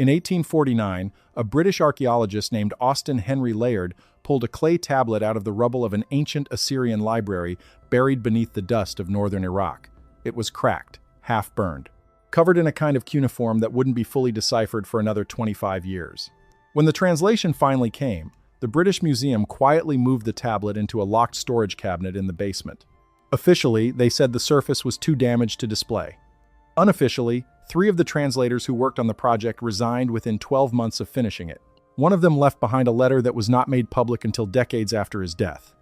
In 1849, a British archaeologist named Austin Henry Layard pulled a clay tablet out of the rubble of an ancient Assyrian library buried beneath the dust of northern Iraq. It was cracked, half burned, covered in a kind of cuneiform that wouldn't be fully deciphered for another 25 years. When the translation finally came, the British Museum quietly moved the tablet into a locked storage cabinet in the basement. Officially, they said the surface was too damaged to display. Unofficially, 3 of the translators who worked on the project resigned within 12 months of finishing it. One of them left behind a letter that was not made public until decades after his death.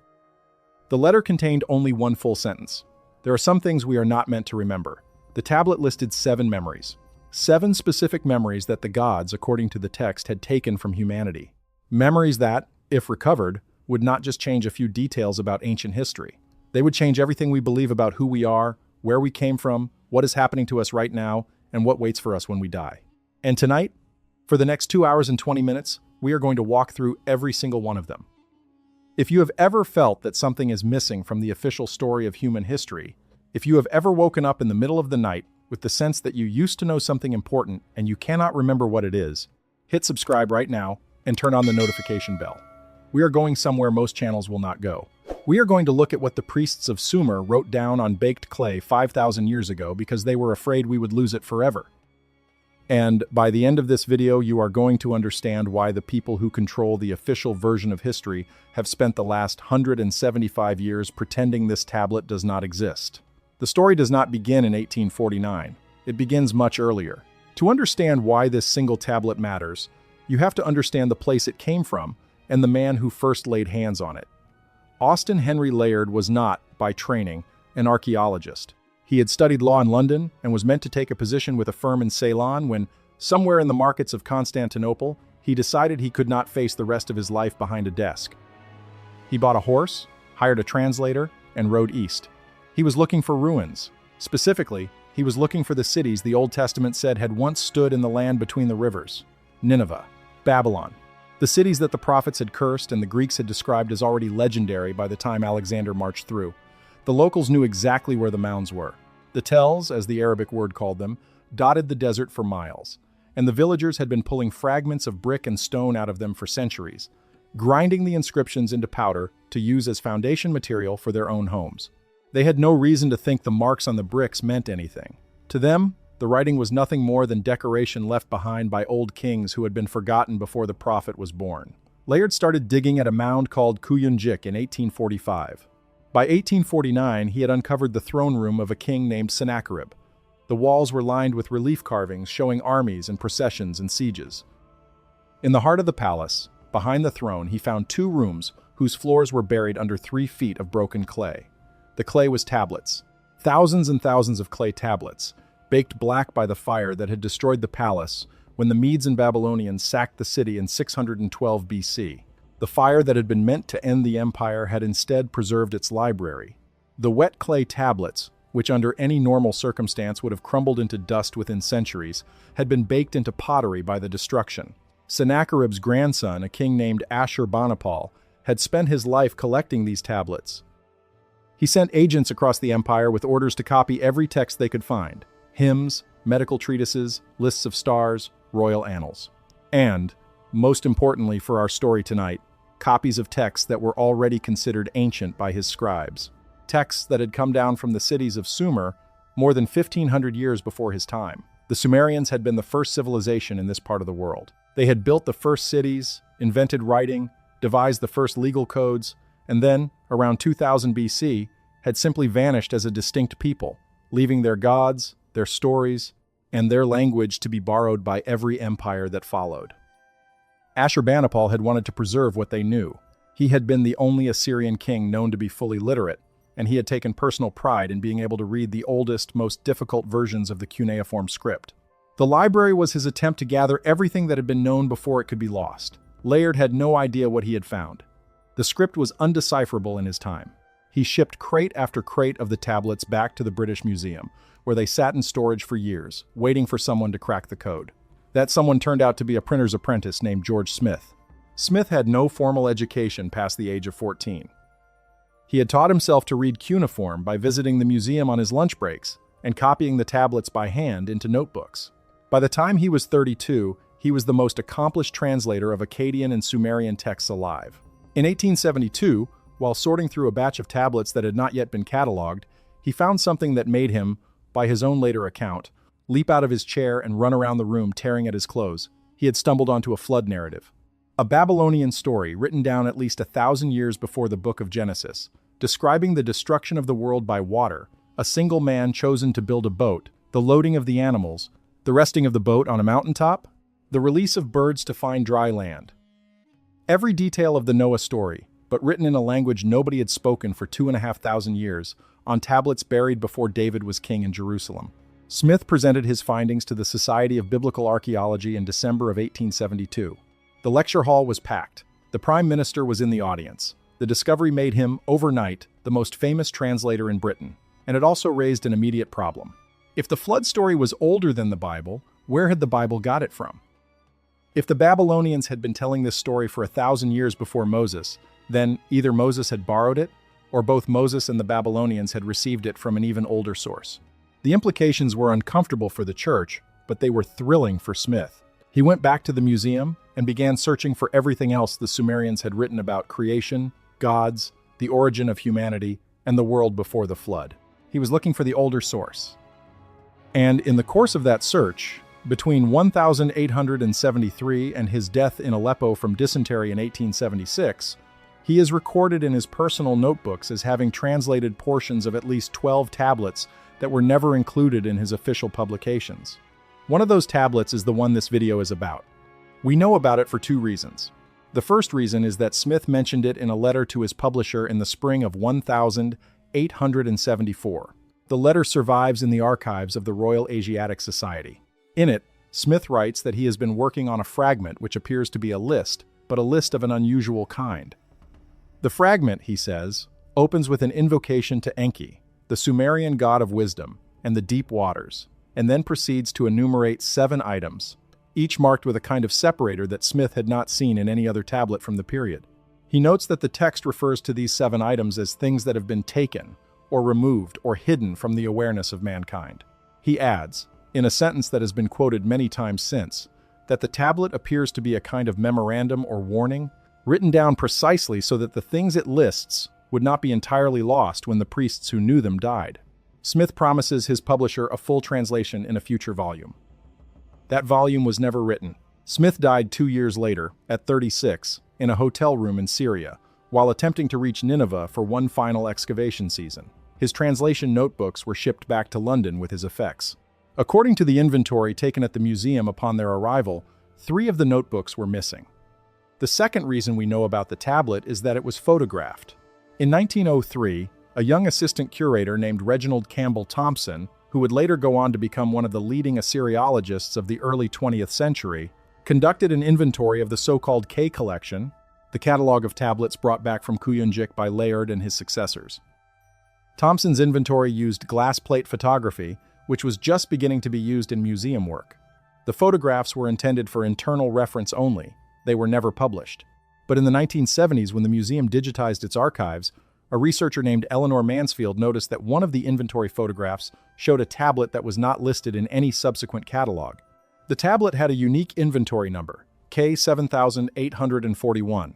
The letter contained only one full sentence. There are some things we are not meant to remember. The tablet listed 7 memories. 7 specific memories that the gods, according to the text, had taken from humanity. Memories that, if recovered, would not just change a few details about ancient history. They would change everything we believe about who we are, where we came from, what is happening to us right now, and what waits for us when we die. And tonight, for the next 2 hours and 20 minutes, we are going to walk through every single one of them. If you have ever felt that something is missing from the official story of human history, if you have ever woken up in the middle of the night with the sense that you used to know something important and you cannot remember what it is, hit subscribe right now and turn on the notification bell. We are going somewhere most channels will not go. We are going to look at what the priests of Sumer wrote down on baked clay 5,000 years ago because they were afraid we would lose it forever. And by the end of this video, you are going to understand why the people who control the official version of history have spent the last 175 years pretending this tablet does not exist. The story does not begin in 1849. It begins much earlier. To understand why this single tablet matters, you have to understand the place it came from and the man who first laid hands on it. Austin Henry Layard was not, by training, an archaeologist. He had studied law in London and was meant to take a position with a firm in Ceylon when, somewhere in the markets of Constantinople, he decided he could not face the rest of his life behind a desk. He bought a horse, hired a translator, and rode east. He was looking for ruins. Specifically, he was looking for the cities the Old Testament said had once stood in the land between the rivers: Nineveh, Babylon. The cities that the prophets had cursed and the Greeks had described as already legendary by the time Alexander marched through. The locals knew exactly where the mounds were. The tells, as the Arabic word called them, dotted the desert for miles, and the villagers had been pulling fragments of brick and stone out of them for centuries, grinding the inscriptions into powder to use as foundation material for their own homes. They had no reason to think the marks on the bricks meant anything. To them, the writing was nothing more than decoration left behind by old kings who had been forgotten before the prophet was born. Layard started digging at a mound called Kuyunjik in 1845. By 1849, he had uncovered the throne room of a king named Sennacherib. The walls were lined with relief carvings showing armies and processions and sieges. In the heart of the palace, behind the throne, he found 2 rooms whose floors were buried under 3 feet of broken clay. The clay was tablets. Thousands and thousands of clay tablets, baked black by the fire that had destroyed the palace when the Medes and Babylonians sacked the city in 612 BC. The fire that had been meant to end the empire had instead preserved its library. The wet clay tablets, which under any normal circumstance would have crumbled into dust within centuries, had been baked into pottery by the destruction. Sennacherib's grandson, a king named Ashurbanipal, had spent his life collecting these tablets. He sent agents across the empire with orders to copy every text they could find: hymns, medical treatises, lists of stars, royal annals. And, most importantly for our story tonight, copies of texts that were already considered ancient by his scribes. Texts that had come down from the cities of Sumer more than 1,500 years before his time. The Sumerians had been the first civilization in this part of the world. They had built the first cities, invented writing, devised the first legal codes, and then, around 2000 BC, had simply vanished as a distinct people, leaving their gods, their stories, and their language to be borrowed by every empire that followed. Ashurbanipal had wanted to preserve what they knew. He had been the only Assyrian king known to be fully literate, and he had taken personal pride in being able to read the oldest, most difficult versions of the cuneiform script. The library was his attempt to gather everything that had been known before it could be lost. Layard had no idea what he had found. The script was undecipherable in his time. He shipped crate after crate of the tablets back to the British Museum, where they sat in storage for years, waiting for someone to crack the code. That someone turned out to be a printer's apprentice named George Smith. Smith had no formal education past the age of 14. He had taught himself to read cuneiform by visiting the museum on his lunch breaks and copying the tablets by hand into notebooks. By the time he was 32, He was the most accomplished translator of Akkadian and Sumerian texts alive. In 1872, while sorting through a batch of tablets that had not yet been catalogued, he found something that made him, by his own later account, leap out of his chair and run around the room tearing at his clothes. He had stumbled onto a flood narrative. A Babylonian story written down at least 1,000 years before the book of Genesis, describing the destruction of the world by water, a single man chosen to build a boat, the loading of the animals, the resting of the boat on a mountaintop, the release of birds to find dry land. Every detail of the Noah story, but written in a language nobody had spoken for 2,500 years, on tablets buried before David was king in Jerusalem. Smith presented his findings to the Society of Biblical Archaeology in December of 1872. The lecture hall was packed. The Prime Minister was in the audience. The discovery made him, overnight, the most famous translator in Britain, and it also raised an immediate problem. If the flood story was older than the Bible, where had the Bible got it from? If the Babylonians had been telling this story for 1,000 years before Moses, then either Moses had borrowed it, or both Moses and the Babylonians had received it from an even older source. The implications were uncomfortable for the church, but they were thrilling for Smith. He went back to the museum and began searching for everything else the Sumerians had written about creation, gods, the origin of humanity, and the world before the flood. He was looking for the older source. And in the course of that search, between 1873 and his death in Aleppo from dysentery in 1876, he is recorded in his personal notebooks as having translated portions of at least 12 tablets that were never included in his official publications. One of those tablets is the one this video is about. We know about it for two reasons. The first reason is that Smith mentioned it in a letter to his publisher in the spring of 1874. The letter survives in the archives of the Royal Asiatic Society. In it, Smith writes that he has been working on a fragment which appears to be a list, but a list of an unusual kind. The fragment, he says, opens with an invocation to Enki, the Sumerian god of wisdom and the deep waters, and then proceeds to enumerate 7 items, each marked with a kind of separator that Smith had not seen in any other tablet from the period. He notes that the text refers to these 7 items as things that have been taken, or removed, or hidden from the awareness of mankind. He adds, in a sentence that has been quoted many times since, that the tablet appears to be a kind of memorandum or warning, written down precisely so that the things it lists would not be entirely lost when the priests who knew them died. Smith promises his publisher a full translation in a future volume. That volume was never written. Smith died 2 years later, at 36, in a hotel room in Syria, while attempting to reach Nineveh for one final excavation season. His translation notebooks were shipped back to London with his effects. According to the inventory taken at the museum upon their arrival, 3 of the notebooks were missing. The second reason we know about the tablet is that it was photographed. In 1903, a young assistant curator named Reginald Campbell Thompson, who would later go on to become one of the leading Assyriologists of the early 20th century, conducted an inventory of the so-called K collection, the catalog of tablets brought back from Kuyunjik by Layard and his successors. Thompson's inventory used glass plate photography, which was just beginning to be used in museum work. The photographs were intended for internal reference only. They were never published. But in the 1970s, when the museum digitized its archives, a researcher named Eleanor Mansfield noticed that one of the inventory photographs showed a tablet that was not listed in any subsequent catalog. The tablet had a unique inventory number, K7841.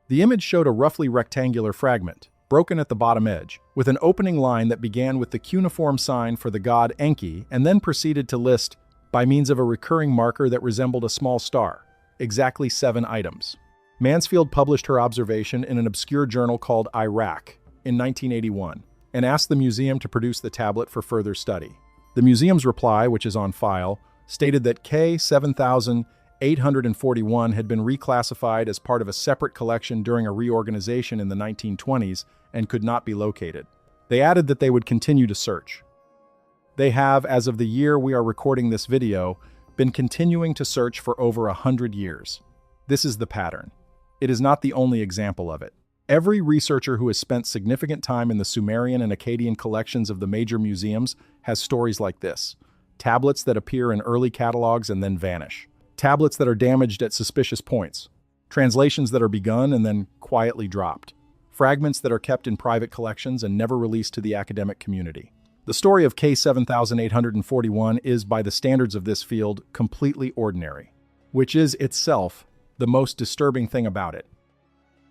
The image showed a roughly rectangular fragment, broken at the bottom edge, with an opening line that began with the cuneiform sign for the god Enki and then proceeded to list, by means of a recurring marker that resembled a small star, exactly 7 items. Mansfield published her observation in an obscure journal called Iraq in 1981 and asked the museum to produce the tablet for further study. The museum's reply, which is on file, stated that K7841 had been reclassified as part of a separate collection during a reorganization in the 1920s and could not be located. They added that they would continue to search. They have, as of the year we are recording this video, been continuing to search for over 100 years. This is the pattern. It is not the only example of it. Every researcher who has spent significant time in the Sumerian and Akkadian collections of the major museums has stories like this. Tablets that appear in early catalogs and then vanish. Tablets that are damaged at suspicious points. Translations that are begun and then quietly dropped. Fragments that are kept in private collections and never released to the academic community. The story of K7841 is, by the standards of this field, completely ordinary. which is itself the most disturbing thing about it.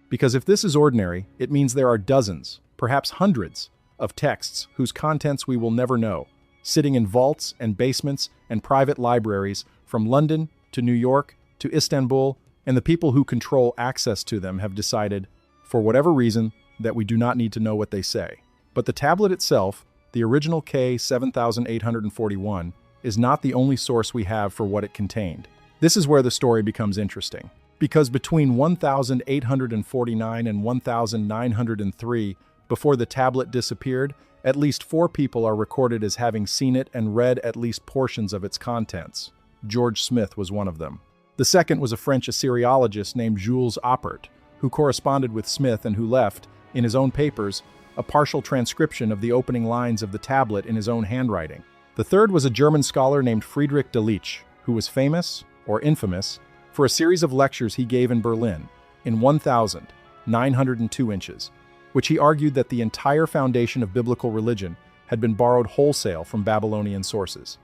Because if this is ordinary, it means there are dozens, perhaps hundreds, of texts whose contents we will never know, sitting in vaults and basements and private libraries from London to New York to Istanbul, and the people who control access to them have decided, for whatever reason, that we do not need to know what they say. But the tablet itself, the original K7841, is not the only source we have for what it contained. This is where the story becomes interesting. Because between 1849 and 1903, before the tablet disappeared, at least 4 people are recorded as having seen it and read at least portions of its contents. George Smith was one of them. The second was a French Assyriologist named Jules Oppert, who corresponded with Smith and who left, in his own papers, a partial transcription of the opening lines of the tablet in his own handwriting. The third was a German scholar named Friedrich Delitzsch, who was famous, or infamous, for a series of lectures he gave in Berlin, in 1,902 inches, which he argued that the entire foundation of biblical religion had been borrowed wholesale from Babylonian sources.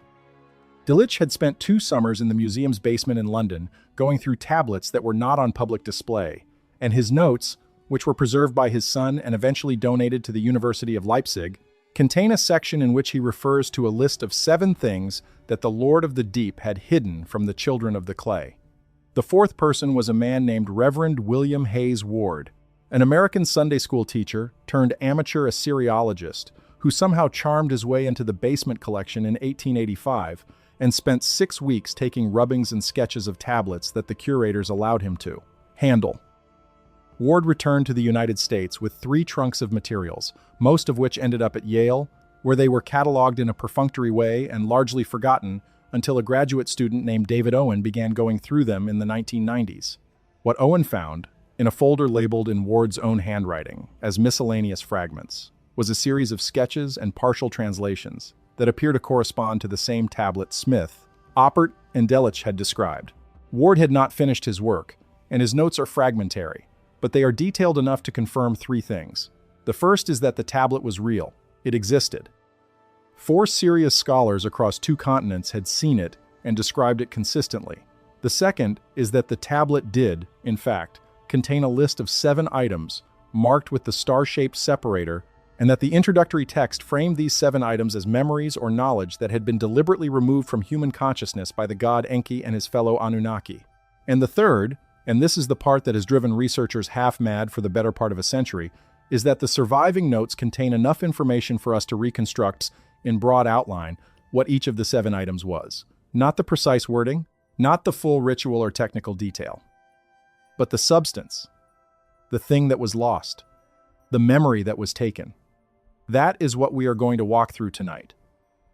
Delitzsch had spent 2 summers in the museum's basement in London, going through tablets that were not on public display, and his notes, which were preserved by his son and eventually donated to the University of Leipzig, contain a section in which he refers to a list of 7 things that the Lord of the Deep had hidden from the children of the clay. The 4th person was a man named Reverend William Hayes Ward, an American Sunday school teacher turned amateur Assyriologist who somehow charmed his way into the basement collection in 1885 and spent 6 weeks taking rubbings and sketches of tablets that the curators allowed him to handle. Ward returned to the United States with 3 trunks of materials, most of which ended up at Yale, where they were cataloged in a perfunctory way and largely forgotten until a graduate student named David Owen began going through them in the 1990s. What Owen found, in a folder labeled in Ward's own handwriting as miscellaneous fragments, was a series of sketches and partial translations that appear to correspond to the same tablet Smith, Oppert, and Delitzsch had described. Ward had not finished his work, and his notes are fragmentary, but they are detailed enough to confirm 3 things. The first is that the tablet was real. It existed. 4 serious scholars across 2 continents had seen it and described it consistently. The second is that the tablet did, in fact, contain a list of 7 items marked with the star-shaped separator, and that the introductory text framed these 7 items as memories or knowledge that had been deliberately removed from human consciousness by the god Enki and his fellow Anunnaki. And the third, and this is the part that has driven researchers half mad for the better part of a century, is that the surviving notes contain enough information for us to reconstruct, in broad outline, what each of the 7 items was. Not the precise wording, not the full ritual or technical detail, but the substance, the thing that was lost, the memory that was taken. That is what we are going to walk through tonight.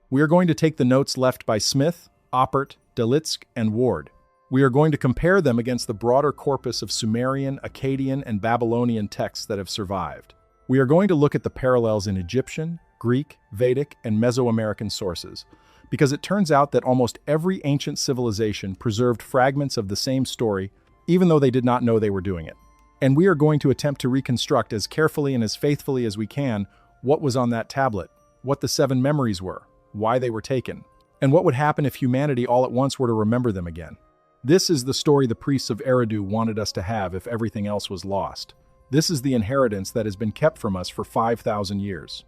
We are going to take the notes left by Smith, Oppert, Delitzsch, and Ward. We are going to compare them against the broader corpus of Sumerian, Akkadian, and Babylonian texts that have survived. We are going to look at the parallels in Egyptian, Greek, Vedic, and Mesoamerican sources, because it turns out that almost every ancient civilization preserved fragments of the same story, even though they did not know they were doing it. And we are going to attempt to reconstruct as carefully and as faithfully as we can what was on that tablet, what the 7 memories were, why they were taken, and what would happen if humanity all at once were to remember them again. This is the story the priests of Eridu wanted us to have if everything else was lost. This is the inheritance that has been kept from us for 5,000 years.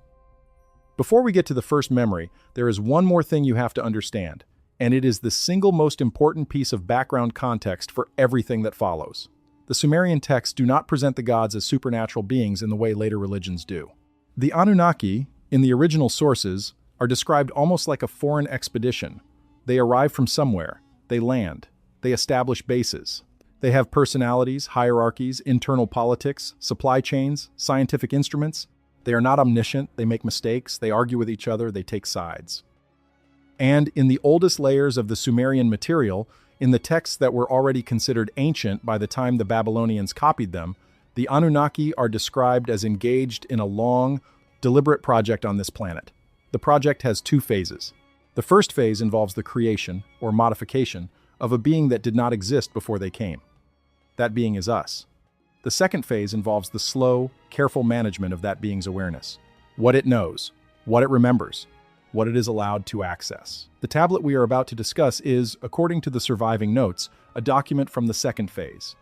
Before we get to the first memory, there is one more thing you have to understand, and it is the single most important piece of background context for everything that follows. The Sumerian texts do not present the gods as supernatural beings in the way later religions do. The Anunnaki, in the original sources, are described almost like a foreign expedition. They arrive from somewhere, they land, they establish bases. They have personalities, hierarchies, internal politics, supply chains, scientific instruments. They are not omniscient, they make mistakes, they argue with each other, they take sides. And in the oldest layers of the Sumerian material, in the texts that were already considered ancient by the time the Babylonians copied them, the Anunnaki are described as engaged in a long, deliberate project on this planet. The project has 2 phases. The first phase involves the creation, or modification, of a being that did not exist before they came. That being is us. The second phase involves the slow, careful management of that being's awareness. What it knows, what it remembers, what it is allowed to access. The tablet we are about to discuss is, according to the surviving notes, a document from the second phase.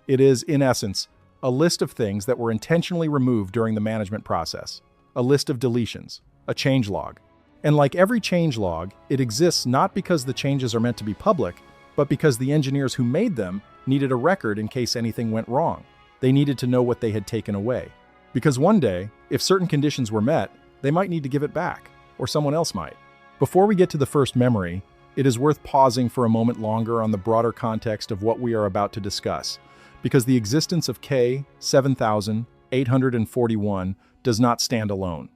It is, in essence, a list of things that were intentionally removed during the management process, a list of deletions, a changelog. And like every changelog, it exists not because the changes are meant to be public, but because the engineers who made them needed a record in case anything went wrong. They needed to know what they had taken away. Because one day, if certain conditions were met, they might need to give it back, or someone else might. Before we get to the first memory, it is worth pausing for a moment longer on the broader context of what we are about to discuss, because the existence of K7841 does not stand alone.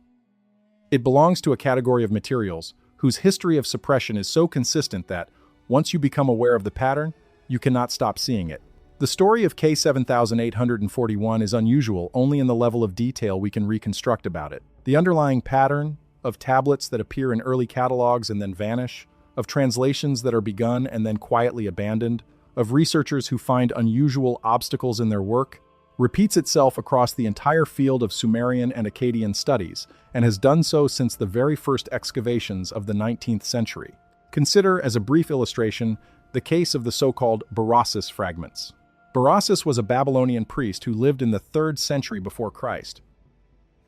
It belongs to a category of materials whose history of suppression is so consistent that, once you become aware of the pattern, you cannot stop seeing it. The story of K7841 is unusual only in the level of detail we can reconstruct about it. The underlying pattern of tablets that appear in early catalogs and then vanish, of translations that are begun and then quietly abandoned, of researchers who find unusual obstacles in their work, repeats itself across the entire field of Sumerian and Akkadian studies, and has done so since the very first excavations of the 19th century. Consider, as a brief illustration, the case of the so-called Berossus fragments. Berossus was a Babylonian priest who lived in the 3rd century before Christ.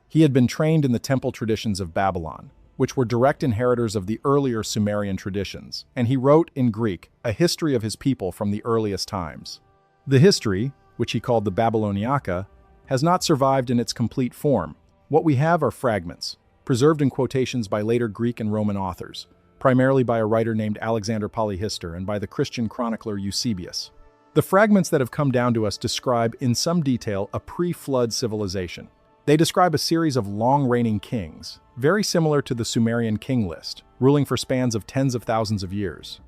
He had been trained in the temple traditions of Babylon, which were direct inheritors of the earlier Sumerian traditions, and he wrote in Greek a history of his people from the earliest times. The history, which he called the Babyloniaca, has not survived in its complete form. What we have are fragments, preserved in quotations by later Greek and Roman authors, primarily by a writer named Alexander Polyhistor and by the Christian chronicler Eusebius. The fragments that have come down to us describe in some detail a pre-flood civilization. They describe a series of long-reigning kings, very similar to the Sumerian king list, ruling for spans of tens of thousands of years.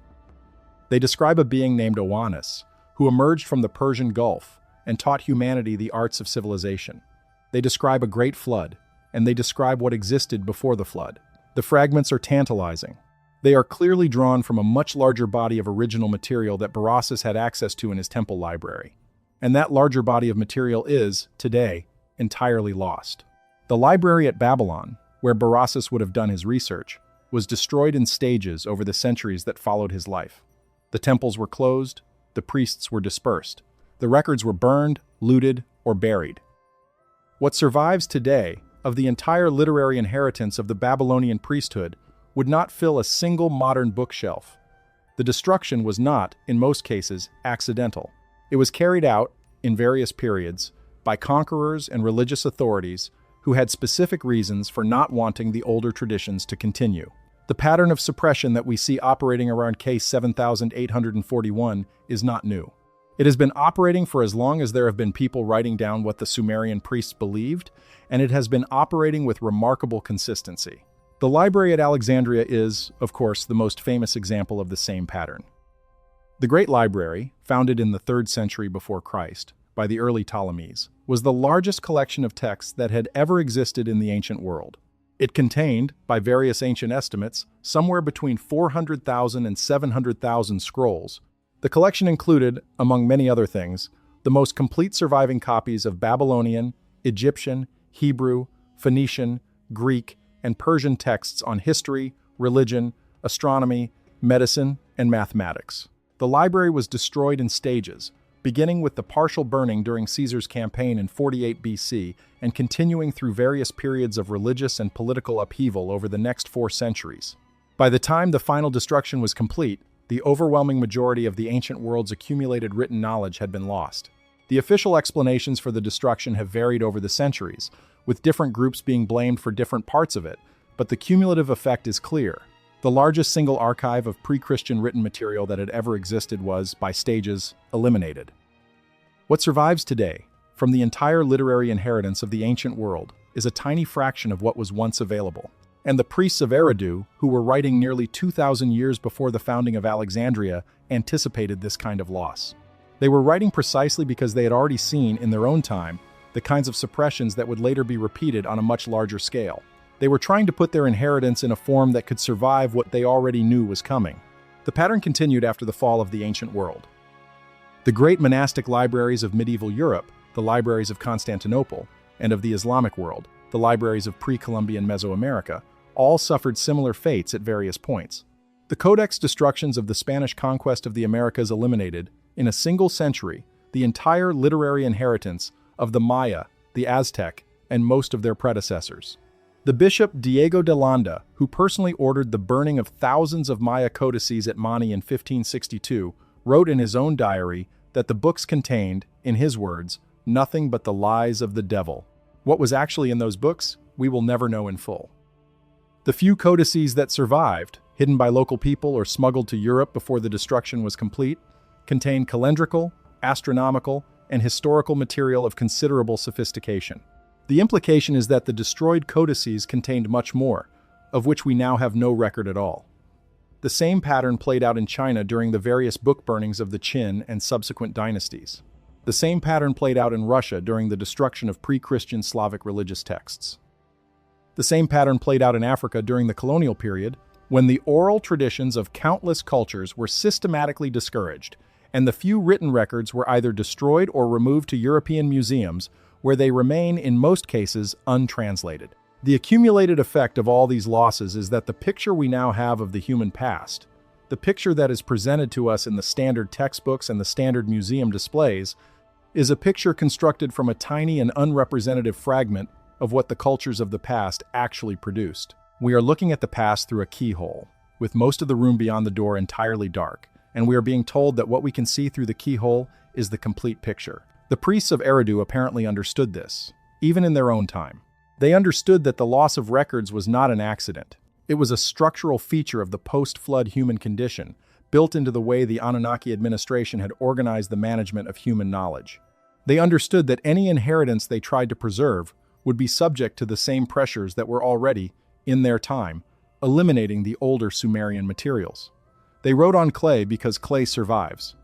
They describe a being named Oannes, who emerged from the Persian Gulf and taught humanity the arts of civilization. They describe a great flood, and they describe what existed before the flood. The fragments are tantalizing. They are clearly drawn from a much larger body of original material that Berossus had access to in his temple library. And that larger body of material is, today, entirely lost. The library at Babylon, where Berossus would have done his research, was destroyed in stages over the centuries that followed his life. The temples were closed, the priests were dispersed, the records were burned, looted, or buried. What survives today of the entire literary inheritance of the Babylonian priesthood would not fill a single modern bookshelf. The destruction was not, in most cases, accidental. It was carried out, in various periods, by conquerors and religious authorities who had specific reasons for not wanting the older traditions to continue. The pattern of suppression that we see operating around K7841 is not new. It has been operating for as long as there have been people writing down what the Sumerian priests believed, and it has been operating with remarkable consistency. The library at Alexandria is, of course, the most famous example of the same pattern. The Great Library, founded in the 3rd century before Christ by the early Ptolemies, was the largest collection of texts that had ever existed in the ancient world. It contained, by various ancient estimates, somewhere between 400,000 and 700,000 scrolls. The collection included, among many other things, the most complete surviving copies of Babylonian, Egyptian, Hebrew, Phoenician, Greek, and Persian texts on history, religion, astronomy, medicine, and mathematics. The library was destroyed in stages, beginning with the partial burning during Caesar's campaign in 48 BC and continuing through various periods of religious and political upheaval over the next 4 centuries. By the time the final destruction was complete, the overwhelming majority of the ancient world's accumulated written knowledge had been lost. The official explanations for the destruction have varied over the centuries, with different groups being blamed for different parts of it, but the cumulative effect is clear. The largest single archive of pre-Christian written material that had ever existed was, by stages, eliminated. What survives today, from the entire literary inheritance of the ancient world, is a tiny fraction of what was once available. And the priests of Eridu, who were writing nearly 2,000 years before the founding of Alexandria, anticipated this kind of loss. They were writing precisely because they had already seen, in their own time, the kinds of suppressions that would later be repeated on a much larger scale. They were trying to put their inheritance in a form that could survive what they already knew was coming. The pattern continued after the fall of the ancient world. The great monastic libraries of medieval Europe, the libraries of Constantinople, and of the Islamic world, the libraries of pre-Columbian Mesoamerica, all suffered similar fates at various points. The codex destructions of the Spanish conquest of the Americas eliminated, in a single century, the entire literary inheritance of the Maya, the Aztec, and most of their predecessors. The bishop Diego de Landa, who personally ordered the burning of thousands of Maya codices at Mani in 1562, wrote in his own diary that the books contained, in his words, nothing but the lies of the devil. What was actually in those books, we will never know in full. The few codices that survived, hidden by local people or smuggled to Europe before the destruction was complete, contained calendrical, astronomical, and historical material of considerable sophistication. The implication is that the destroyed codices contained much more, of which we now have no record at all. The same pattern played out in China during the various book burnings of the Qin and subsequent dynasties. The same pattern played out in Russia during the destruction of pre-Christian Slavic religious texts. The same pattern played out in Africa during the colonial period, when the oral traditions of countless cultures were systematically discouraged, and the few written records were either destroyed or removed to European museums, where they remain in most cases untranslated. The accumulated effect of all these losses is that the picture we now have of the human past, the picture that is presented to us in the standard textbooks and the standard museum displays, is a picture constructed from a tiny and unrepresentative fragment of what the cultures of the past actually produced. We are looking at the past through a keyhole, with most of the room beyond the door entirely dark, and we are being told that what we can see through the keyhole is the complete picture. The priests of Eridu apparently understood this, even in their own time. They understood that the loss of records was not an accident. It was a structural feature of the post-flood human condition, built into the way the Anunnaki administration had organized the management of human knowledge. They understood that any inheritance they tried to preserve would be subject to the same pressures that were already, in their time, eliminating the older Sumerian materials. They wrote on clay because clay survives.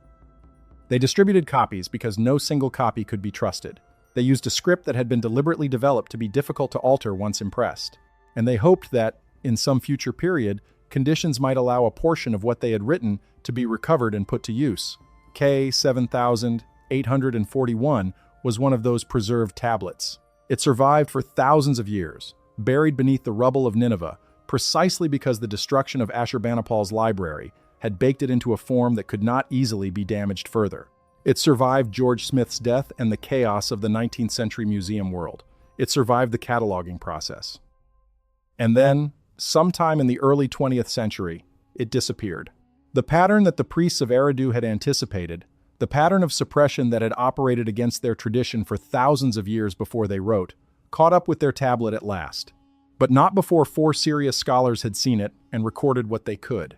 They distributed copies because no single copy could be trusted. They used a script that had been deliberately developed to be difficult to alter once impressed. And they hoped that, in some future period, conditions might allow a portion of what they had written to be recovered and put to use. K7841 was one of those preserved tablets. It survived for thousands of years, buried beneath the rubble of Nineveh, precisely because the destruction of Ashurbanipal's library had baked it into a form that could not easily be damaged further. It survived George Smith's death and the chaos of the 19th century museum world. It survived the cataloging process. And then, sometime in the early 20th century, it disappeared. The pattern that the priests of Eridu had anticipated, the pattern of suppression that had operated against their tradition for thousands of years before they wrote, caught up with their tablet at last. But not before 4 serious scholars had seen it and recorded what they could.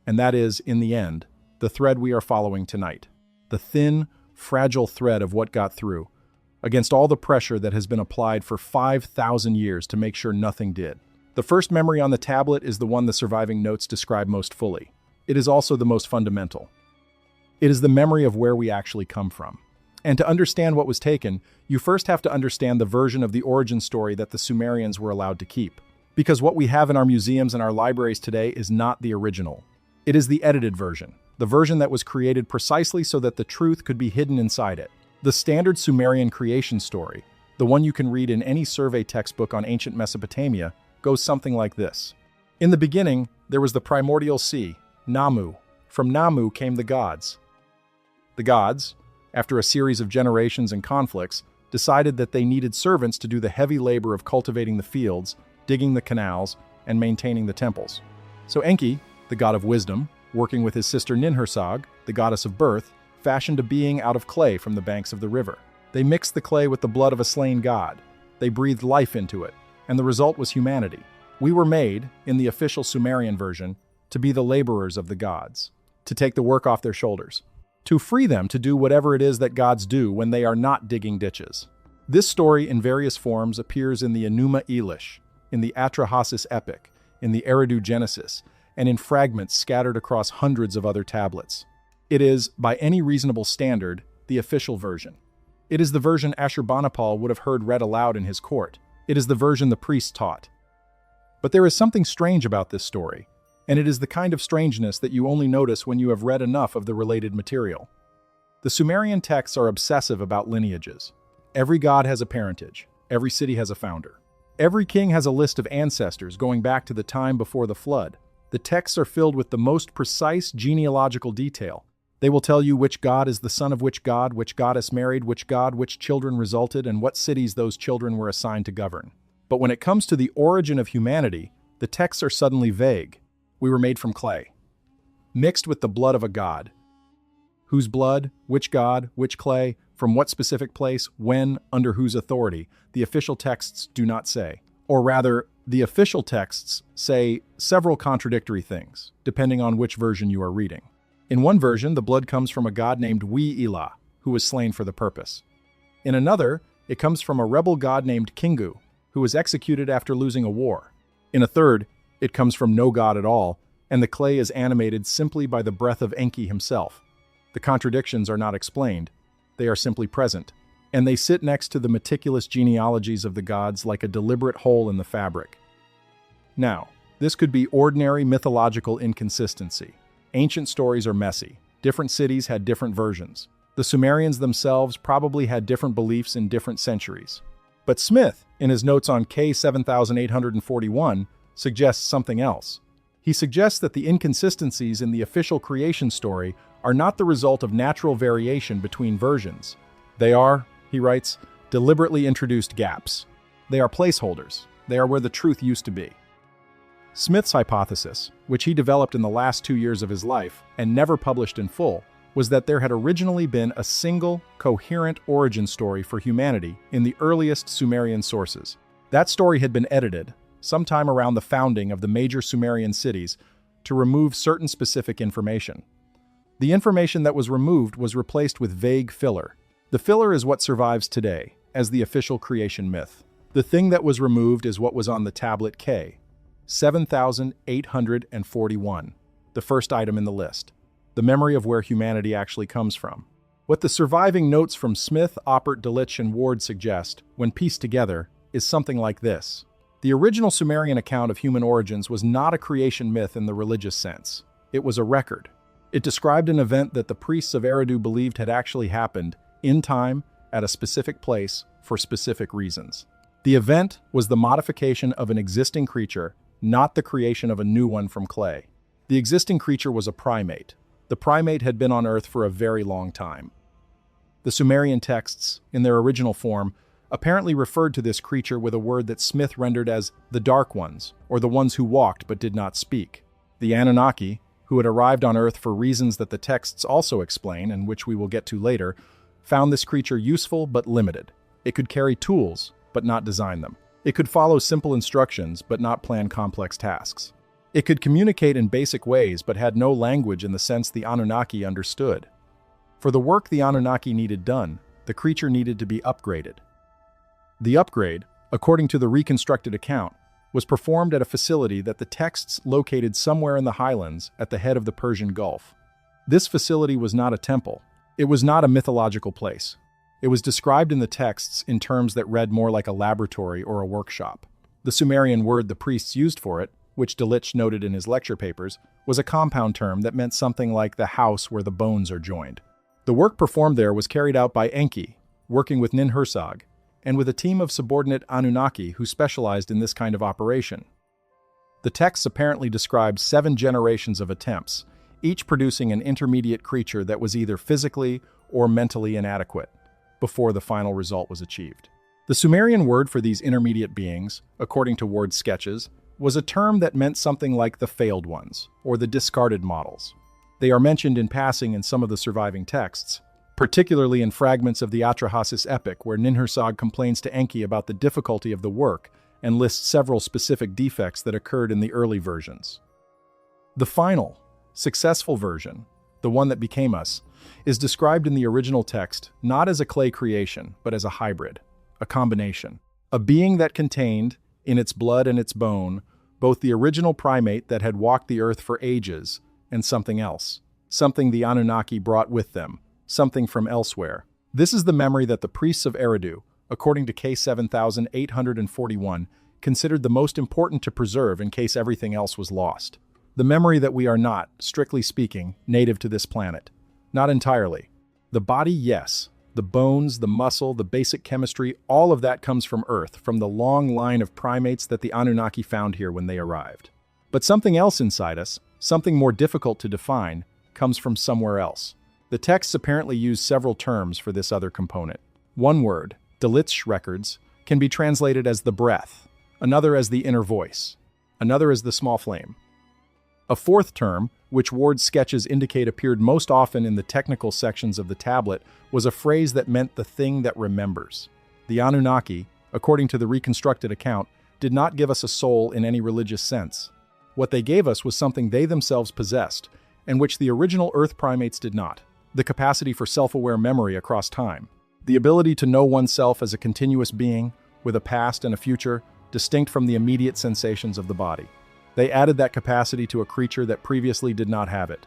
And that is, in the end, the thread we are following tonight. The thin, fragile thread of what got through, against all the pressure that has been applied for 5,000 years to make sure nothing did. The first memory on the tablet is the one the surviving notes describe most fully. It is also the most fundamental. It is the memory of where we actually come from. And to understand what was taken, you first have to understand the version of the origin story that the Sumerians were allowed to keep. Because what we have in our museums and our libraries today is not the original. It is the edited version, the version that was created precisely so that the truth could be hidden inside it. The standard Sumerian creation story, the one you can read in any survey textbook on ancient Mesopotamia, goes something like this. In the beginning, there was the primordial sea, Namu. From Namu came the gods. The gods, after a series of generations and conflicts, decided that they needed servants to do the heavy labor of cultivating the fields, digging the canals, and maintaining the temples. So Enki, the god of wisdom, working with his sister Ninhursag, the goddess of birth, fashioned a being out of clay from the banks of the river. They mixed the clay with the blood of a slain god. They breathed life into it, and the result was humanity. We were made, in the official Sumerian version, to be the laborers of the gods, to take the work off their shoulders, to free them to do whatever it is that gods do when they are not digging ditches. This story in various forms appears in the Enuma Elish, in the Atrahasis epic, in the Eridu Genesis, and in fragments scattered across hundreds of other tablets. It is, by any reasonable standard, the official version. It is the version Ashurbanipal would have heard read aloud in his court. It is the version the priests taught. But there is something strange about this story, and it is the kind of strangeness that you only notice when you have read enough of the related material. The Sumerian texts are obsessive about lineages. Every god has a parentage. Every city has a founder. Every king has a list of ancestors going back to the time before the flood. The texts are filled with the most precise genealogical detail. They will tell you which god is the son of which goddess married which god, which children resulted, and what cities those children were assigned to govern. But when it comes to the origin of humanity, the texts are suddenly vague. We were made from clay, mixed with the blood of a god. Whose blood, which god, which clay, from what specific place, when, under whose authority, the official texts do not say. Or rather, the official texts say several contradictory things, depending on which version you are reading. In one version, the blood comes from a god named We-Ilah, who was slain for the purpose. In another, it comes from a rebel god named Kingu, who was executed after losing a war. In a third, it comes from no god at all, and the clay is animated simply by the breath of Enki himself. The contradictions are not explained, they are simply present, and they sit next to the meticulous genealogies of the gods like a deliberate hole in the fabric. Now, this could be ordinary mythological inconsistency. Ancient stories are messy. Different cities had different versions. The Sumerians themselves probably had different beliefs in different centuries. But Smith, in his notes on K7841, suggests something else. He suggests that the inconsistencies in the official creation story are not the result of natural variation between versions. They are, he writes, deliberately introduced gaps. They are placeholders. They are where the truth used to be. Smith's hypothesis, which he developed in the last 2 years of his life and never published in full, was that there had originally been a single, coherent origin story for humanity in the earliest Sumerian sources. That story had been edited, sometime around the founding of the major Sumerian cities, to remove certain specific information. The information that was removed was replaced with vague filler. The filler is what survives today, as the official creation myth. The thing that was removed is what was on the tablet K, 7841, the first item in the list, the memory of where humanity actually comes from. What the surviving notes from Smith, Oppert, Delitzsch, and Ward suggest, when pieced together, is something like this. The original Sumerian account of human origins was not a creation myth in the religious sense. It was a record. It described an event that the priests of Eridu believed had actually happened, in time, at a specific place, for specific reasons. The event was the modification of an existing creature, not the creation of a new one from clay. The existing creature was a primate. The primate had been on Earth for a very long time. The Sumerian texts, in their original form, apparently referred to this creature with a word that Smith rendered as the Dark Ones, or the ones who walked but did not speak. The Anunnaki, who had arrived on Earth for reasons that the texts also explain, and which we will get to later, found this creature useful but limited. It could carry tools, but not design them. It could follow simple instructions, but not plan complex tasks. It could communicate in basic ways, but had no language in the sense the Anunnaki understood. For the work the Anunnaki needed done, the creature needed to be upgraded. The upgrade, according to the reconstructed account, was performed at a facility that the texts located somewhere in the highlands at the head of the Persian Gulf. This facility was not a temple. It was not a mythological place. It was described in the texts in terms that read more like a laboratory or a workshop. The Sumerian word the priests used for it, which Delitzsch noted in his lecture papers, was a compound term that meant something like the house where the bones are joined. The work performed there was carried out by Enki, working with Ninhursag, and with a team of subordinate Anunnaki who specialized in this kind of operation. The texts apparently described 7 generations of attempts, each producing an intermediate creature that was either physically or mentally inadequate, before the final result was achieved. The Sumerian word for these intermediate beings, according to Ward's sketches, was a term that meant something like the failed ones, or the discarded models. They are mentioned in passing in some of the surviving texts, particularly in fragments of the Atrahasis epic where Ninhursag complains to Enki about the difficulty of the work and lists several specific defects that occurred in the early versions. The final, successful version, the one that became us, is described in the original text not as a clay creation, but as a hybrid, a combination, a being that contained, in its blood and its bone, both the original primate that had walked the earth for ages and something else, something the Anunnaki brought with them, something from elsewhere. This is the memory that the priests of Eridu, according to K7841, considered the most important to preserve in case everything else was lost. The memory that we are not, strictly speaking, native to this planet. Not entirely. The body, yes. The bones, the muscle, the basic chemistry, all of that comes from Earth, from the long line of primates that the Anunnaki found here when they arrived. But something else inside us, something more difficult to define, comes from somewhere else. The texts apparently use several terms for this other component. One word, Delitzsch records, can be translated as the breath, another as the inner voice, another as the small flame. A fourth term, which Ward's sketches indicate appeared most often in the technical sections of the tablet, was a phrase that meant the thing that remembers. The Anunnaki, according to the reconstructed account, did not give us a soul in any religious sense. What they gave us was something they themselves possessed, and which the original Earth primates did not: the capacity for self-aware memory across time, the ability to know oneself as a continuous being, with a past and a future, distinct from the immediate sensations of the body. They added that capacity to a creature that previously did not have it.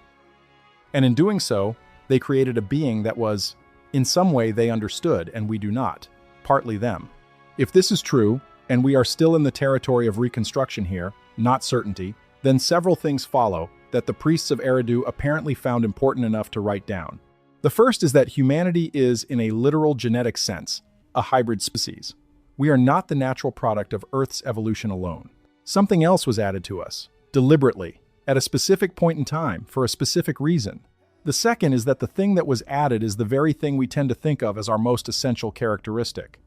And in doing so, they created a being that was, in some way they understood and we do not, partly them. If this is true, and we are still in the territory of reconstruction here, not certainty, then several things follow that the priests of Eridu apparently found important enough to write down. The first is that humanity is, in a literal genetic sense, a hybrid species. We are not the natural product of Earth's evolution alone. Something else was added to us, deliberately, at a specific point in time, for a specific reason. The second is that the thing that was added is the very thing we tend to think of as our most essential characteristic.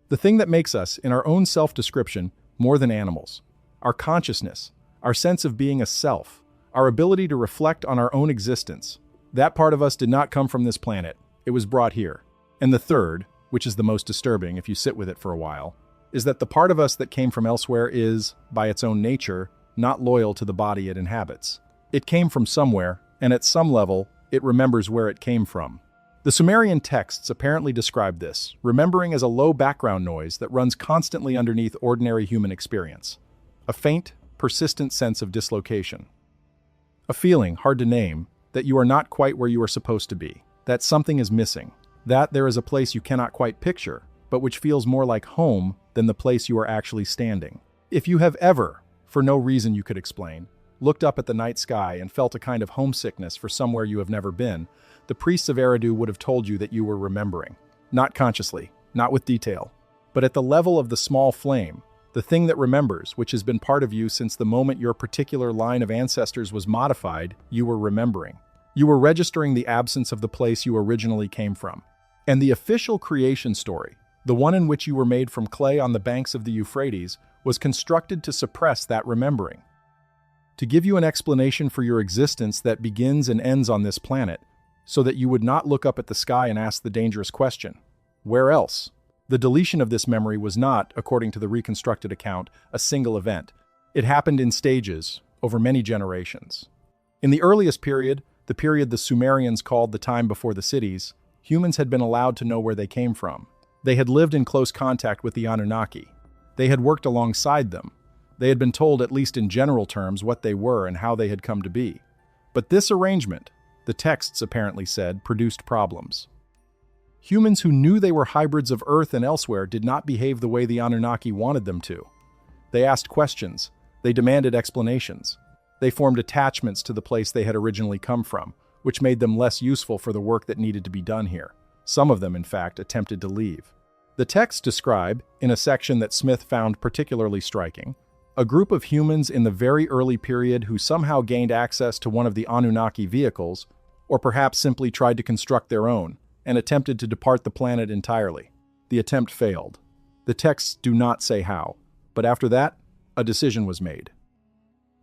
The thing that makes us, in our own self-description, more than animals. Our consciousness, our sense of being a self, our ability to reflect on our own existence. That part of us did not come from this planet. It was brought here. And the third, which is the most disturbing if you sit with it for a while, is that the part of us that came from elsewhere is, by its own nature, not loyal to the body it inhabits. It came from somewhere, and at some level, it remembers where it came from. The Sumerian texts apparently describe this, remembering as a low background noise that runs constantly underneath ordinary human experience. A faint, persistent sense of dislocation. A feeling, hard to name, that you are not quite where you are supposed to be, that something is missing, that there is a place you cannot quite picture, but which feels more like home than the place you are actually standing. If you have ever, for no reason you could explain, looked up at the night sky and felt a kind of homesickness for somewhere you have never been, the priests of Eridu would have told you that you were remembering. Not consciously, not with detail, but at the level of the small flame, the thing that remembers, which has been part of you since the moment your particular line of ancestors was modified, you were remembering. You were registering the absence of the place you originally came from. And the official creation story, the one in which you were made from clay on the banks of the Euphrates, was constructed to suppress that remembering. To give you an explanation for your existence that begins and ends on this planet, so that you would not look up at the sky and ask the dangerous question, where else? The deletion of this memory was not, according to the reconstructed account, a single event. It happened in stages, over many generations. In the earliest period, the period the Sumerians called the time before the cities, humans had been allowed to know where they came from. They had lived in close contact with the Anunnaki. They had worked alongside them. They had been told, at least in general terms, what they were and how they had come to be. But this arrangement, the texts apparently said, produced problems. Humans who knew they were hybrids of Earth and elsewhere did not behave the way the Anunnaki wanted them to. They asked questions. They demanded explanations. They formed attachments to the place they had originally come from, which made them less useful for the work that needed to be done here. Some of them, in fact, attempted to leave. The texts describe, in a section that Smith found particularly striking, a group of humans in the very early period who somehow gained access to one of the Anunnaki vehicles, or perhaps simply tried to construct their own, and attempted to depart the planet entirely. The attempt failed. The texts do not say how, but after that, a decision was made.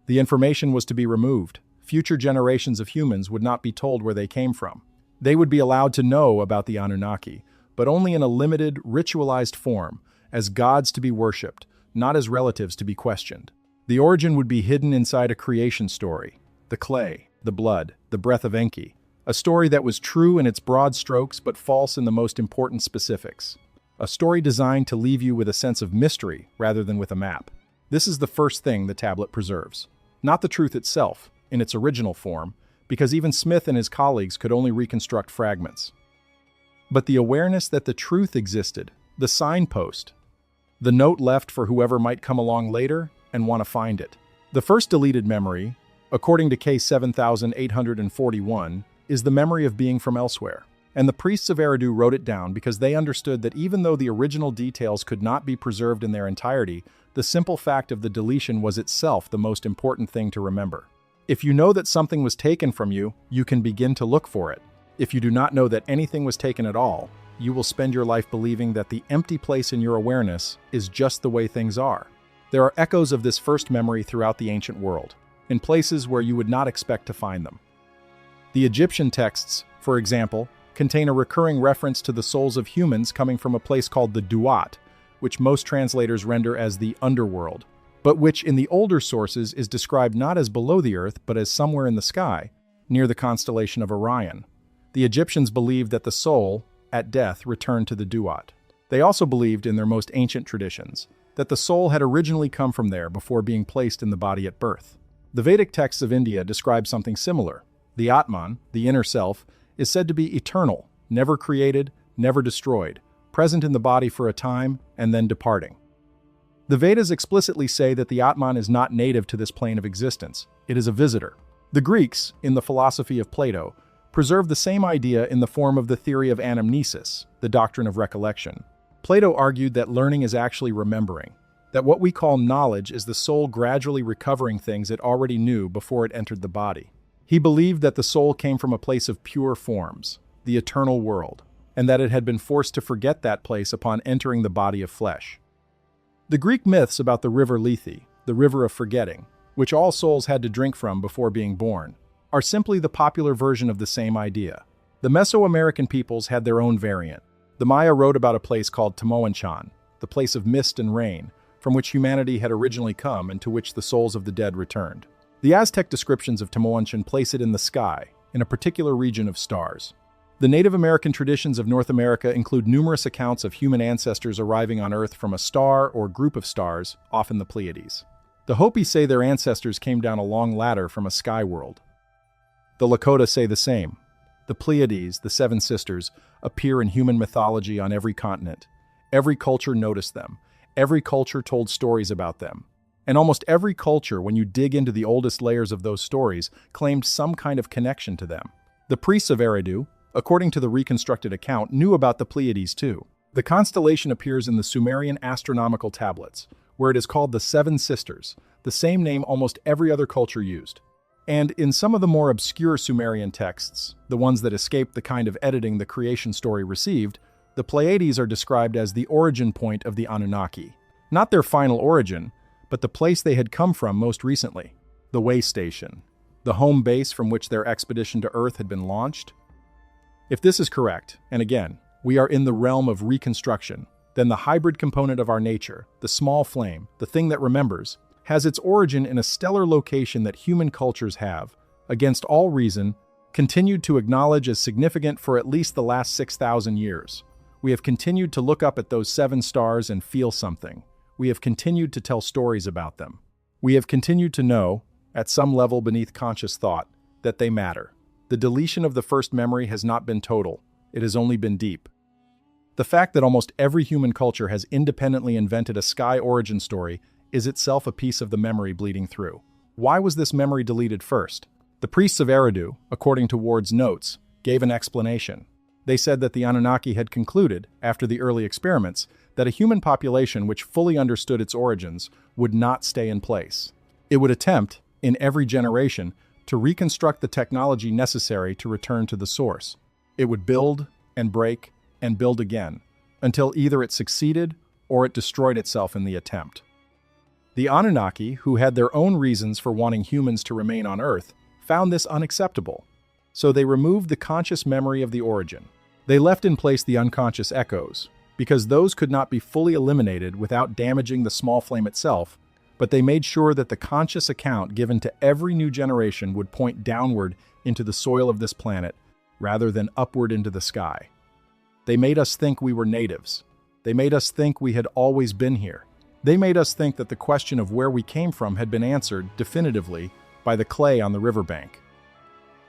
The information was to be removed. Future generations of humans would not be told where they came from. They would be allowed to know about the Anunnaki, but only in a limited, ritualized form, as gods to be worshipped, not as relatives to be questioned. The origin would be hidden inside a creation story, the clay, the blood, the breath of Enki, a story that was true in its broad strokes but false in the most important specifics. A story designed to leave you with a sense of mystery rather than with a map. This is the first thing the tablet preserves. Not the truth itself, in its original form, because even Smith and his colleagues could only reconstruct fragments. But the awareness that the truth existed, the signpost, the note left for whoever might come along later and want to find it. The first deleted memory, according to Case 7841, is the memory of being from elsewhere. And the priests of Eridu wrote it down because they understood that even though the original details could not be preserved in their entirety, the simple fact of the deletion was itself the most important thing to remember. If you know that something was taken from you, you can begin to look for it. If you do not know that anything was taken at all, you will spend your life believing that the empty place in your awareness is just the way things are. There are echoes of this first memory throughout the ancient world, in places where you would not expect to find them. The Egyptian texts, for example, contain a recurring reference to the souls of humans coming from a place called the Duat, which most translators render as the underworld, but which in the older sources is described not as below the earth but as somewhere in the sky, near the constellation of Orion. The Egyptians believed that the soul, at death, returned to the Duat. They also believed, in their most ancient traditions, that the soul had originally come from there before being placed in the body at birth. The Vedic texts of India describe something similar. The Atman, the inner self, is said to be eternal, never created, never destroyed, present in the body for a time, and then departing. The Vedas explicitly say that the Atman is not native to this plane of existence. It is a visitor. The Greeks, in the philosophy of Plato, preserve the same idea in the form of the theory of anamnesis, the doctrine of recollection. Plato argued that learning is actually remembering, that what we call knowledge is the soul gradually recovering things it already knew before it entered the body. He believed that the soul came from a place of pure forms, the eternal world, and that it had been forced to forget that place upon entering the body of flesh. The Greek myths about the river Lethe, the river of forgetting, which all souls had to drink from before being born, are simply the popular version of the same idea. The Mesoamerican peoples had their own variant. The Maya wrote about a place called Timoanchan, the place of mist and rain, from which humanity had originally come and to which the souls of the dead returned. The Aztec descriptions of Timoanchan place it in the sky, in a particular region of stars. The Native American traditions of North America include numerous accounts of human ancestors arriving on Earth from a star or group of stars, often the Pleiades. The Hopi say their ancestors came down a long ladder from a sky world. The Lakota say the same. The Pleiades, the Seven Sisters, appear in human mythology on every continent. Every culture noticed them. Every culture told stories about them. And almost every culture, when you dig into the oldest layers of those stories, claimed some kind of connection to them. The priests of Eridu, according to the reconstructed account, knew about the Pleiades too. The constellation appears in the Sumerian astronomical tablets, where it is called the Seven Sisters, the same name almost every other culture used. And in some of the more obscure Sumerian texts, the ones that escaped the kind of editing the creation story received, the Pleiades are described as the origin point of the Anunnaki. Not their final origin, but the place they had come from most recently, the way station, the home base from which their expedition to Earth had been launched. If this is correct, and again, we are in the realm of reconstruction, then the hybrid component of our nature, the small flame, the thing that remembers, has its origin in a stellar location that human cultures have, against all reason, continued to acknowledge as significant for at least the last 6,000 years. We have continued to look up at those seven stars and feel something. We have continued to tell stories about them. We have continued to know, at some level beneath conscious thought, that they matter. The deletion of the first memory has not been total. It has only been deep. The fact that almost every human culture has independently invented a sky origin story is itself a piece of the memory bleeding through. Why was this memory deleted first? The priests of Eridu, according to Ward's notes, gave an explanation. They said that the Anunnaki had concluded, after the early experiments, that a human population which fully understood its origins would not stay in place. It would attempt, in every generation, to reconstruct the technology necessary to return to the source. It would build and break and build again, until either it succeeded or it destroyed itself in the attempt. The Anunnaki, who had their own reasons for wanting humans to remain on Earth, found this unacceptable. So they removed the conscious memory of the origin. They left in place the unconscious echoes, because those could not be fully eliminated without damaging the small flame itself, but they made sure that the conscious account given to every new generation would point downward into the soil of this planet, rather than upward into the sky. They made us think we were natives. They made us think we had always been here. They made us think that the question of where we came from had been answered definitively by the clay on the riverbank,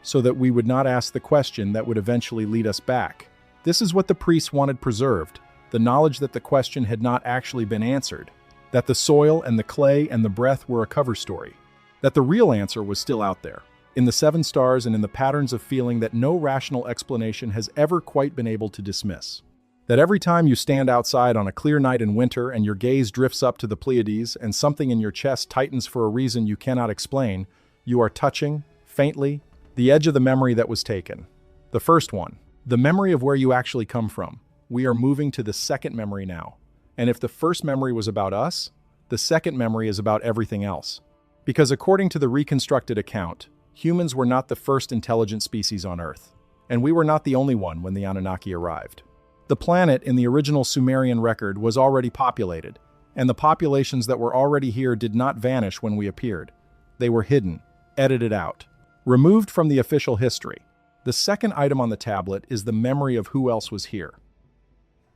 so that we would not ask the question that would eventually lead us back. This is what the priests wanted preserved, the knowledge that the question had not actually been answered, that the soil and the clay and the breath were a cover story, that the real answer was still out there, in the seven stars and in the patterns of feeling that no rational explanation has ever quite been able to dismiss. That every time you stand outside on a clear night in winter and your gaze drifts up to the Pleiades and something in your chest tightens for a reason you cannot explain, you are touching, faintly, the edge of the memory that was taken. The first one, the memory of where you actually come from. We are moving to the second memory now. And if the first memory was about us, the second memory is about everything else. Because according to the reconstructed account, humans were not the first intelligent species on Earth. And we were not the only one when the Anunnaki arrived. The planet in the original Sumerian record was already populated, and the populations that were already here did not vanish when we appeared. They were hidden, edited out, removed from the official history. The second item on the tablet is the memory of who else was here.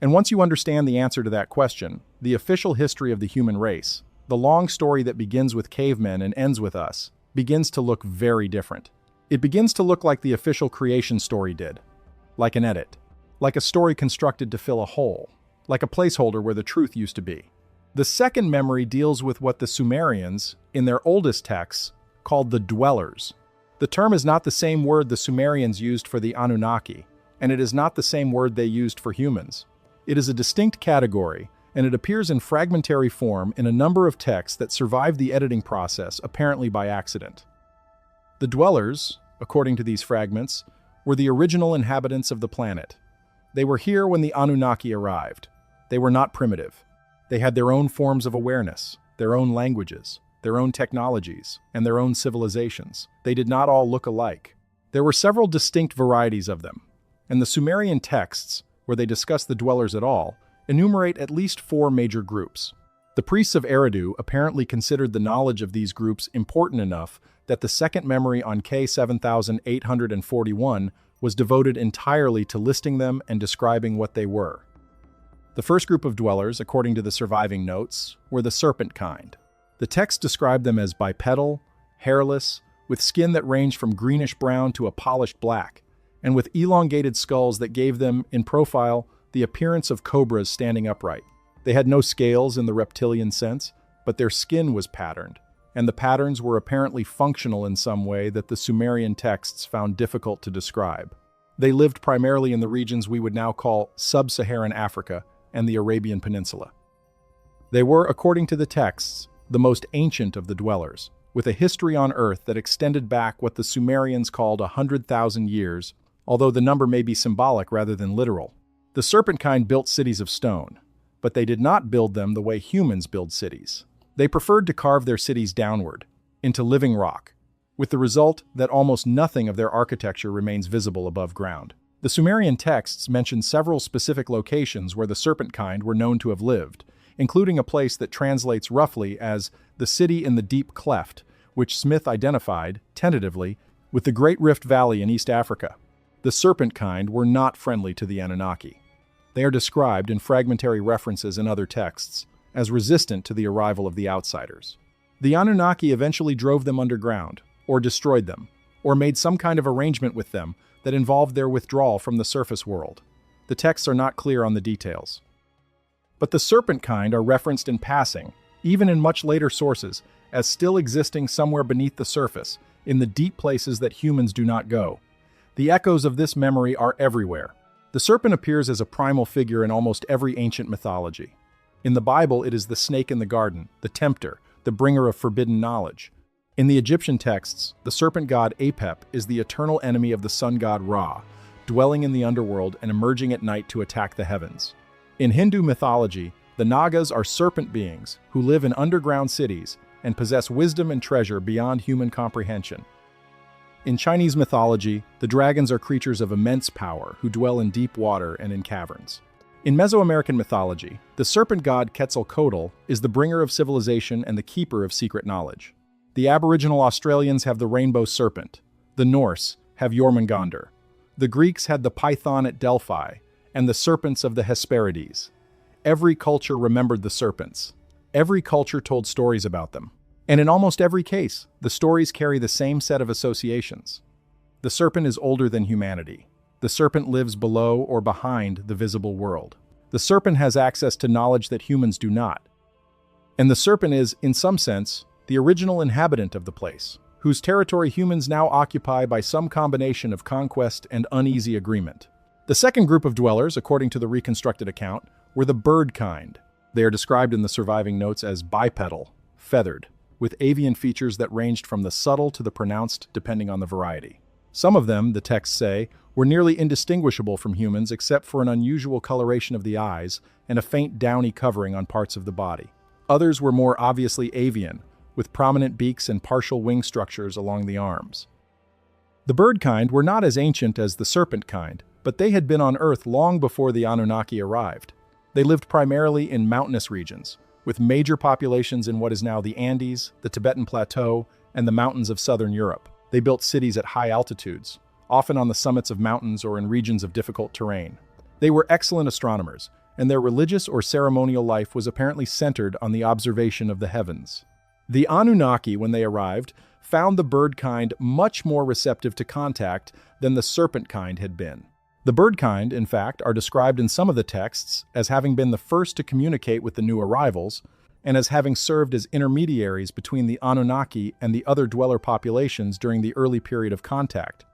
And once you understand the answer to that question, the official history of the human race, the long story that begins with cavemen and ends with us, begins to look very different. It begins to look like the official creation story did, like an edit. Like a story constructed to fill a hole, like a placeholder where the truth used to be. The second memory deals with what the Sumerians, in their oldest texts, called the dwellers. The term is not the same word the Sumerians used for the Anunnaki, and it is not the same word they used for humans. It is a distinct category, and it appears in fragmentary form in a number of texts that survived the editing process, apparently by accident. The dwellers, according to these fragments, were the original inhabitants of the planet. They were here when the Anunnaki arrived. They were not primitive. They had their own forms of awareness, their own languages, their own technologies, and their own civilizations. They did not all look alike. There were several distinct varieties of them, and the Sumerian texts, where they discuss the dwellers at all, enumerate at least 4 major groups. The priests of Eridu apparently considered the knowledge of these groups important enough that the second memory on K7841 was devoted entirely to listing them and describing what they were. The first group of dwellers, according to the surviving notes, were the serpent kind. The text described them as bipedal, hairless, with skin that ranged from greenish-brown to a polished black, and with elongated skulls that gave them, in profile, the appearance of cobras standing upright. They had no scales in the reptilian sense, but their skin was patterned, and the patterns were apparently functional in some way that the Sumerian texts found difficult to describe. They lived primarily in the regions we would now call sub-Saharan Africa and the Arabian Peninsula. They were, according to the texts, the most ancient of the dwellers, with a history on Earth that extended back what the Sumerians called 100,000 years, although the number may be symbolic rather than literal. The serpent kind built cities of stone, but they did not build them the way humans build cities. They preferred to carve their cities downward, into living rock, with the result that almost nothing of their architecture remains visible above ground. The Sumerian texts mention several specific locations where the serpent kind were known to have lived, including a place that translates roughly as the city in the deep cleft, which Smith identified, tentatively, with the Great Rift Valley in East Africa. The serpent kind were not friendly to the Anunnaki. They are described in fragmentary references in other texts as resistant to the arrival of the outsiders. The Anunnaki eventually drove them underground, or destroyed them, or made some kind of arrangement with them that involved their withdrawal from the surface world. The texts are not clear on the details. But the serpent kind are referenced in passing, even in much later sources, as still existing somewhere beneath the surface, in the deep places that humans do not go. The echoes of this memory are everywhere. The serpent appears as a primal figure in almost every ancient mythology. In the Bible, it is the snake in the garden, the tempter, the bringer of forbidden knowledge. In the Egyptian texts, the serpent god Apep is the eternal enemy of the sun god Ra, dwelling in the underworld and emerging at night to attack the heavens. In Hindu mythology, the Nagas are serpent beings who live in underground cities and possess wisdom and treasure beyond human comprehension. In Chinese mythology, the dragons are creatures of immense power who dwell in deep water and in caverns. In Mesoamerican mythology, the serpent god Quetzalcoatl is the bringer of civilization and the keeper of secret knowledge. The Aboriginal Australians have the rainbow serpent. The Norse have Jormungandr. The Greeks had the python at Delphi and the serpents of the Hesperides. Every culture remembered the serpents. Every culture told stories about them. And in almost every case, the stories carry the same set of associations. The serpent is older than humanity. The serpent lives below or behind the visible world. The serpent has access to knowledge that humans do not. And the serpent is, in some sense, the original inhabitant of the place, whose territory humans now occupy by some combination of conquest and uneasy agreement. The second group of dwellers, according to the reconstructed account, were the bird kind. They are described in the surviving notes as bipedal, feathered, with avian features that ranged from the subtle to the pronounced depending on the variety. Some of them, the texts say, were nearly indistinguishable from humans except for an unusual coloration of the eyes and a faint downy covering on parts of the body. Others were more obviously avian, with prominent beaks and partial wing structures along the arms. The bird kind were not as ancient as the serpent kind, but they had been on Earth long before the Anunnaki arrived. They lived primarily in mountainous regions, with major populations in what is now the Andes, the Tibetan Plateau, and the mountains of southern Europe. They built cities at high altitudes, often on the summits of mountains or in regions of difficult terrain. They were excellent astronomers, and their religious or ceremonial life was apparently centered on the observation of the heavens. The Anunnaki, when they arrived, found the bird kind much more receptive to contact than the serpent kind had been. The bird kind, in fact, are described in some of the texts as having been the first to communicate with the new arrivals, and as having served as intermediaries between the Anunnaki and the other dweller populations during the early period of contact.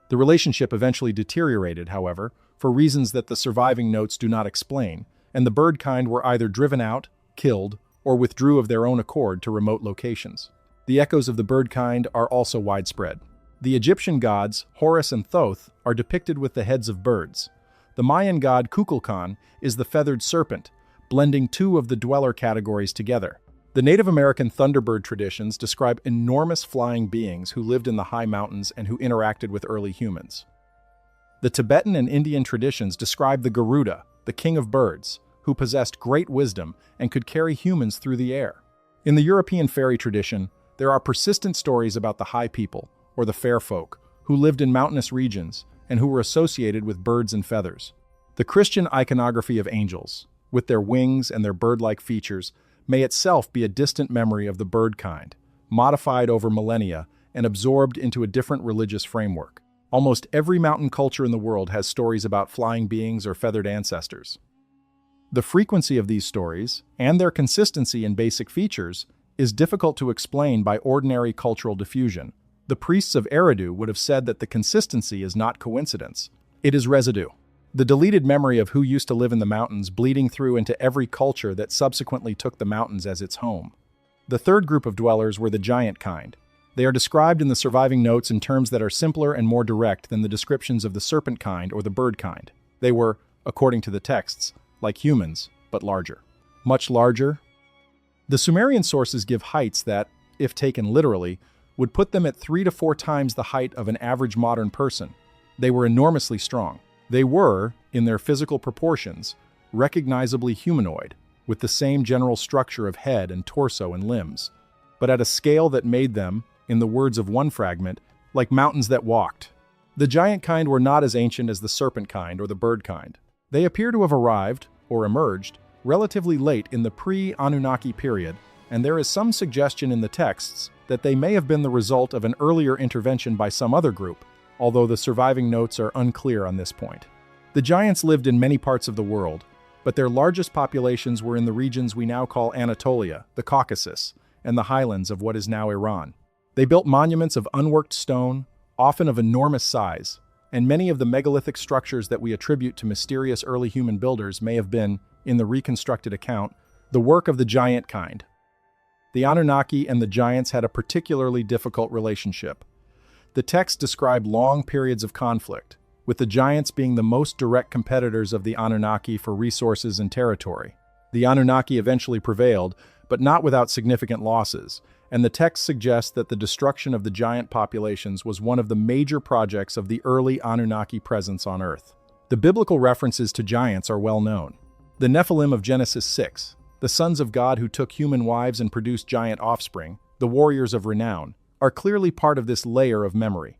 The relationship eventually deteriorated, however, for reasons that the surviving notes do not explain, and the bird kind were either driven out, killed, or withdrew of their own accord to remote locations. The echoes of the bird kind are also widespread. The Egyptian gods, Horus and Thoth, are depicted with the heads of birds. The Mayan god Kukulkan is the feathered serpent, blending two of the dweller categories together. The Native American Thunderbird traditions describe enormous flying beings who lived in the high mountains and who interacted with early humans. The Tibetan and Indian traditions describe the Garuda, the king of birds, who possessed great wisdom and could carry humans through the air. In the European fairy tradition, there are persistent stories about the high people, or the fair folk, who lived in mountainous regions and who were associated with birds and feathers. The Christian iconography of angels, with their wings and their bird-like features, may itself be a distant memory of the bird kind, modified over millennia and absorbed into a different religious framework. Almost every mountain culture in the world has stories about flying beings or feathered ancestors. The frequency of these stories, and their consistency in basic features, is difficult to explain by ordinary cultural diffusion. The priests of Eridu would have said that the consistency is not coincidence. It is residue. The deleted memory of who used to live in the mountains bleeding through into every culture that subsequently took the mountains as its home. The third group of dwellers were the giant kind. They are described in the surviving notes in terms that are simpler and more direct than the descriptions of the serpent kind or the bird kind. They were, according to the texts, like humans, but larger. Much larger? The Sumerian sources give heights that, if taken literally, would put them at 3 to 4 times the height of an average modern person. They were enormously strong. They were, in their physical proportions, recognizably humanoid, with the same general structure of head and torso and limbs, but at a scale that made them, in the words of one fragment, like mountains that walked. The giant kind were not as ancient as the serpent kind or the bird kind. They appear to have arrived, or emerged, relatively late in the pre-Anunnaki period, and there is some suggestion in the texts that they may have been the result of an earlier intervention by some other group, although the surviving notes are unclear on this point. The giants lived in many parts of the world, but their largest populations were in the regions we now call Anatolia, the Caucasus, and the highlands of what is now Iran. They built monuments of unworked stone, often of enormous size, and many of the megalithic structures that we attribute to mysterious early human builders may have been, in the reconstructed account, the work of the giant kind. The Anunnaki and the giants had a particularly difficult relationship. The texts describe long periods of conflict, with the giants being the most direct competitors of the Anunnaki for resources and territory. The Anunnaki eventually prevailed, but not without significant losses, and the text suggests that the destruction of the giant populations was one of the major projects of the early Anunnaki presence on Earth. The biblical references to giants are well known. The Nephilim of Genesis 6, the sons of God who took human wives and produced giant offspring, the warriors of renown, are clearly part of this layer of memory.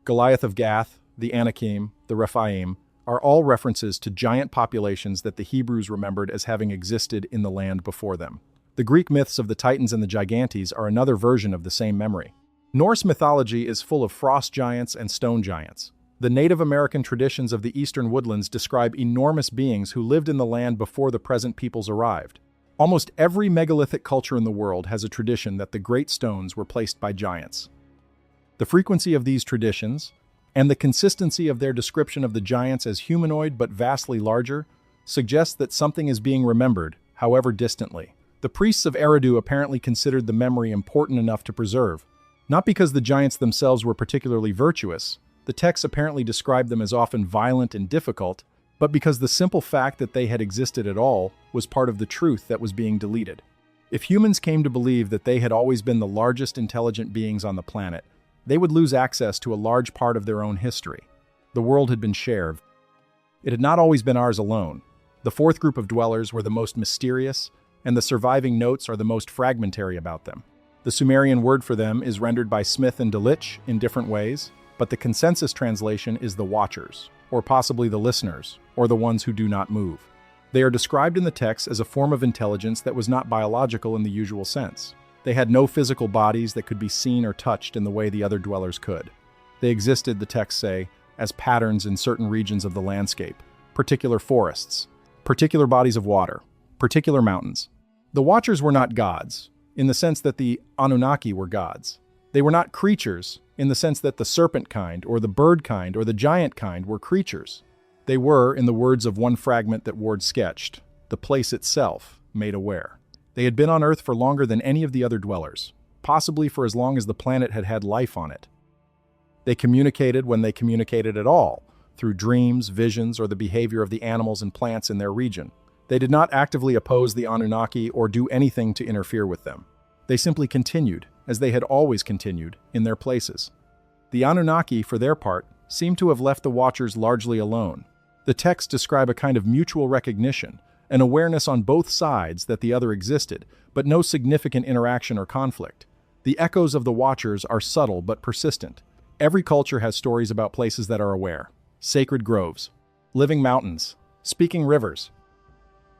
Goliath of Gath, the Anakim, the Rephaim, are all references to giant populations that the Hebrews remembered as having existed in the land before them. The Greek myths of the Titans and the Gigantes are another version of the same memory. Norse mythology is full of frost giants and stone giants. The Native American traditions of the eastern woodlands describe enormous beings who lived in the land before the present peoples arrived. Almost every megalithic culture in the world has a tradition that the great stones were placed by giants. The frequency of these traditions, And the consistency of their description of the giants as humanoid but vastly larger suggests that something is being remembered, however distantly. The priests of Eridu apparently considered the memory important enough to preserve. Not because the giants themselves were particularly virtuous, the texts apparently described them as often violent and difficult, but because the simple fact that they had existed at all was part of the truth that was being deleted. If humans came to believe that they had always been the largest intelligent beings on the planet, they would lose access to a large part of their own history. The world had been shared. It had not always been ours alone. The fourth group of dwellers were the most mysterious, and the surviving notes are the most fragmentary about them. The Sumerian word for them is rendered by Smith and Delitzsch in different ways, but the consensus translation is the Watchers, or possibly the Listeners, or the ones who do not move. They are described in the text as a form of intelligence that was not biological in the usual sense. They had no physical bodies that could be seen or touched in the way the other dwellers could. They existed, the texts say, as patterns in certain regions of the landscape, particular forests, particular bodies of water, particular mountains. The Watchers were not gods, in the sense that the Anunnaki were gods. They were not creatures, in the sense that the serpent kind, or the bird kind, or the giant kind were creatures. They were, in the words of one fragment that Ward sketched, the place itself made aware. They had been on Earth for longer than any of the other dwellers, possibly for as long as the planet had had life on it. They communicated when they communicated at all, through dreams, visions, or the behavior of the animals and plants in their region. They did not actively oppose the Anunnaki or do anything to interfere with them. They simply continued, as they had always continued, in their places. The Anunnaki, for their part, seem to have left the Watchers largely alone. The texts describe a kind of mutual recognition, an awareness on both sides that the other existed, but no significant interaction or conflict. The echoes of the Watchers are subtle but persistent. Every culture has stories about places that are aware. Sacred groves, living mountains, speaking rivers.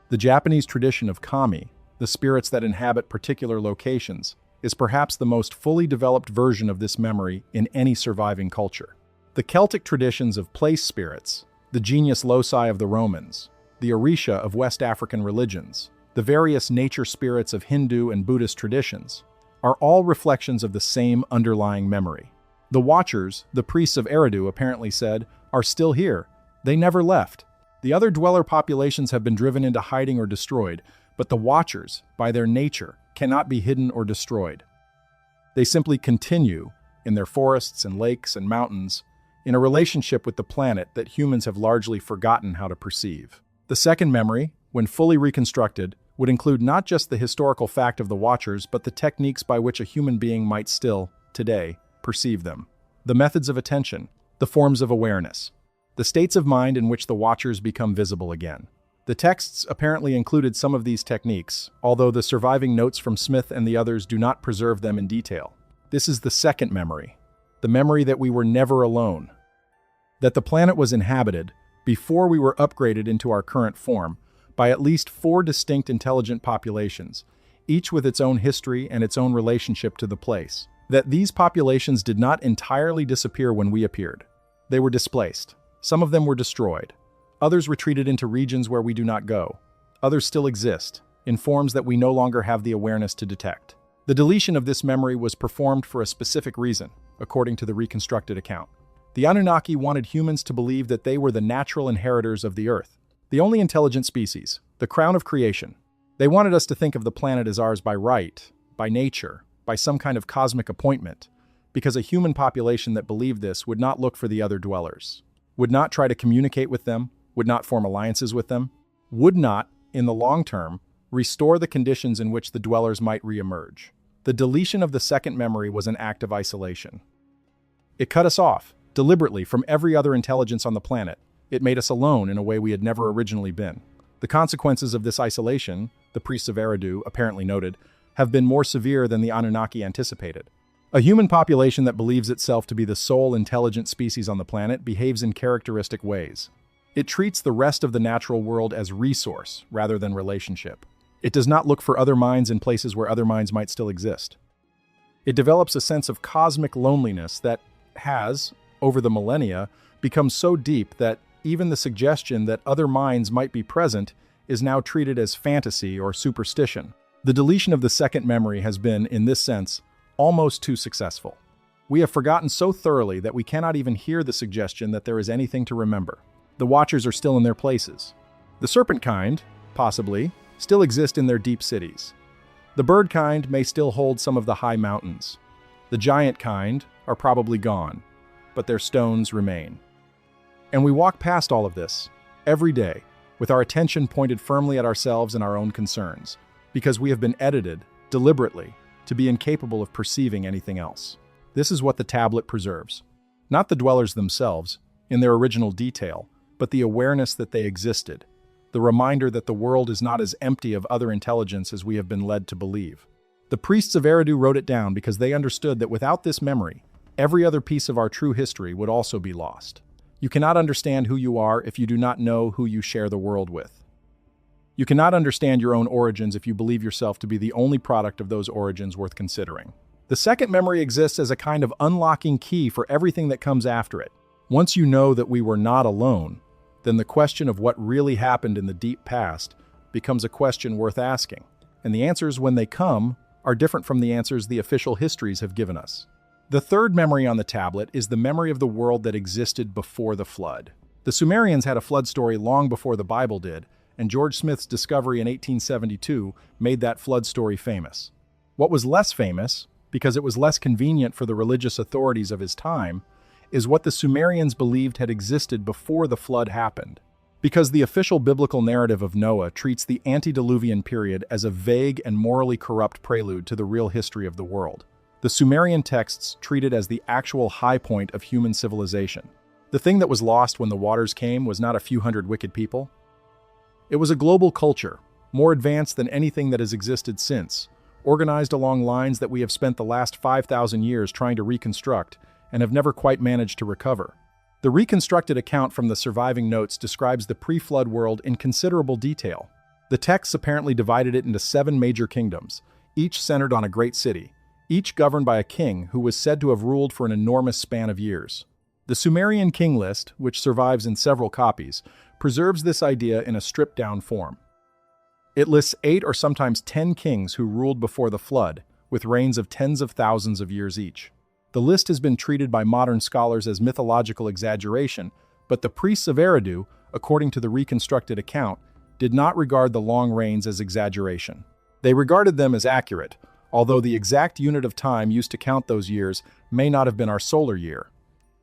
The Japanese tradition of kami, the spirits that inhabit particular locations, is perhaps the most fully developed version of this memory in any surviving culture. The Celtic traditions of place spirits, the genius loci of the Romans, the Orisha of West African religions, the various nature spirits of Hindu and Buddhist traditions, are all reflections of the same underlying memory. The Watchers, the priests of Eridu apparently said, are still here. They never left. The other dweller populations have been driven into hiding or destroyed, but the Watchers, by their nature, cannot be hidden or destroyed. They simply continue, in their forests and lakes and mountains, in a relationship with the planet that humans have largely forgotten how to perceive. The second memory, when fully reconstructed, would include not just the historical fact of the Watchers, but the techniques by which a human being might still, today, perceive them. The methods of attention, the forms of awareness, the states of mind in which the Watchers become visible again. The texts apparently included some of these techniques, although the surviving notes from Smith and the others do not preserve them in detail. This is the second memory, the memory that we were never alone, that the planet was inhabited, before we were upgraded into our current form, by at least 4 distinct intelligent populations, each with its own history and its own relationship to the place. That these populations did not entirely disappear when we appeared. They were displaced. Some of them were destroyed. Others retreated into regions where we do not go. Others still exist, in forms that we no longer have the awareness to detect. The deletion of this memory was performed for a specific reason, according to the reconstructed account. The Anunnaki wanted humans to believe that they were the natural inheritors of the Earth, the only intelligent species, the crown of creation. They wanted us to think of the planet as ours by right, by nature, by some kind of cosmic appointment, because a human population that believed this would not look for the other dwellers, would not try to communicate with them, would not form alliances with them, would not, in the long term, restore the conditions in which the dwellers might re-emerge. The deletion of the second memory was an act of isolation. It cut us off, deliberately, from every other intelligence on the planet. It made us alone in a way we had never originally been. The consequences of this isolation, the priests of Eridu apparently noted, have been more severe than the Anunnaki anticipated. A human population that believes itself to be the sole intelligent species on the planet behaves in characteristic ways. It treats the rest of the natural world as resource rather than relationship. It does not look for other minds in places where other minds might still exist. It develops a sense of cosmic loneliness that has, over the millennia, become so deep that even the suggestion that other minds might be present is now treated as fantasy or superstition. The deletion of the second memory has been, in this sense, almost too successful. We have forgotten so thoroughly that we cannot even hear the suggestion that there is anything to remember. The Watchers are still in their places. The serpent kind, possibly, still exist in their deep cities. The bird kind may still hold some of the high mountains. The giant kind are probably gone, but their stones remain. And we walk past all of this, every day, with our attention pointed firmly at ourselves and our own concerns, because we have been edited, deliberately, to be incapable of perceiving anything else. This is what the tablet preserves. Not the dwellers themselves, in their original detail, but the awareness that they existed, the reminder that the world is not as empty of other intelligence as we have been led to believe. The priests of Eridu wrote it down because they understood that without this memory, every other piece of our true history would also be lost. You cannot understand who you are if you do not know who you share the world with. You cannot understand your own origins if you believe yourself to be the only product of those origins worth considering. The second memory exists as a kind of unlocking key for everything that comes after it. Once you know that we were not alone, then the question of what really happened in the deep past becomes a question worth asking, and the answers, when they come, are different from the answers the official histories have given us. The third memory on the tablet is the memory of the world that existed before the flood. The Sumerians had a flood story long before the Bible did, and George Smith's discovery in 1872 made that flood story famous. What was less famous, because it was less convenient for the religious authorities of his time, is what the Sumerians believed had existed before the flood happened. Because the official biblical narrative of Noah treats the antediluvian period as a vague and morally corrupt prelude to the real history of the world, the Sumerian texts treat it as the actual high point of human civilization. The thing that was lost when the waters came was not a few hundred wicked people. It was a global culture, more advanced than anything that has existed since, organized along lines that we have spent the last 5,000 years trying to reconstruct and have never quite managed to recover. The reconstructed account from the surviving notes describes the pre-flood world in considerable detail. The texts apparently divided it into 7 major kingdoms, each centered on a great city, each governed by a king who was said to have ruled for an enormous span of years. The Sumerian king list, which survives in several copies, preserves this idea in a stripped-down form. It lists 8 or sometimes 10 kings who ruled before the flood, with reigns of tens of thousands of years each. The list has been treated by modern scholars as mythological exaggeration, but the priests of Eridu, according to the reconstructed account, did not regard the long reigns as exaggeration. They regarded them as accurate, although the exact unit of time used to count those years may not have been our solar year.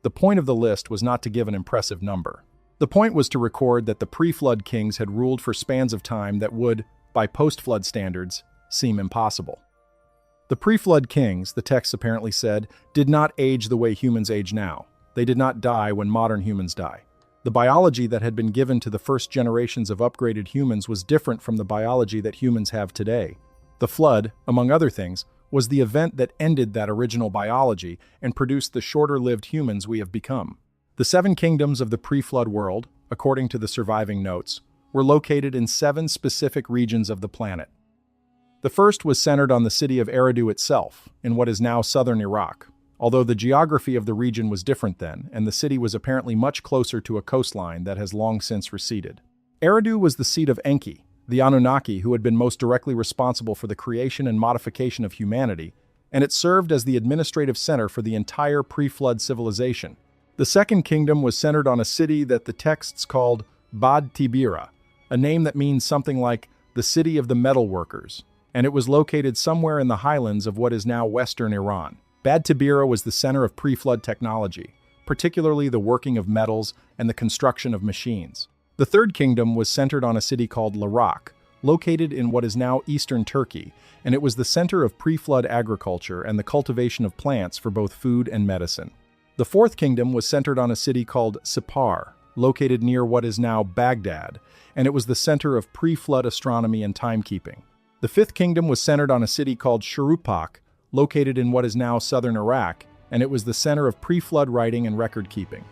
The point of the list was not to give an impressive number. The point was to record that the pre-flood kings had ruled for spans of time that would, by post-flood standards, seem impossible. The pre-flood kings, the texts apparently said, did not age the way humans age now. They did not die when modern humans die. The biology that had been given to the first generations of upgraded humans was different from the biology that humans have today. The flood, among other things, was the event that ended that original biology and produced the shorter-lived humans we have become. The 7 kingdoms of the pre-flood world, according to the surviving notes, were located in 7 specific regions of the planet. The first was centered on the city of Eridu itself, in what is now southern Iraq, although the geography of the region was different then, and the city was apparently much closer to a coastline that has long since receded. Eridu was the seat of Enki, the Anunnaki who had been most directly responsible for the creation and modification of humanity, and it served as the administrative center for the entire pre-flood civilization. The second kingdom was centered on a city that the texts called Bad Tibira, a name that means something like the city of the metal workers, and it was located somewhere in the highlands of what is now western Iran. Bad Tibira was the center of pre-flood technology, particularly the working of metals and the construction of machines. The third kingdom was centered on a city called Larak, located in what is now eastern Turkey, and it was the center of pre-flood agriculture and the cultivation of plants for both food and medicine. The fourth kingdom was centered on a city called Sippar, located near what is now Baghdad, and it was the center of pre-flood astronomy and timekeeping. The fifth kingdom was centered on a city called Shuruppak, located in what is now southern Iraq, and it was the center of pre-flood writing and record-keeping.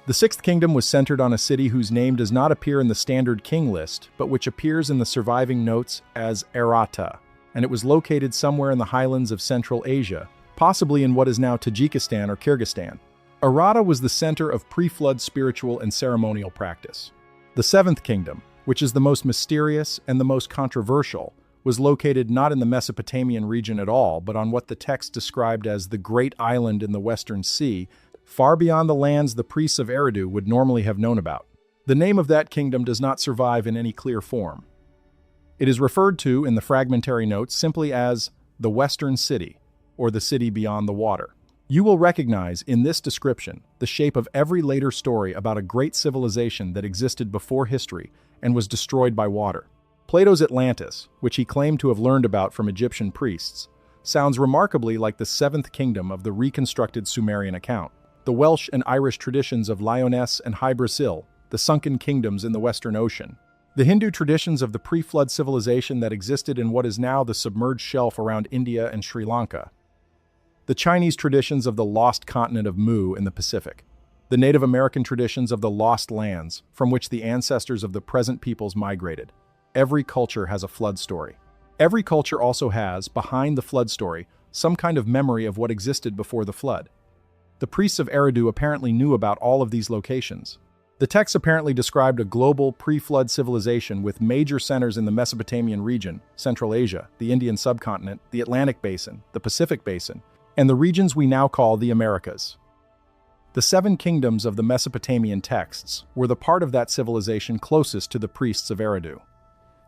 The sixth kingdom was centered on a city whose name does not appear in the standard king list, but which appears in the surviving notes as Arata, and it was located somewhere in the highlands of Central Asia, possibly in what is now Tajikistan or Kyrgyzstan. Arata was the center of pre-flood spiritual and ceremonial practice. The seventh kingdom, which is the most mysterious and the most controversial, was located not in the Mesopotamian region at all, but on what the text described as the Great Island in the Western Sea, far beyond the lands the priests of Eridu would normally have known about. The name of that kingdom does not survive in any clear form. It is referred to in the fragmentary notes simply as the Western City, or the city beyond the water. You will recognize in this description the shape of every later story about a great civilization that existed before history and was destroyed by water. Plato's Atlantis, which he claimed to have learned about from Egyptian priests, sounds remarkably like the seventh kingdom of the reconstructed Sumerian account. The Welsh and Irish traditions of Lyonesse and Hy Brasil, the sunken kingdoms in the Western Ocean. The Hindu traditions of the pre-flood civilization that existed in what is now the submerged shelf around India and Sri Lanka. The Chinese traditions of the lost continent of Mu in the Pacific. The Native American traditions of the lost lands, from which the ancestors of the present peoples migrated. Every culture has a flood story. Every culture also has, behind the flood story, some kind of memory of what existed before the flood. The priests of Eridu apparently knew about all of these locations. The text apparently described a global pre-flood civilization with major centers in the Mesopotamian region, Central Asia, the Indian subcontinent, the Atlantic Basin, the Pacific Basin, and the regions we now call the Americas. The seven kingdoms of the Mesopotamian texts were the part of that civilization closest to the priests of Eridu.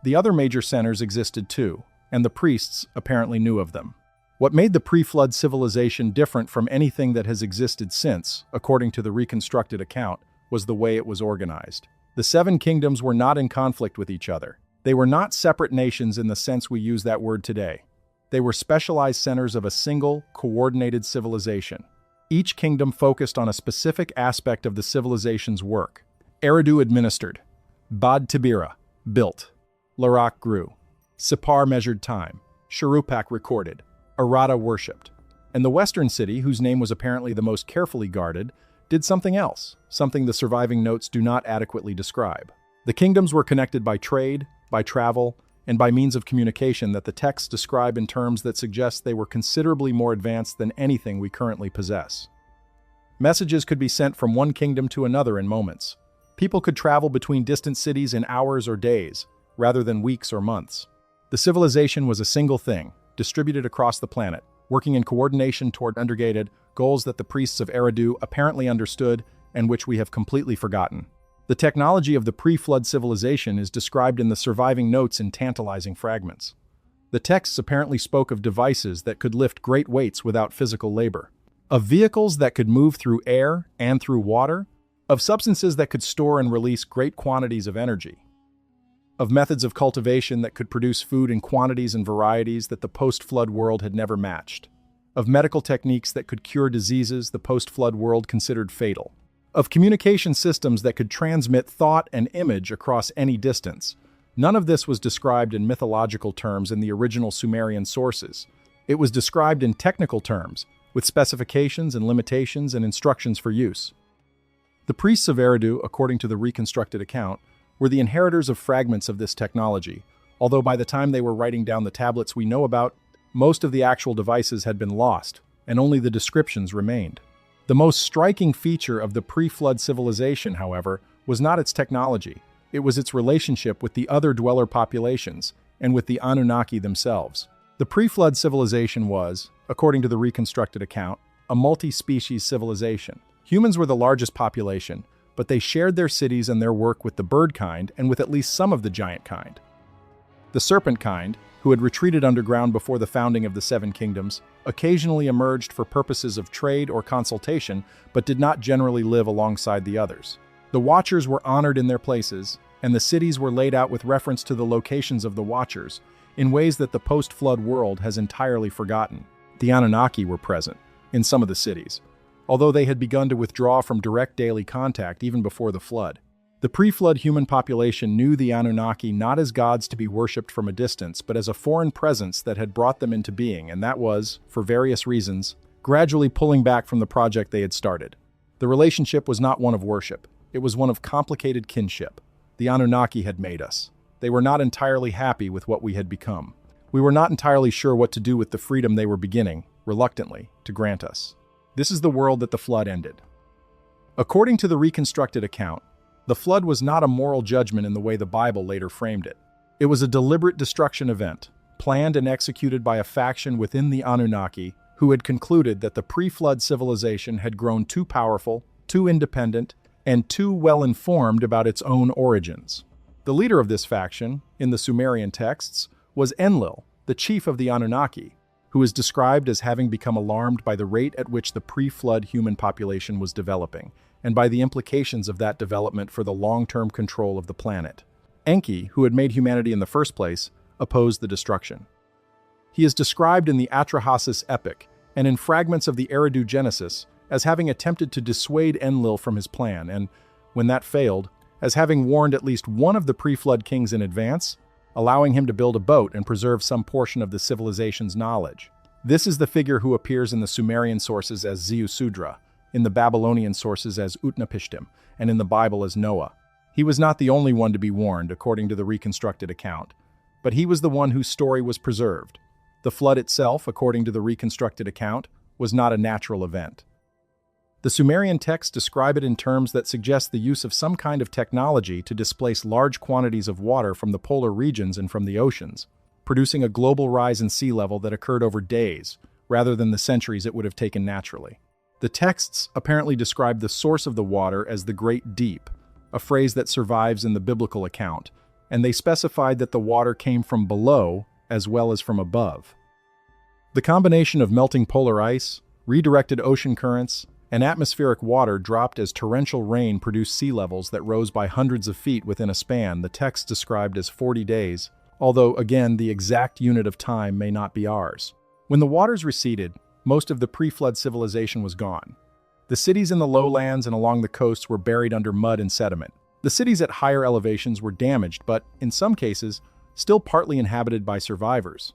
The other major centers existed too, and the priests apparently knew of them. What made the pre-flood civilization different from anything that has existed since, according to the reconstructed account, was the way it was organized. The seven kingdoms were not in conflict with each other. They were not separate nations in the sense we use that word today. They were specialized centers of a single, coordinated civilization. Each kingdom focused on a specific aspect of the civilization's work. Eridu administered. Bad Tibira built. Larak grew. Sippar measured time. Shuruppak recorded. Arata worshipped. And the Western City, whose name was apparently the most carefully guarded, did something else, something the surviving notes do not adequately describe. The kingdoms were connected by trade, by travel, and by means of communication that the texts describe in terms that suggest they were considerably more advanced than anything we currently possess. Messages could be sent from one kingdom to another in moments. People could travel between distant cities in hours or days, rather than weeks or months. The civilization was a single thing, distributed across the planet, working in coordination toward undergated goals that the priests of Eridu apparently understood and which we have completely forgotten. The technology of the pre-flood civilization is described in the surviving notes in tantalizing fragments. The texts apparently spoke of devices that could lift great weights without physical labor, of vehicles that could move through air and through water, of substances that could store and release great quantities of energy, of methods of cultivation that could produce food in quantities and varieties that the post-flood world had never matched, of medical techniques that could cure diseases the post-flood world considered fatal, of communication systems that could transmit thought and image across any distance. None of this was described in mythological terms in the original Sumerian sources. It was described in technical terms, with specifications and limitations and instructions for use. The priests of Eridu, according to the reconstructed account, were the inheritors of fragments of this technology, although by the time they were writing down the tablets we know about, most of the actual devices had been lost, and only the descriptions remained. The most striking feature of the pre-flood civilization, however, was not its technology. It was its relationship with the other dweller populations, and with the Anunnaki themselves. The pre-flood civilization was, according to the reconstructed account, a multi-species civilization. Humans were the largest population, but they shared their cities and their work with the bird kind and with at least some of the giant kind. The serpent kind, who had retreated underground before the founding of the Seven Kingdoms, occasionally emerged for purposes of trade or consultation, but did not generally live alongside the others. The Watchers were honored in their places, and the cities were laid out with reference to the locations of the Watchers, in ways that the post-flood world has entirely forgotten. The Anunnaki were present, in some of the cities, although they had begun to withdraw from direct daily contact even before the flood. The pre-flood human population knew the Anunnaki not as gods to be worshipped from a distance, but as a foreign presence that had brought them into being, and that was, for various reasons, gradually pulling back from the project they had started. The relationship was not one of worship. It was one of complicated kinship. The Anunnaki had made us. They were not entirely happy with what we had become. We were not entirely sure what to do with the freedom they were beginning, reluctantly, to grant us. This is the world that the flood ended. According to the reconstructed account, the flood was not a moral judgment in the way the Bible later framed it. It was a deliberate destruction event, planned and executed by a faction within the Anunnaki who had concluded that the pre-flood civilization had grown too powerful, too independent, and too well-informed about its own origins. The leader of this faction, in the Sumerian texts, was Enlil, the chief of the Anunnaki, who is described as having become alarmed by the rate at which the pre-flood human population was developing, and by the implications of that development for the long-term control of the planet. Enki, who had made humanity in the first place, opposed the destruction. He is described in the Atrahasis epic and in fragments of the Eridu Genesis as having attempted to dissuade Enlil from his plan and, when that failed, as having warned at least one of the pre-flood kings in advance, allowing him to build a boat and preserve some portion of the civilization's knowledge. This is the figure who appears in the Sumerian sources as Ziusudra, in the Babylonian sources as Utnapishtim, and in the Bible as Noah. He was not the only one to be warned, according to the reconstructed account, but he was the one whose story was preserved. The flood itself, according to the reconstructed account, was not a natural event. The Sumerian texts describe it in terms that suggest the use of some kind of technology to displace large quantities of water from the polar regions and from the oceans, producing a global rise in sea level that occurred over days, rather than the centuries it would have taken naturally. The texts apparently describe the source of the water as the Great Deep, a phrase that survives in the biblical account, and they specified that the water came from below as well as from above. The combination of melting polar ice, redirected ocean currents, and atmospheric water dropped as torrential rain produced sea levels that rose by hundreds of feet within a span the text described as 40 days, although, again, the exact unit of time may not be ours. When the waters receded, most of the pre-flood civilization was gone. The cities in the lowlands and along the coasts were buried under mud and sediment. The cities at higher elevations were damaged, but, in some cases, still partly inhabited by survivors.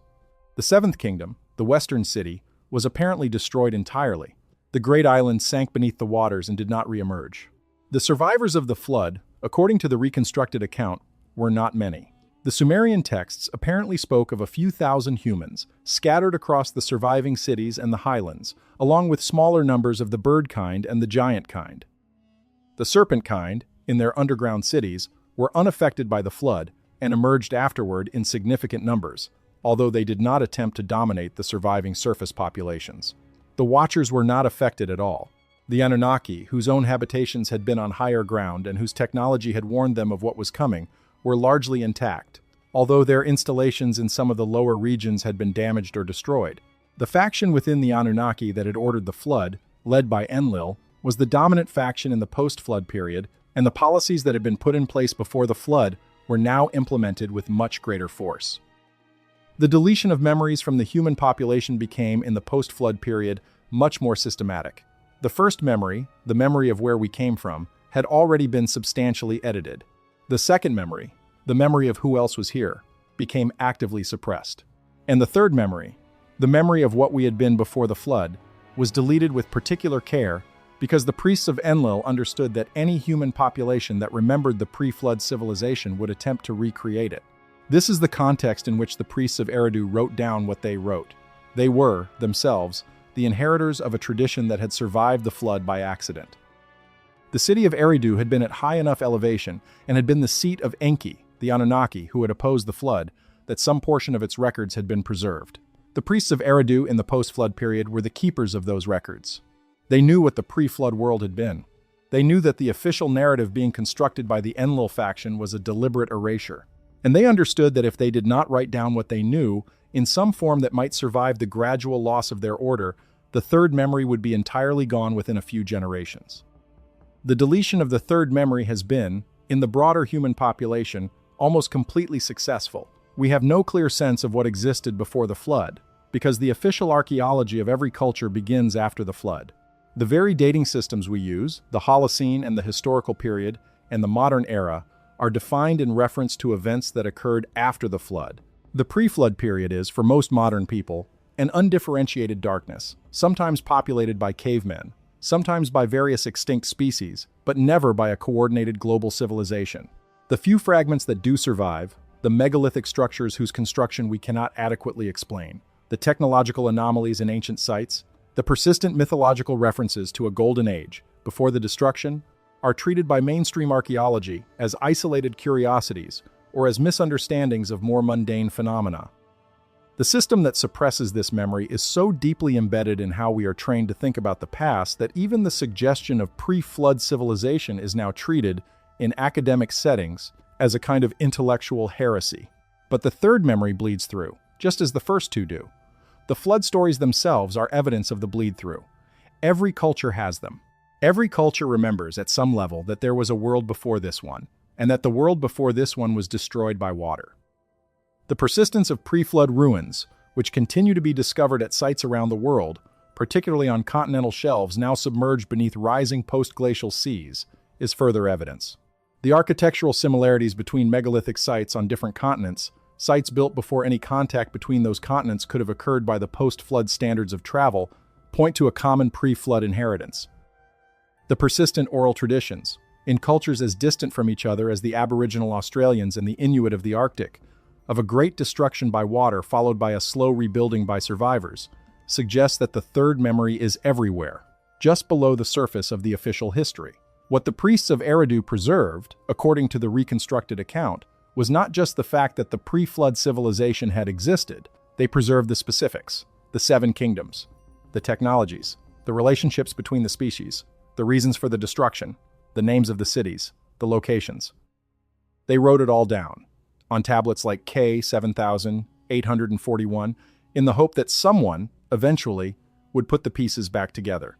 The Seventh Kingdom, the Western City, was apparently destroyed entirely. The great island sank beneath the waters and did not re-emerge. The survivors of the flood, according to the reconstructed account, were not many. The Sumerian texts apparently spoke of a few thousand humans scattered across the surviving cities and the highlands, along with smaller numbers of the bird kind and the giant kind. The serpent kind, in their underground cities, were unaffected by the flood and emerged afterward in significant numbers, although they did not attempt to dominate the surviving surface populations. The Watchers were not affected at all. The Anunnaki, whose own habitations had been on higher ground and whose technology had warned them of what was coming, were largely intact, although their installations in some of the lower regions had been damaged or destroyed. The faction within the Anunnaki that had ordered the flood, led by Enlil, was the dominant faction in the post-flood period, and the policies that had been put in place before the flood were now implemented with much greater force. The deletion of memories from the human population became, in the post-flood period, much more systematic. The first memory, the memory of where we came from, had already been substantially edited. The second memory, the memory of who else was here, became actively suppressed. And the third memory, the memory of what we had been before the flood, was deleted with particular care because the priests of Enlil understood that any human population that remembered the pre-flood civilization would attempt to recreate it. This is the context in which the priests of Eridu wrote down what they wrote. They were, themselves, the inheritors of a tradition that had survived the flood by accident. The city of Eridu had been at high enough elevation and had been the seat of Enki, the Anunnaki who had opposed the flood, that some portion of its records had been preserved. The priests of Eridu in the post-flood period were the keepers of those records. They knew what the pre-flood world had been. They knew that the official narrative being constructed by the Enlil faction was a deliberate erasure. And they understood that if they did not write down what they knew, in some form that might survive the gradual loss of their order, the third memory would be entirely gone within a few generations. The deletion of the third memory has been, in the broader human population, almost completely successful. We have no clear sense of what existed before the flood, because the official archaeology of every culture begins after the flood. The very dating systems we use, the Holocene and the historical period, and the modern era, are defined in reference to events that occurred after the flood. The pre-flood period is, for most modern people, an undifferentiated darkness, sometimes populated by cavemen, sometimes by various extinct species, but never by a coordinated global civilization. The few fragments that do survive, the megalithic structures whose construction we cannot adequately explain, the technological anomalies in ancient sites, the persistent mythological references to a golden age before the destruction, are treated by mainstream archaeology as isolated curiosities or as misunderstandings of more mundane phenomena. The system that suppresses this memory is so deeply embedded in how we are trained to think about the past that even the suggestion of pre-flood civilization is now treated, in academic settings, as a kind of intellectual heresy. But the third memory bleeds through, just as the first two do. The flood stories themselves are evidence of the bleed-through. Every culture has them. Every culture remembers at some level that there was a world before this one, and that the world before this one was destroyed by water. The persistence of pre-flood ruins, which continue to be discovered at sites around the world, particularly on continental shelves now submerged beneath rising post-glacial seas, is further evidence. The architectural similarities between megalithic sites on different continents, sites built before any contact between those continents could have occurred by the post-flood standards of travel, point to a common pre-flood inheritance. The persistent oral traditions, in cultures as distant from each other as the Aboriginal Australians and the Inuit of the Arctic, of a great destruction by water followed by a slow rebuilding by survivors, suggests that the third memory is everywhere, just below the surface of the official history. What the priests of Eridu preserved, according to the reconstructed account, was not just the fact that the pre-flood civilization had existed. They preserved the specifics, the seven kingdoms, the technologies, the relationships between the species, the reasons for the destruction, the names of the cities, the locations. They wrote it all down, on tablets like K7841, in the hope that someone, eventually, would put the pieces back together.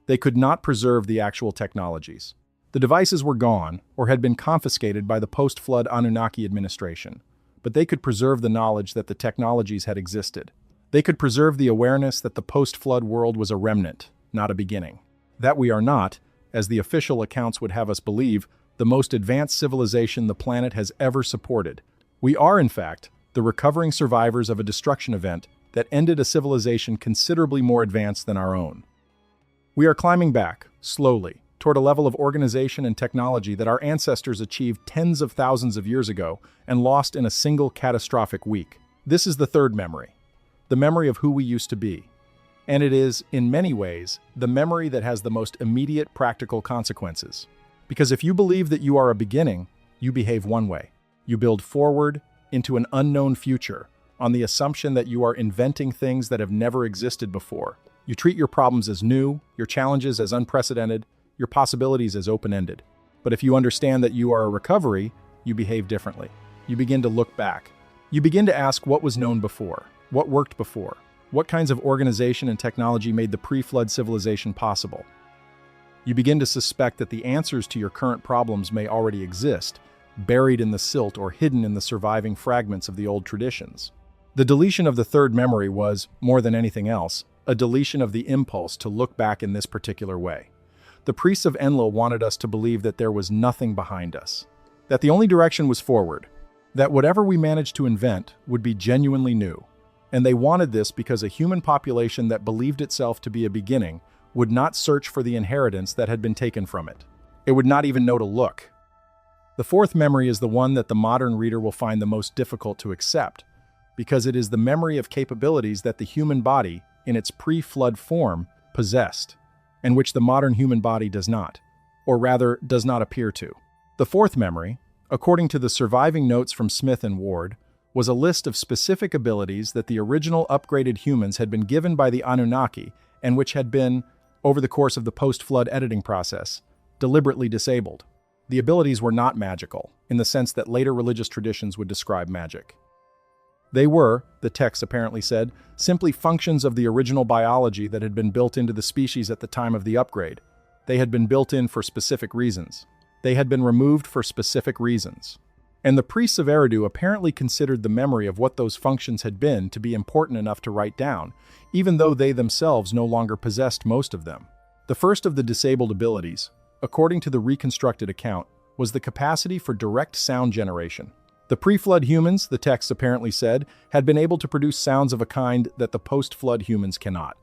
They could not preserve the actual technologies. The devices were gone or had been confiscated by the post-flood Anunnaki administration, but they could preserve the knowledge that the technologies had existed. They could preserve the awareness that the post-flood world was a remnant, not a beginning. That we are not, as the official accounts would have us believe, the most advanced civilization the planet has ever supported. We are, in fact, the recovering survivors of a destruction event that ended a civilization considerably more advanced than our own. We are climbing back, slowly, toward a level of organization and technology that our ancestors achieved tens of thousands of years ago and lost in a single catastrophic week. This is the third memory, the memory of who we used to be. And it is, in many ways, the memory that has the most immediate practical consequences. Because if you believe that you are a beginning, you behave one way. You build forward into an unknown future on the assumption that you are inventing things that have never existed before. You treat your problems as new, your challenges as unprecedented, your possibilities as open-ended. But if you understand that you are a recovery, you behave differently. You begin to look back. You begin to ask what was known before, what worked before, what kinds of organization and technology made the pre-flood civilization possible. You begin to suspect that the answers to your current problems may already exist, buried in the silt or hidden in the surviving fragments of the old traditions. The deletion of the third memory was, more than anything else, a deletion of the impulse to look back in this particular way. The priests of Enlil wanted us to believe that there was nothing behind us, that the only direction was forward, that whatever we managed to invent would be genuinely new. And they wanted this because a human population that believed itself to be a beginning would not search for the inheritance that had been taken from it. It would not even know to look. The fourth memory is the one that the modern reader will find the most difficult to accept, because it is the memory of capabilities that the human body, in its pre-flood form, possessed, and which the modern human body does not, or rather does not appear to. The fourth memory, according to the surviving notes from Smith and Ward, was a list of specific abilities that the original upgraded humans had been given by the Anunnaki and which had been, over the course of the post-flood editing process, deliberately disabled. The abilities were not magical, in the sense that later religious traditions would describe magic. They were, the text apparently said, simply functions of the original biology that had been built into the species at the time of the upgrade. They had been built in for specific reasons. They had been removed for specific reasons. And the priests of Eridu apparently considered the memory of what those functions had been to be important enough to write down, even though they themselves no longer possessed most of them. The first of the disabled abilities, according to the reconstructed account, was the capacity for direct sound generation. The pre-flood humans, the text apparently said, had been able to produce sounds of a kind that the post-flood humans cannot.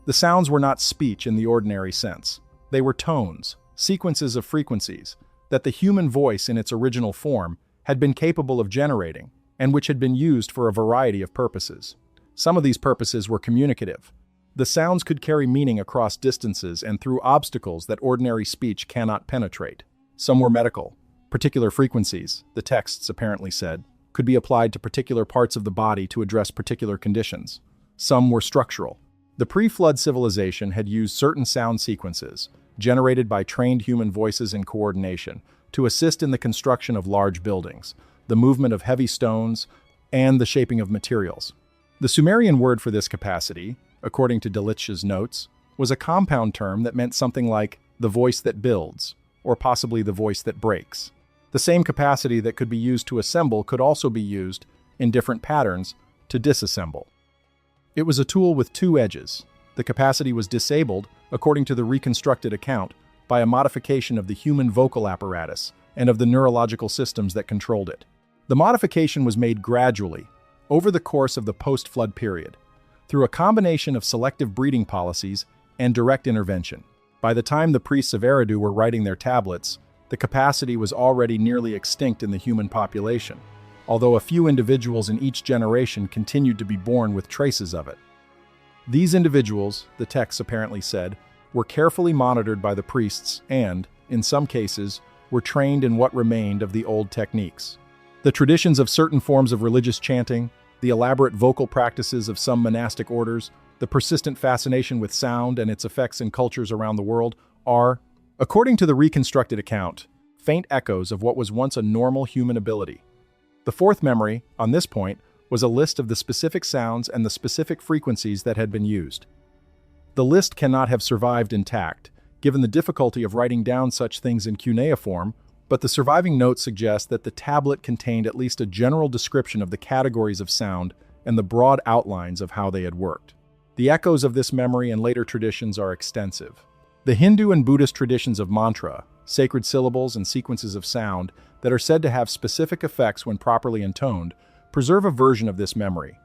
The sounds were not speech in the ordinary sense. They were tones, sequences of frequencies, that the human voice in its original form had been capable of generating, and which had been used for a variety of purposes. Some of these purposes were communicative. The sounds could carry meaning across distances and through obstacles that ordinary speech cannot penetrate. Some were medical. Particular frequencies, the texts apparently said, could be applied to particular parts of the body to address particular conditions. Some were structural. The pre-flood civilization had used certain sound sequences, generated by trained human voices in coordination, to assist in the construction of large buildings, the movement of heavy stones, and the shaping of materials. The Sumerian word for this capacity, according to Delitzsch's notes, was a compound term that meant something like the voice that builds, or possibly the voice that breaks. The same capacity that could be used to assemble could also be used, in different patterns, to disassemble. It was a tool with two edges. The capacity was disabled, according to the reconstructed account, by a modification of the human vocal apparatus and of the neurological systems that controlled it. The modification was made gradually, over the course of the post-flood period, through a combination of selective breeding policies and direct intervention. By the time the priests of Eridu were writing their tablets, the capacity was already nearly extinct in the human population, although a few individuals in each generation continued to be born with traces of it. These individuals, the texts apparently said, were carefully monitored by the priests and, in some cases, were trained in what remained of the old techniques. The traditions of certain forms of religious chanting, the elaborate vocal practices of some monastic orders, the persistent fascination with sound and its effects in cultures around the world are, according to the reconstructed account, faint echoes of what was once a normal human ability. The fourth memory, on this point, was a list of the specific sounds and the specific frequencies that had been used. The list cannot have survived intact, given the difficulty of writing down such things in cuneiform, but the surviving notes suggest that the tablet contained at least a general description of the categories of sound and the broad outlines of how they had worked. The echoes of this memory and later traditions are extensive. The Hindu and Buddhist traditions of mantra, sacred syllables and sequences of sound that are said to have specific effects when properly intoned, preserve a version of this memory.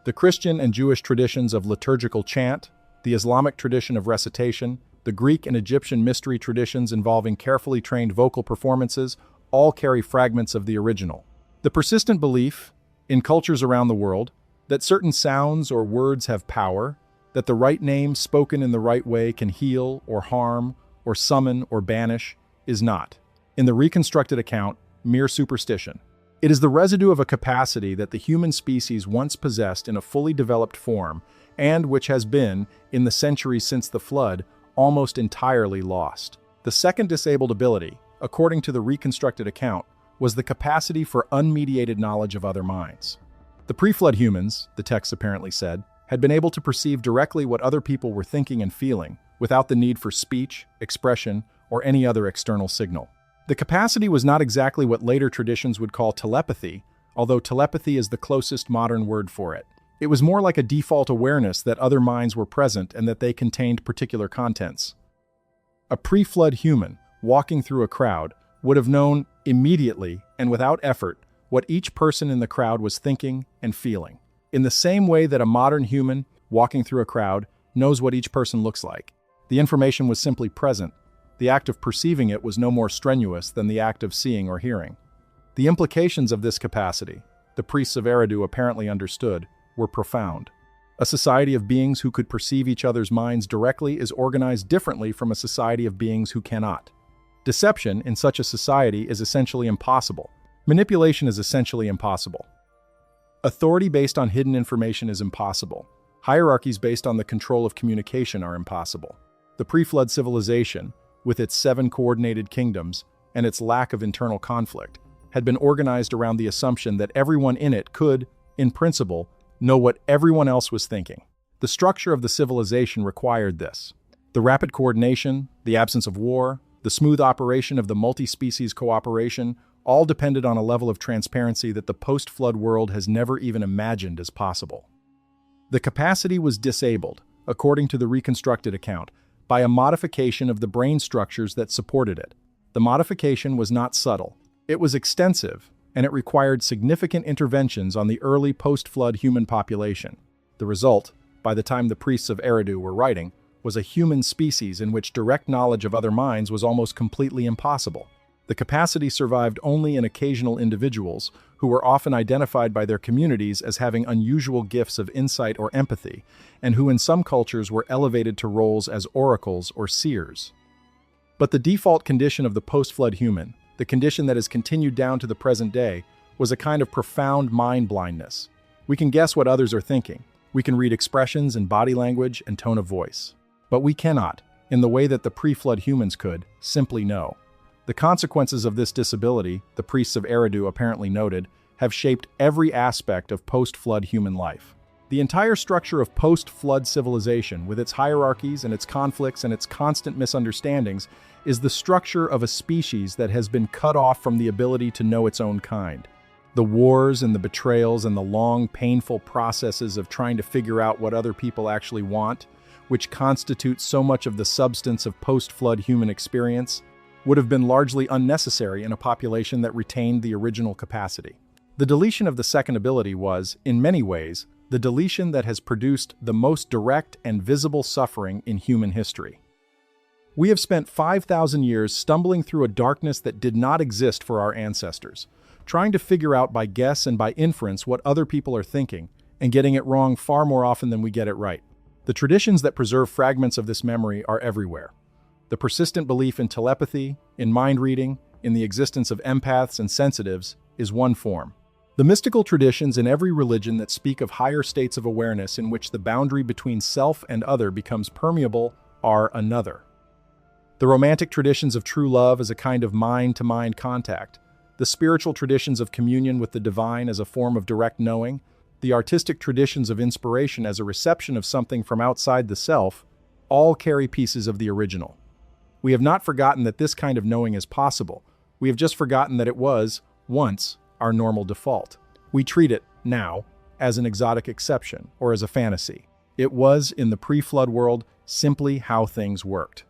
The Christian and Jewish traditions of liturgical chant, the Islamic tradition of recitation, the Greek and Egyptian mystery traditions involving carefully trained vocal performances all carry fragments of the original. The persistent belief, in cultures around the world, that certain sounds or words have power, that the right name spoken in the right way can heal or harm or summon or banish, is not, in the reconstructed account, mere superstition. It is the residue of a capacity that the human species once possessed in a fully developed form and which has been, in the centuries since the flood, almost entirely lost. The second disabled ability, according to the reconstructed account, was the capacity for unmediated knowledge of other minds. The pre-flood humans, the text apparently said, had been able to perceive directly what other people were thinking and feeling, without the need for speech, expression, or any other external signal. The capacity was not exactly what later traditions would call telepathy, although telepathy is the closest modern word for it. It was more like a default awareness that other minds were present and that they contained particular contents. A pre-flood human, walking through a crowd, would have known immediately and without effort what each person in the crowd was thinking and feeling, in the same way that a modern human, walking through a crowd, knows what each person looks like. The information was simply present. The act of perceiving it was no more strenuous than the act of seeing or hearing. The implications of this capacity, the priests of Eridu apparently understood, were profound. A society of beings who could perceive each other's minds directly is organized differently from a society of beings who cannot. Deception in such a society is essentially impossible. Manipulation is essentially impossible. Authority based on hidden information is impossible. Hierarchies based on the control of communication are impossible. The pre-flood civilization, with its 7 coordinated kingdoms and its lack of internal conflict, had been organized around the assumption that everyone in it could, in principle, know what everyone else was thinking. The structure of the civilization required this. The rapid coordination, the absence of war, the smooth operation of the multi-species cooperation all depended on a level of transparency that the post-flood world has never even imagined as possible. The capacity was disabled, according to the reconstructed account, by a modification of the brain structures that supported it. The modification was not subtle. It was extensive, and it required significant interventions on the early post-flood human population. The result, by the time the priests of Eridu were writing, was a human species in which direct knowledge of other minds was almost completely impossible. The capacity survived only in occasional individuals who were often identified by their communities as having unusual gifts of insight or empathy, and who in some cultures were elevated to roles as oracles or seers. But the default condition of the post-flood human, the condition that has continued down to the present day, was a kind of profound mind blindness. We can guess what others are thinking. We can read expressions and body language and tone of voice. But we cannot, in the way that the pre-flood humans could, simply know. The consequences of this disability, the priests of Eridu apparently noted, have shaped every aspect of post-flood human life. The entire structure of post-flood civilization, with its hierarchies and its conflicts and its constant misunderstandings, is the structure of a species that has been cut off from the ability to know its own kind. The wars and the betrayals and the long, painful processes of trying to figure out what other people actually want, which constitute so much of the substance of post-flood human experience, would have been largely unnecessary in a population that retained the original capacity. The deletion of the second ability was, in many ways, the deletion that has produced the most direct and visible suffering in human history. We have spent 5,000 years stumbling through a darkness that did not exist for our ancestors, trying to figure out by guess and by inference what other people are thinking, and getting it wrong far more often than we get it right. The traditions that preserve fragments of this memory are everywhere. The persistent belief in telepathy, in mind reading, in the existence of empaths and sensitives is one form. The mystical traditions in every religion that speak of higher states of awareness in which the boundary between self and other becomes permeable are another. The romantic traditions of true love as a kind of mind-to-mind contact, the spiritual traditions of communion with the divine as a form of direct knowing, the artistic traditions of inspiration as a reception of something from outside the self, all carry pieces of the original. We have not forgotten that this kind of knowing is possible. We have just forgotten that it was, once, our normal default. We treat it, now, as an exotic exception or as a fantasy. It was, in the pre-flood world, simply how things worked.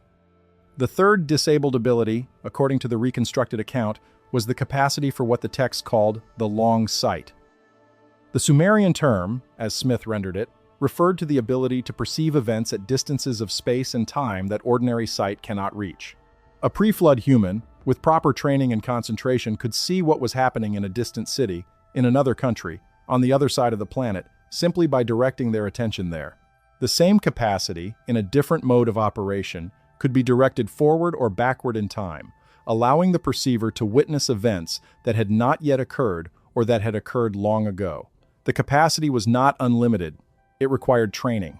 The third disabled ability, according to the reconstructed account, was the capacity for what the text called the long sight. The Sumerian term, as Smith rendered it, referred to the ability to perceive events at distances of space and time that ordinary sight cannot reach. A pre-flood human, with proper training and concentration, could see what was happening in a distant city, in another country, on the other side of the planet, simply by directing their attention there. The same capacity, in a different mode of operation, could be directed forward or backward in time, allowing the perceiver to witness events that had not yet occurred or that had occurred long ago. The capacity was not unlimited. It required training.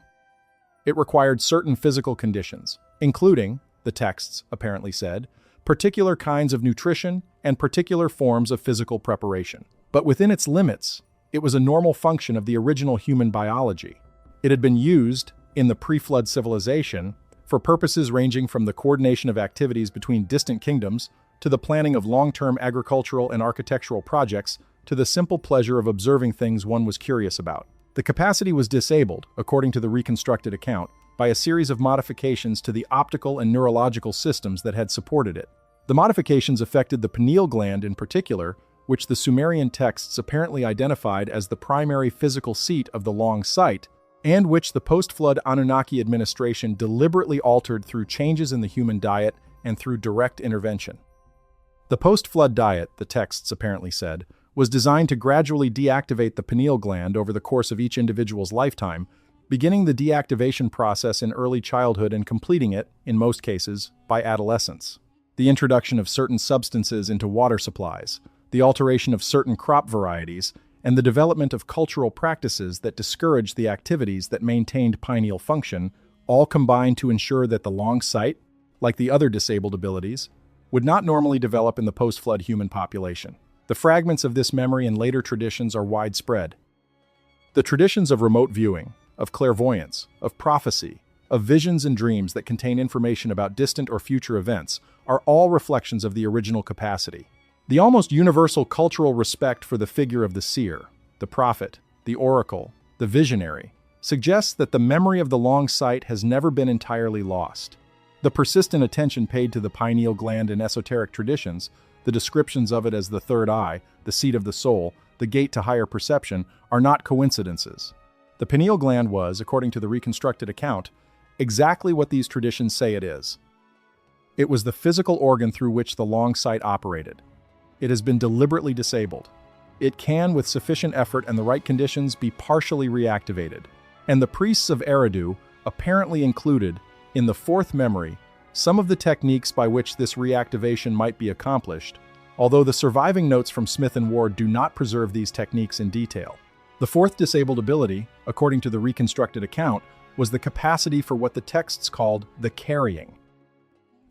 It required certain physical conditions, including, the texts apparently said, particular kinds of nutrition and particular forms of physical preparation. But within its limits, it was a normal function of the original human biology. It had been used, in the pre-flood civilization, for purposes ranging from the coordination of activities between distant kingdoms to the planning of long-term agricultural and architectural projects to the simple pleasure of observing things one was curious about. The capacity was disabled, according to the reconstructed account, by a series of modifications to the optical and neurological systems that had supported it. The modifications affected the pineal gland in particular, which the Sumerian texts apparently identified as the primary physical seat of the long sight, and which the post-flood Anunnaki administration deliberately altered through changes in the human diet and through direct intervention. The post-flood diet, the texts apparently said, was designed to gradually deactivate the pineal gland over the course of each individual's lifetime, beginning the deactivation process in early childhood and completing it, in most cases, by adolescence. The introduction of certain substances into water supplies, the alteration of certain crop varieties, and the development of cultural practices that discouraged the activities that maintained pineal function all combined to ensure that the long sight, like the other disabled abilities, would not normally develop in the post-flood human population. The fragments of this memory and later traditions are widespread. The traditions of remote viewing, of clairvoyance, of prophecy, of visions and dreams that contain information about distant or future events are all reflections of the original capacity. The almost universal cultural respect for the figure of the seer, the prophet, the oracle, the visionary, suggests that the memory of the long sight has never been entirely lost. The persistent attention paid to the pineal gland in esoteric traditions, the descriptions of it as the third eye, the seat of the soul, the gate to higher perception, are not coincidences. The pineal gland was, according to the reconstructed account, exactly what these traditions say it is. It was the physical organ through which the long sight operated. It has been deliberately disabled. It can, with sufficient effort and the right conditions, be partially reactivated. And the priests of Eridu apparently included, in the fourth memory, some of the techniques by which this reactivation might be accomplished, although the surviving notes from Smith and Ward do not preserve these techniques in detail. The fourth disabled ability, according to the reconstructed account, was the capacity for what the texts called the carrying.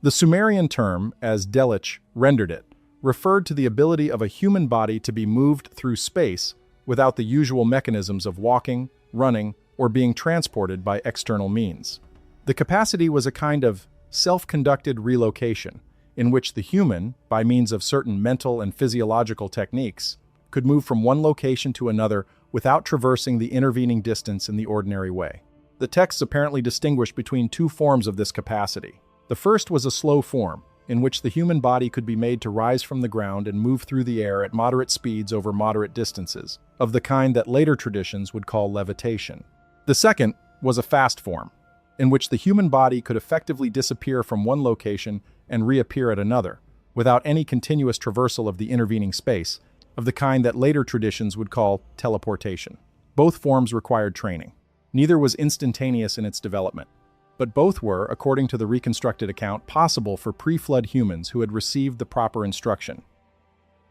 The Sumerian term, as Delitzsch rendered it, referred to the ability of a human body to be moved through space without the usual mechanisms of walking, running, or being transported by external means. The capacity was a kind of self-conducted relocation, in which the human, by means of certain mental and physiological techniques, could move from one location to another without traversing the intervening distance in the ordinary way. The texts apparently distinguish between two forms of this capacity. The first was a slow form, in which the human body could be made to rise from the ground and move through the air at moderate speeds over moderate distances, of the kind that later traditions would call levitation. The second was a fast form, in which the human body could effectively disappear from one location and reappear at another, without any continuous traversal of the intervening space, of the kind that later traditions would call teleportation. Both forms required training. Neither was instantaneous in its development, but both were, according to the reconstructed account, possible for pre-flood humans who had received the proper instruction.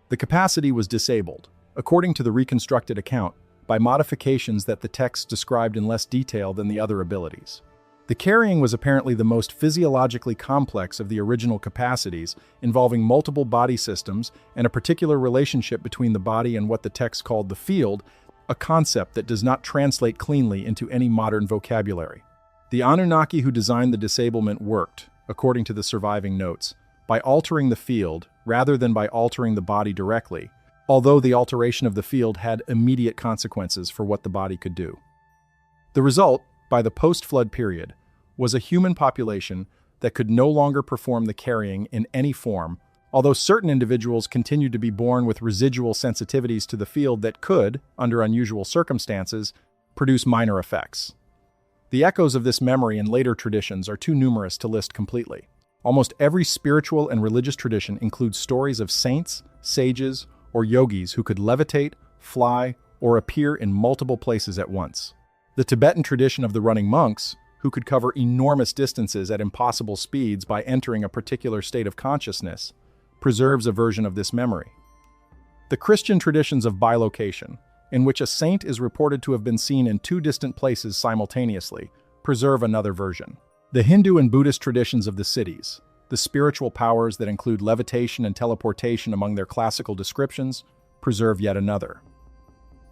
The capacity was disabled, according to the reconstructed account, by modifications that the text described in less detail than the other abilities. The carrying was apparently the most physiologically complex of the original capacities, involving multiple body systems and a particular relationship between the body and what the text called the field, a concept that does not translate cleanly into any modern vocabulary. The Anunnaki who designed the disablement worked, according to the surviving notes, by altering the field rather than by altering the body directly, although the alteration of the field had immediate consequences for what the body could do. The result, by the post-flood period, was a human population that could no longer perform the carrying in any form, although certain individuals continued to be born with residual sensitivities to the field that could, under unusual circumstances, produce minor effects. The echoes of this memory in later traditions are too numerous to list completely. Almost every spiritual and religious tradition includes stories of saints, sages, or yogis who could levitate, fly, or appear in multiple places at once. The Tibetan tradition of the running monks, who could cover enormous distances at impossible speeds by entering a particular state of consciousness, preserves a version of this memory. The Christian traditions of bilocation, in which a saint is reported to have been seen in two distant places simultaneously, preserve another version. The Hindu and Buddhist traditions of the cities, the spiritual powers that include levitation and teleportation among their classical descriptions, preserve yet another.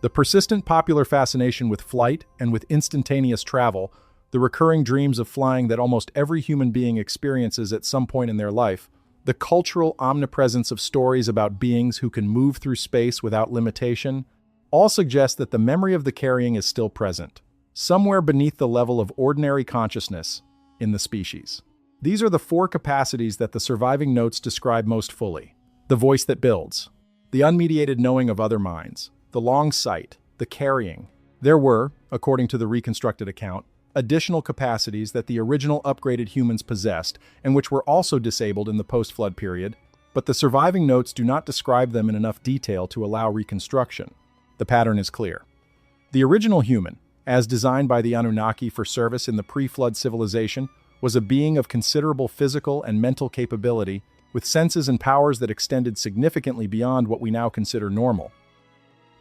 The persistent popular fascination with flight and with instantaneous travel, the recurring dreams of flying that almost every human being experiences at some point in their life, the cultural omnipresence of stories about beings who can move through space without limitation, all suggest that the memory of the carrying is still present, somewhere beneath the level of ordinary consciousness in the species. These are the four capacities that the surviving notes describe most fully: the voice that builds, the unmediated knowing of other minds, the long sight, the carrying. There were, according to the reconstructed account, additional capacities that the original upgraded humans possessed and which were also disabled in the post-flood period, but the surviving notes do not describe them in enough detail to allow reconstruction. The pattern is clear. The original human, as designed by the Anunnaki for service in the pre-flood civilization, was a being of considerable physical and mental capability, with senses and powers that extended significantly beyond what we now consider normal.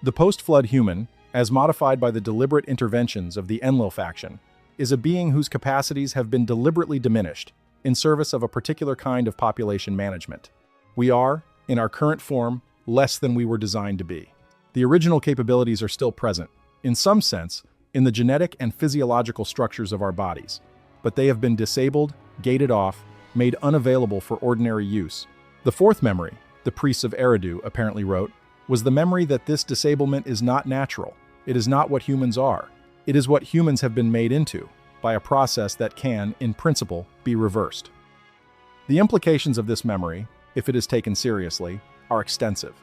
The post-flood human, as modified by the deliberate interventions of the Enlil faction, is a being whose capacities have been deliberately diminished in service of a particular kind of population management. We are, in our current form, less than we were designed to be. The original capabilities are still present, in some sense, in the genetic and physiological structures of our bodies, but they have been disabled, gated off, made unavailable for ordinary use. The fourth memory, the priests of Eridu apparently wrote, was the memory that this disablement is not natural. It is not what humans are. It is what humans have been made into, by a process that can, in principle, be reversed. The implications of this memory, if it is taken seriously, are extensive.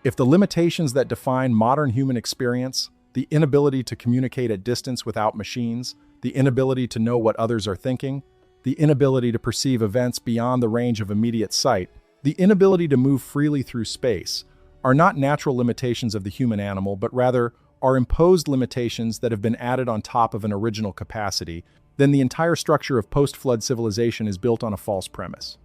If the limitations that define modern human experience, the inability to communicate at distance without machines, the inability to know what others are thinking, the inability to perceive events beyond the range of immediate sight, the inability to move freely through space, are not natural limitations of the human animal, but rather are imposed limitations that have been added on top of an original capacity, then the entire structure of post-flood civilization is built on a false premise.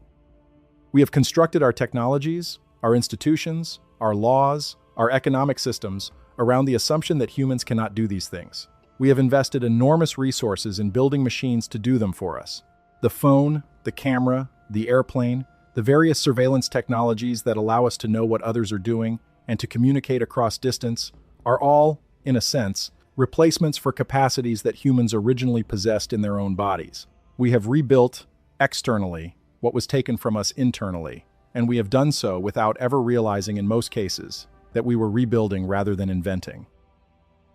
We have constructed our technologies, our institutions, our laws, our economic systems, around the assumption that humans cannot do these things. We have invested enormous resources in building machines to do them for us. The phone, the camera, the airplane, the various surveillance technologies that allow us to know what others are doing and to communicate across distance are all, in a sense, replacements for capacities that humans originally possessed in their own bodies. We have rebuilt, externally, what was taken from us internally, and we have done so without ever realizing in most cases that we were rebuilding rather than inventing.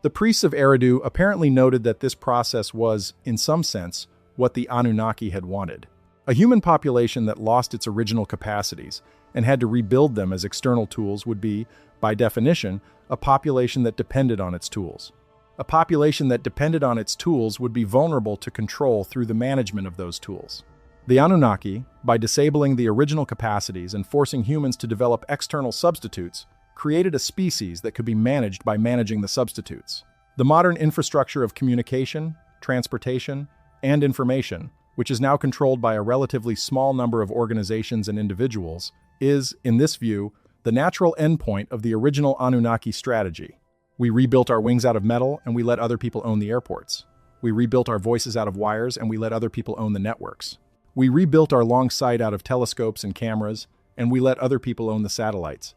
The priests of Eridu apparently noted that this process was, in some sense, what the Anunnaki had wanted. A human population that lost its original capacities and had to rebuild them as external tools would be, by definition, a population that depended on its tools. A population that depended on its tools would be vulnerable to control through the management of those tools. The Anunnaki, by disabling the original capacities and forcing humans to develop external substitutes, created a species that could be managed by managing the substitutes. The modern infrastructure of communication, transportation, and information, which is now controlled by a relatively small number of organizations and individuals, is, in this view, the natural endpoint of the original Anunnaki strategy. We rebuilt our wings out of metal and we let other people own the airports. We rebuilt our voices out of wires and we let other people own the networks. We rebuilt our long sight out of telescopes and cameras and we let other people own the satellites.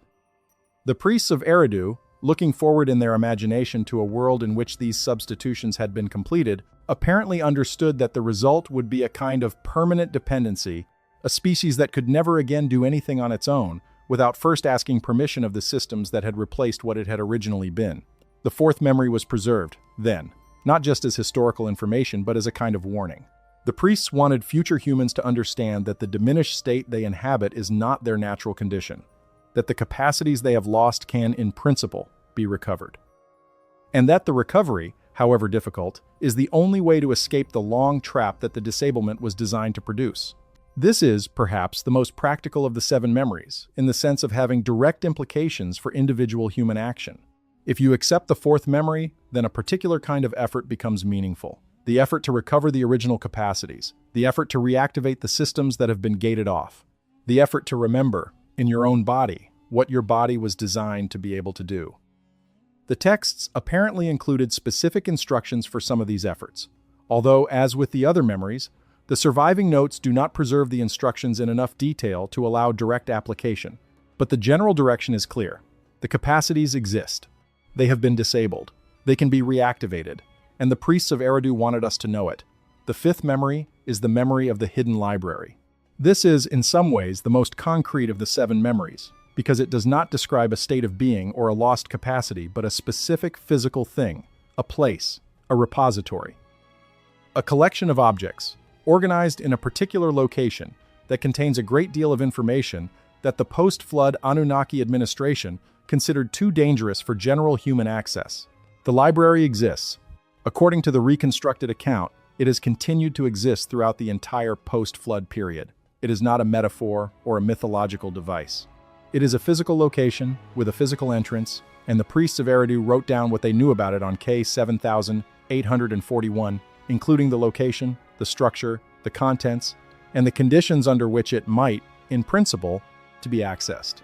The priests of Eridu, looking forward in their imagination to a world in which these substitutions had been completed, apparently understood that the result would be a kind of permanent dependency, a species that could never again do anything on its own, without first asking permission of the systems that had replaced what it had originally been. The fourth memory was preserved, then, not just as historical information, but as a kind of warning. The priests wanted future humans to understand that the diminished state they inhabit is not their natural condition, that the capacities they have lost can, in principle, be recovered. And that the recovery, however difficult, is the only way to escape the long trap that the disablement was designed to produce. This is, perhaps, the most practical of the 7 memories, in the sense of having direct implications for individual human action. If you accept the 4th memory, then a particular kind of effort becomes meaningful. The effort to recover the original capacities, the effort to reactivate the systems that have been gated off, the effort to remember, in your own body, what your body was designed to be able to do. The texts apparently included specific instructions for some of these efforts, although, as with the other memories, the surviving notes do not preserve the instructions in enough detail to allow direct application. But the general direction is clear. The capacities exist. They have been disabled. They can be reactivated. And the priests of Eridu wanted us to know it. The 5th memory is the memory of the hidden library. This is, in some ways, the most concrete of the 7 memories, because it does not describe a state of being or a lost capacity, but a specific physical thing, a place, a repository. A collection of objects, organized in a particular location, that contains a great deal of information that the post-flood Anunnaki administration considered too dangerous for general human access. The library exists. According to the reconstructed account, it has continued to exist throughout the entire post-flood period. It is not a metaphor or a mythological device. It is a physical location with a physical entrance, and the priests of Eridu wrote down what they knew about it on K7841, including the location, the structure, the contents, and the conditions under which it might, in principle, to be accessed.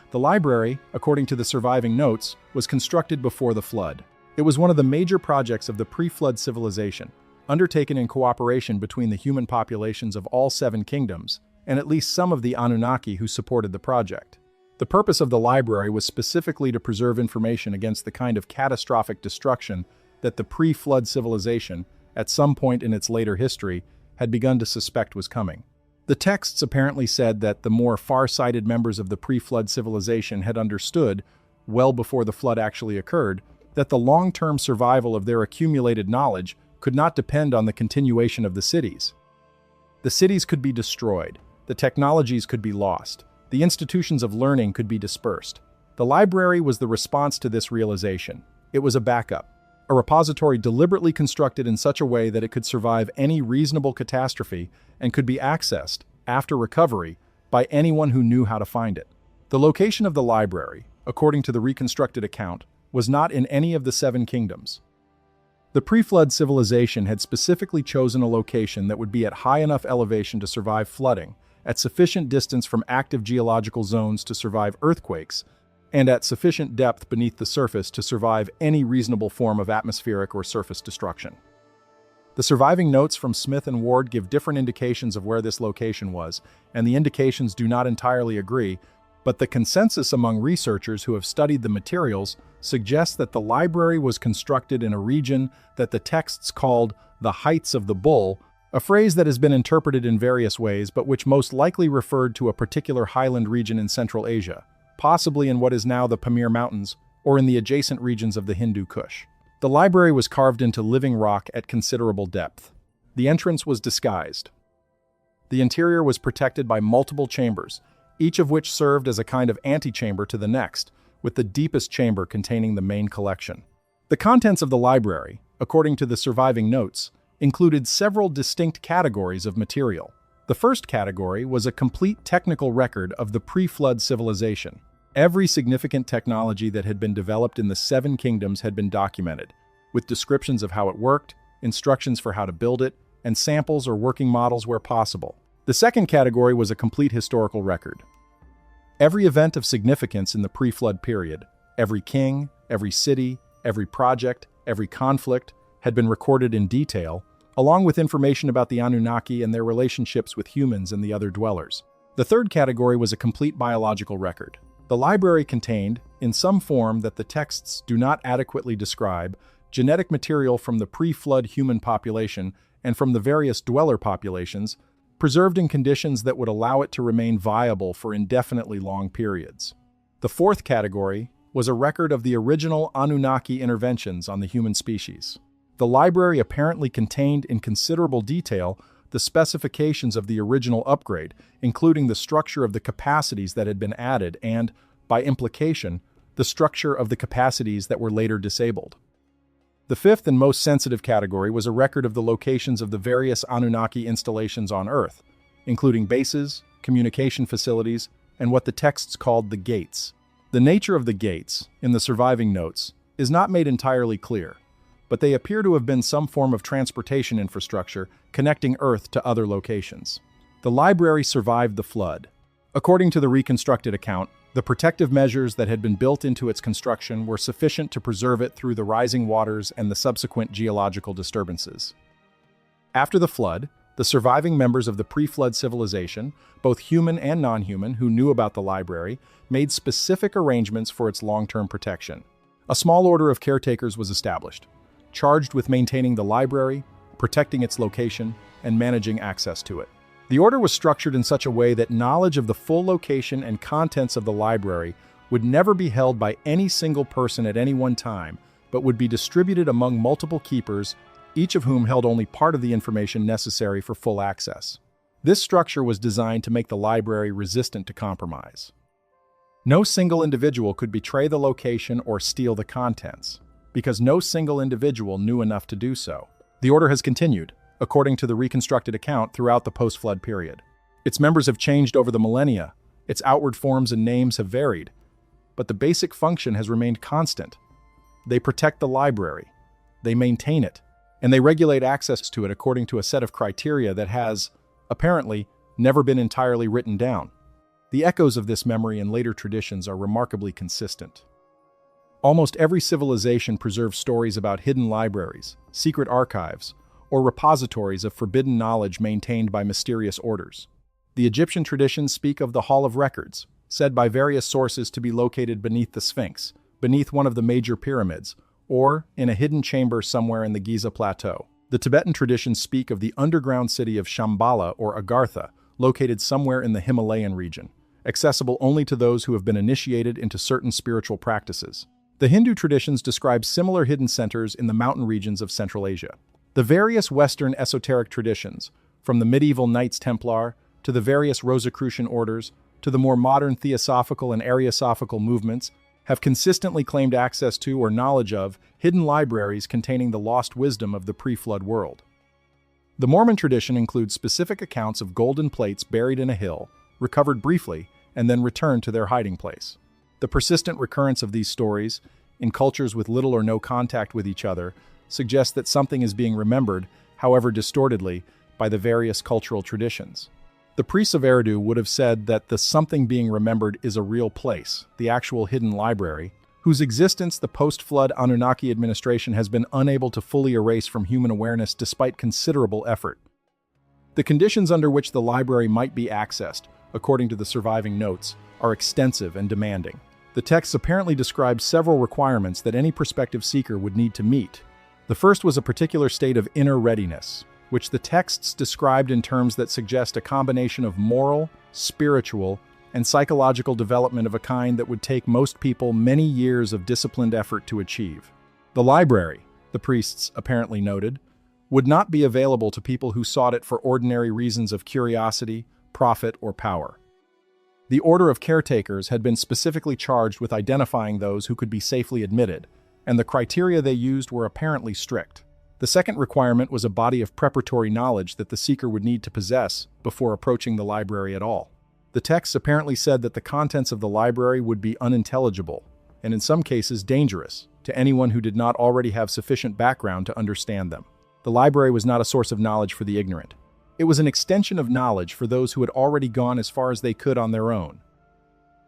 The library, according to the surviving notes, was constructed before the flood. It was one of the major projects of the pre-flood civilization, undertaken in cooperation between the human populations of all 7 kingdoms, and at least some of the Anunnaki who supported the project. The purpose of the library was specifically to preserve information against the kind of catastrophic destruction that the pre-flood civilization, at some point in its later history, had begun to suspect was coming. The texts apparently said that the more far-sighted members of the pre-flood civilization had understood, well before the flood actually occurred, that the long-term survival of their accumulated knowledge could not depend on the continuation of the cities. The cities could be destroyed, the technologies could be lost, the institutions of learning could be dispersed. The library was the response to this realization. It was a backup, a repository deliberately constructed in such a way that it could survive any reasonable catastrophe and could be accessed, after recovery, by anyone who knew how to find it. The location of the library, according to the reconstructed account, was not in any of the 7 kingdoms. The pre-flood civilization had specifically chosen a location that would be at high enough elevation to survive flooding, at sufficient distance from active geological zones to survive earthquakes, and at sufficient depth beneath the surface to survive any reasonable form of atmospheric or surface destruction. The surviving notes from Smith and Ward give different indications of where this location was, and the indications do not entirely agree, but the consensus among researchers who have studied the materials suggests that the library was constructed in a region that the texts called the Heights of the Bull, a phrase that has been interpreted in various ways but which most likely referred to a particular highland region in Central Asia, possibly in what is now the Pamir Mountains or in the adjacent regions of the Hindu Kush. The library was carved into living rock at considerable depth. The entrance was disguised. The interior was protected by multiple chambers, each of which served as a kind of antechamber to the next, with the deepest chamber containing the main collection. The contents of the library, according to the surviving notes, included several distinct categories of material. The first category was a complete technical record of the pre-flood civilization. Every significant technology that had been developed in the Seven Kingdoms had been documented, with descriptions of how it worked, instructions for how to build it, and samples or working models where possible. The second category was a complete historical record. Every event of significance in the pre-flood period, every king, every city, every project, every conflict, had been recorded in detail, along with information about the Anunnaki and their relationships with humans and the other dwellers. The third category was a complete biological record. The library contained, in some form that the texts do not adequately describe, genetic material from the pre-flood human population and from the various dweller populations, preserved in conditions that would allow it to remain viable for indefinitely long periods. The fourth category was a record of the original Anunnaki interventions on the human species. The library apparently contained in considerable detail the specifications of the original upgrade, including the structure of the capacities that had been added and, by implication, the structure of the capacities that were later disabled. The fifth and most sensitive category was a record of the locations of the various Anunnaki installations on Earth, including bases, communication facilities, and what the texts called the gates. The nature of the gates, in the surviving notes, is not made entirely clear, but they appear to have been some form of transportation infrastructure connecting Earth to other locations. The library survived the flood. According to the reconstructed account, the protective measures that had been built into its construction were sufficient to preserve it through the rising waters and the subsequent geological disturbances. After the flood, the surviving members of the pre-flood civilization, both human and non-human who knew about the library, made specific arrangements for its long-term protection. A small order of caretakers was established, charged with maintaining the library, protecting its location, and managing access to it. The order was structured in such a way that knowledge of the full location and contents of the library would never be held by any single person at any one time, but would be distributed among multiple keepers, each of whom held only part of the information necessary for full access. This structure was designed to make the library resistant to compromise. No single individual could betray the location or steal the contents, because no single individual knew enough to do so. The order has continued, according to the reconstructed account, throughout the post-flood period. Its members have changed over the millennia, its outward forms and names have varied, but the basic function has remained constant. They protect the library, they maintain it, and they regulate access to it according to a set of criteria that has, apparently, never been entirely written down. The echoes of this memory in later traditions are remarkably consistent. Almost every civilization preserves stories about hidden libraries, secret archives, or repositories of forbidden knowledge maintained by mysterious orders. The Egyptian traditions speak of the Hall of Records, said by various sources to be located beneath the Sphinx, beneath one of the major pyramids, or in a hidden chamber somewhere in the Giza Plateau. The Tibetan traditions speak of the underground city of Shambhala or Agartha, located somewhere in the Himalayan region, accessible only to those who have been initiated into certain spiritual practices. The Hindu traditions describe similar hidden centers in the mountain regions of Central Asia. The various Western esoteric traditions, from the medieval Knights Templar to the various Rosicrucian orders to the more modern Theosophical and Ariosophical movements, have consistently claimed access to or knowledge of hidden libraries containing the lost wisdom of the pre-flood world. The Mormon tradition includes specific accounts of golden plates buried in a hill, recovered briefly, and then returned to their hiding place. The persistent recurrence of these stories, in cultures with little or no contact with each other, suggests that something is being remembered, however distortedly, by the various cultural traditions. The priests of Eridu would have said that the something being remembered is a real place, the actual hidden library, whose existence the post-flood Anunnaki administration has been unable to fully erase from human awareness despite considerable effort. The conditions under which the library might be accessed, according to the surviving notes, are extensive and demanding. The texts apparently describe several requirements that any prospective seeker would need to meet. The first was a particular state of inner readiness, which the texts described in terms that suggest a combination of moral, spiritual, and psychological development of a kind that would take most people many years of disciplined effort to achieve. The library, the priests apparently noted, would not be available to people who sought it for ordinary reasons of curiosity, profit, or power. The Order of Caretakers had been specifically charged with identifying those who could be safely admitted, and the criteria they used were apparently strict. The second requirement was a body of preparatory knowledge that the seeker would need to possess before approaching the library at all. The texts apparently said that the contents of the library would be unintelligible, and in some cases dangerous, to anyone who did not already have sufficient background to understand them. The library was not a source of knowledge for the ignorant. It was an extension of knowledge for those who had already gone as far as they could on their own.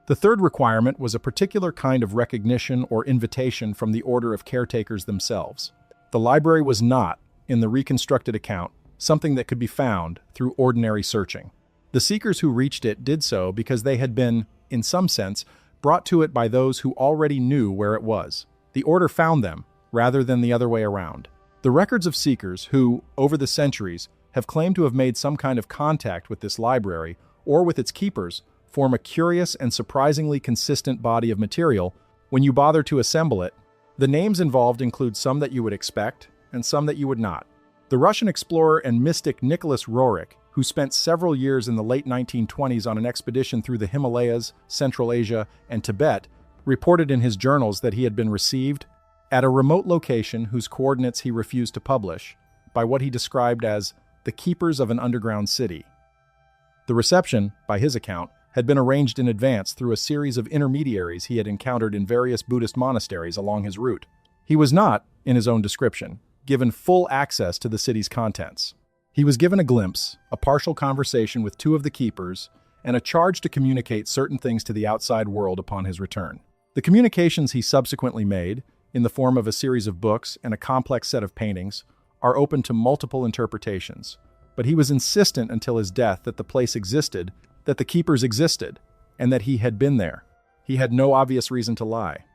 The third requirement was a particular kind of recognition or invitation from the Order of Caretakers themselves. The library was not, in the reconstructed account, something that could be found through ordinary searching. The seekers who reached it did so because they had been, in some sense, brought to it by those who already knew where it was. The Order found them, rather than the other way around. The records of seekers who, over the centuries, have claimed to have made some kind of contact with this library or with its keepers form a curious and surprisingly consistent body of material when you bother to assemble it. The names involved include some that you would expect and some that you would not. The Russian explorer and mystic Nicholas Roerich, who spent several years in the late 1920s on an expedition through the Himalayas, Central Asia, and Tibet, reported in his journals that he had been received at a remote location whose coordinates he refused to publish by what he described as the keepers of an underground city. The reception, by his account, had been arranged in advance through a series of intermediaries he had encountered in various Buddhist monasteries along his route. He was not, in his own description, given full access to the city's contents. He was given a glimpse, a partial conversation with two of the keepers, and a charge to communicate certain things to the outside world upon his return. The communications he subsequently made, in the form of a series of books and a complex set of paintings, are open to multiple interpretations, but he was insistent until his death that the place existed, that the keepers existed, and that he had been there. He had no obvious reason to lie.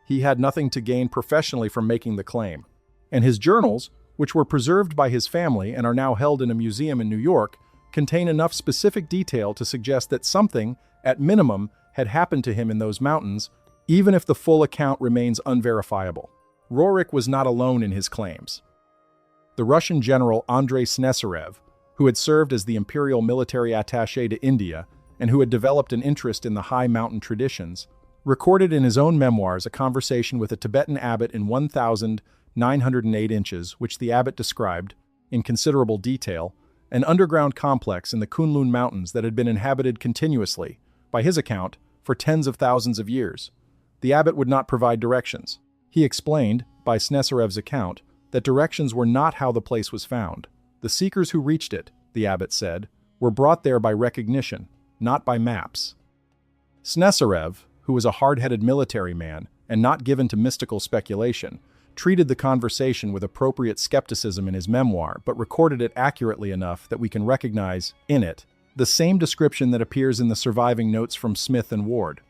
He had nothing to gain professionally from making the claim, and his journals, which were preserved by his family and are now held in a museum in New York, contain enough specific detail to suggest that something, at minimum, had happened to him in those mountains, even if the full account remains unverifiable. Roerich was not alone in his claims. The Russian general Andrei Sneserev, who had served as the imperial military attaché to India and who had developed an interest in the high mountain traditions, recorded in his own memoirs a conversation with a Tibetan abbot in 1,908 inches, which the abbot described, in considerable detail, an underground complex in the Kunlun Mountains that had been inhabited continuously, by his account, for tens of thousands of years. The abbot would not provide directions. He explained, by Sneserev's account, that directions were not how the place was found. The seekers who reached it, the abbot said, were brought there by recognition, not by maps. Sneserev, who was a hard-headed military man and not given to mystical speculation, treated the conversation with appropriate skepticism in his memoir, but recorded it accurately enough that we can recognize, in it, the same description that appears in the surviving notes from Smith and Ward.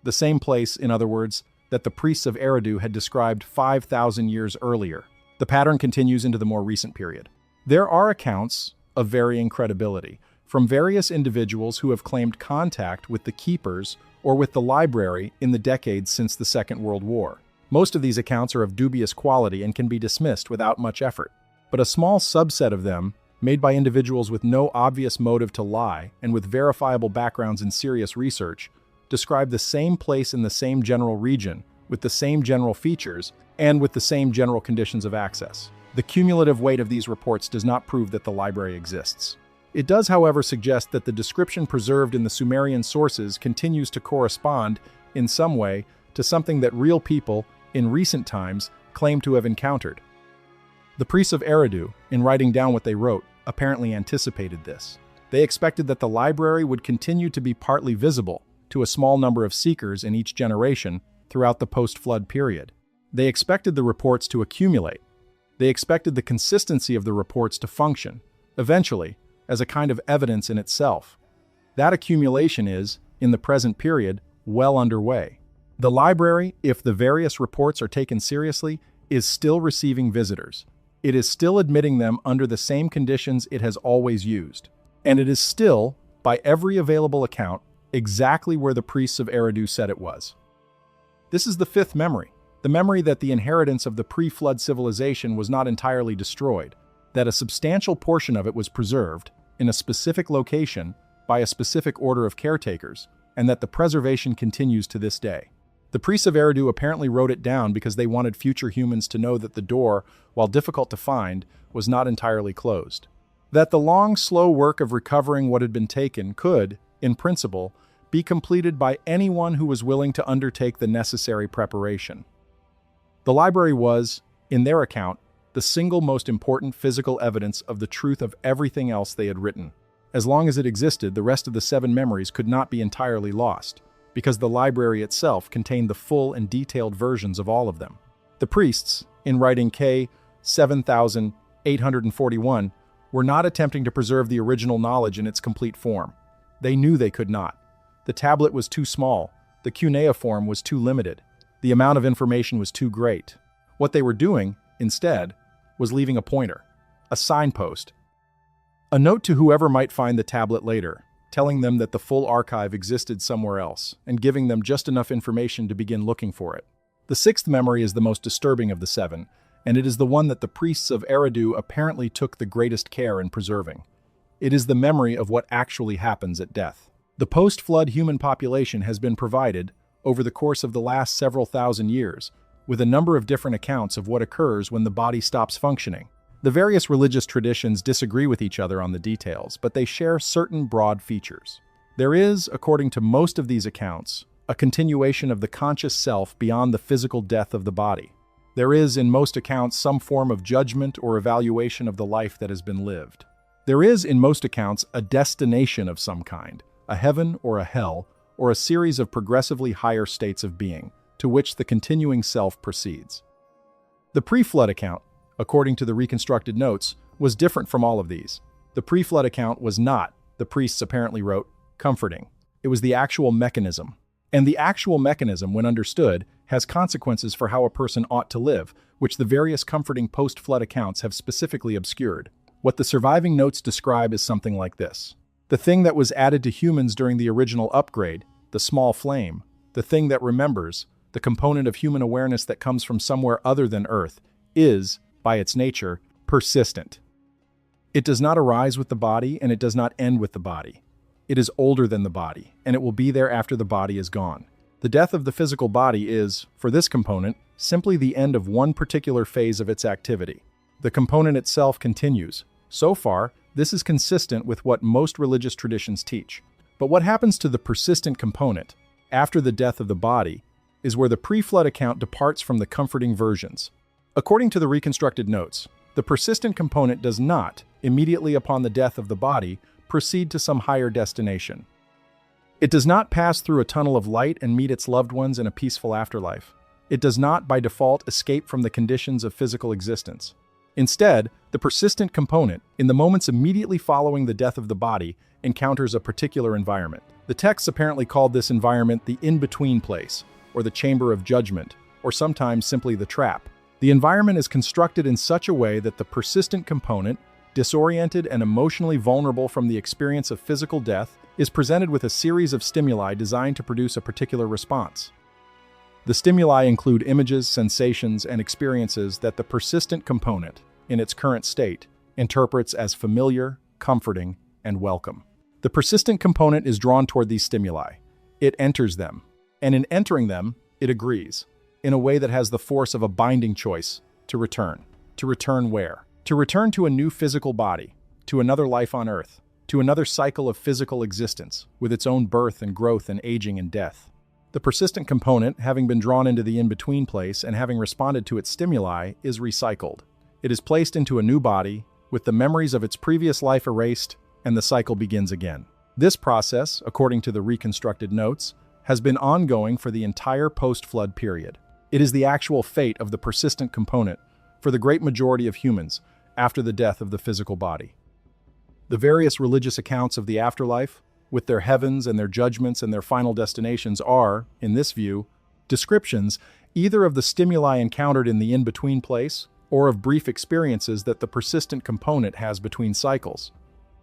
The same place, in other words, that the priests of Eridu had described 5,000 years earlier. The pattern continues into the more recent period. There are accounts of varying credibility from various individuals who have claimed contact with the keepers or with the library in the decades since the Second World War. Most of these accounts are of dubious quality and can be dismissed without much effort, but a small subset of them, made by individuals with no obvious motive to lie and with verifiable backgrounds in serious research, describe the same place in the same general region, with the same general features, and with the same general conditions of access. The cumulative weight of these reports does not prove that the library exists. It does, however, suggest that the description preserved in the Sumerian sources continues to correspond, in some way, to something that real people, in recent times, claim to have encountered. The priests of Eridu, in writing down what they wrote, apparently anticipated this. They expected that the library would continue to be partly visible to a small number of seekers in each generation throughout the post-flood period. They expected the reports to accumulate. They expected the consistency of the reports to function, eventually, as a kind of evidence in itself. That accumulation is, in the present period, well underway. The library, if the various reports are taken seriously, is still receiving visitors. It is still admitting them under the same conditions it has always used. And it is still, by every available account, exactly where the priests of Eridu said it was. This is the fifth memory, the memory that the inheritance of the pre-flood civilization was not entirely destroyed, that a substantial portion of it was preserved, in a specific location, by a specific order of caretakers, and that the preservation continues to this day. The priests of Eridu apparently wrote it down because they wanted future humans to know that the door, while difficult to find, was not entirely closed. That the long, slow work of recovering what had been taken could, in principle, be completed by anyone who was willing to undertake the necessary preparation. The library was, in their account, the single most important physical evidence of the truth of everything else they had written. As long as it existed, the rest of the 7 memories could not be entirely lost, because the library itself contained the full and detailed versions of all of them. The priests, in writing K 7841, were not attempting to preserve the original knowledge in its complete form. They knew they could not. The tablet was too small, the cuneiform was too limited, the amount of information was too great. What they were doing, instead, was leaving a pointer, a signpost, a note to whoever might find the tablet later, telling them that the full archive existed somewhere else, and giving them just enough information to begin looking for it. The 6th memory is the most disturbing of the 7, and it is the one that the priests of Eridu apparently took the greatest care in preserving. It is the memory of what actually happens at death. The post-flood human population has been provided, over the course of the last several thousand years, with a number of different accounts of what occurs when the body stops functioning. The various religious traditions disagree with each other on the details, but they share certain broad features. There is, according to most of these accounts, a continuation of the conscious self beyond the physical death of the body. There is, in most accounts, some form of judgment or evaluation of the life that has been lived. There is, in most accounts, a destination of some kind, a heaven or a hell, or a series of progressively higher states of being, to which the continuing self proceeds. The pre-flood account, according to the reconstructed notes, was different from all of these. The pre-flood account was not, the priests apparently wrote, comforting. It was the actual mechanism. And the actual mechanism, when understood, has consequences for how a person ought to live, which the various comforting post-flood accounts have specifically obscured. What the surviving notes describe is something like this. The thing that was added to humans during the original upgrade, the small flame, the thing that remembers, the component of human awareness that comes from somewhere other than Earth, is, by its nature, persistent. It does not arise with the body, and it does not end with the body. It is older than the body, and it will be there after the body is gone. The death of the physical body is, for this component, simply the end of one particular phase of its activity. The component itself continues. So far, this is consistent with what most religious traditions teach. But what happens to the persistent component, after the death of the body, is where the pre-flood account departs from the comforting versions. According to the reconstructed notes, the persistent component does not, immediately upon the death of the body, proceed to some higher destination. It does not pass through a tunnel of light and meet its loved ones in a peaceful afterlife. It does not, by default, escape from the conditions of physical existence. Instead, the persistent component, in the moments immediately following the death of the body, encounters a particular environment. The texts apparently called this environment the in-between place, or the chamber of judgment, or sometimes simply the trap. The environment is constructed in such a way that the persistent component, disoriented and emotionally vulnerable from the experience of physical death, is presented with a series of stimuli designed to produce a particular response. The stimuli include images, sensations, and experiences that the persistent component, in its current state, interprets as familiar, comforting, and welcome. The persistent component is drawn toward these stimuli. It enters them, and in entering them, it agrees, in a way that has the force of a binding choice, to return. To return where? To return to a new physical body, to another life on Earth, to another cycle of physical existence, with its own birth and growth and aging and death. The persistent component, having been drawn into the in-between place and having responded to its stimuli, is recycled. It is placed into a new body, with the memories of its previous life erased, and the cycle begins again. This process, according to the reconstructed notes, has been ongoing for the entire post-flood period. It is the actual fate of the persistent component for the great majority of humans after the death of the physical body. The various religious accounts of the afterlife, with their heavens and their judgments and their final destinations, are, in this view, descriptions either of the stimuli encountered in the in-between place or of brief experiences that the persistent component has between cycles.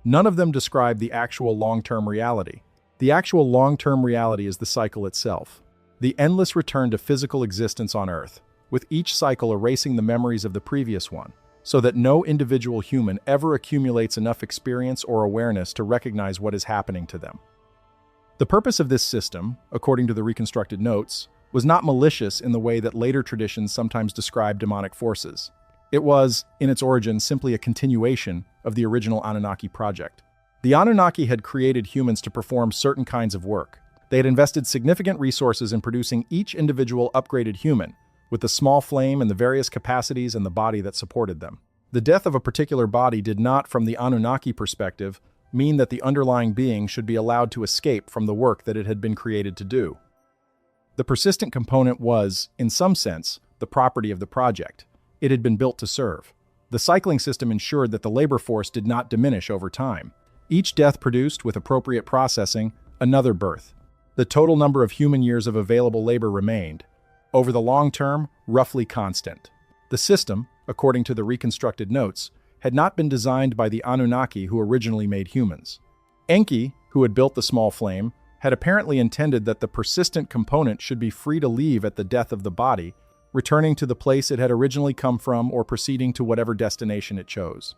None of them describe the actual long-term reality. The actual long-term reality is the cycle itself, the endless return to physical existence on Earth, with each cycle erasing the memories of the previous one, so that no individual human ever accumulates enough experience or awareness to recognize what is happening to them. The purpose of this system, according to the reconstructed notes, was not malicious in the way that later traditions sometimes describe demonic forces. It was, in its origin, simply a continuation of the original Anunnaki project. The Anunnaki had created humans to perform certain kinds of work. They had invested significant resources in producing each individual upgraded human, with the small flame and the various capacities and the body that supported them. The death of a particular body did not, from the Anunnaki perspective, mean that the underlying being should be allowed to escape from the work that it had been created to do. The persistent component was, in some sense, the property of the project. It had been built to serve. The cycling system ensured that the labor force did not diminish over time. Each death produced, with appropriate processing, another birth. The total number of human years of available labor remained, over the long term, roughly constant. The system, according to the reconstructed notes, had not been designed by the Anunnaki who originally made humans. Enki, who had built the small flame, had apparently intended that the persistent component should be free to leave at the death of the body, returning to the place it had originally come from or proceeding to whatever destination it chose.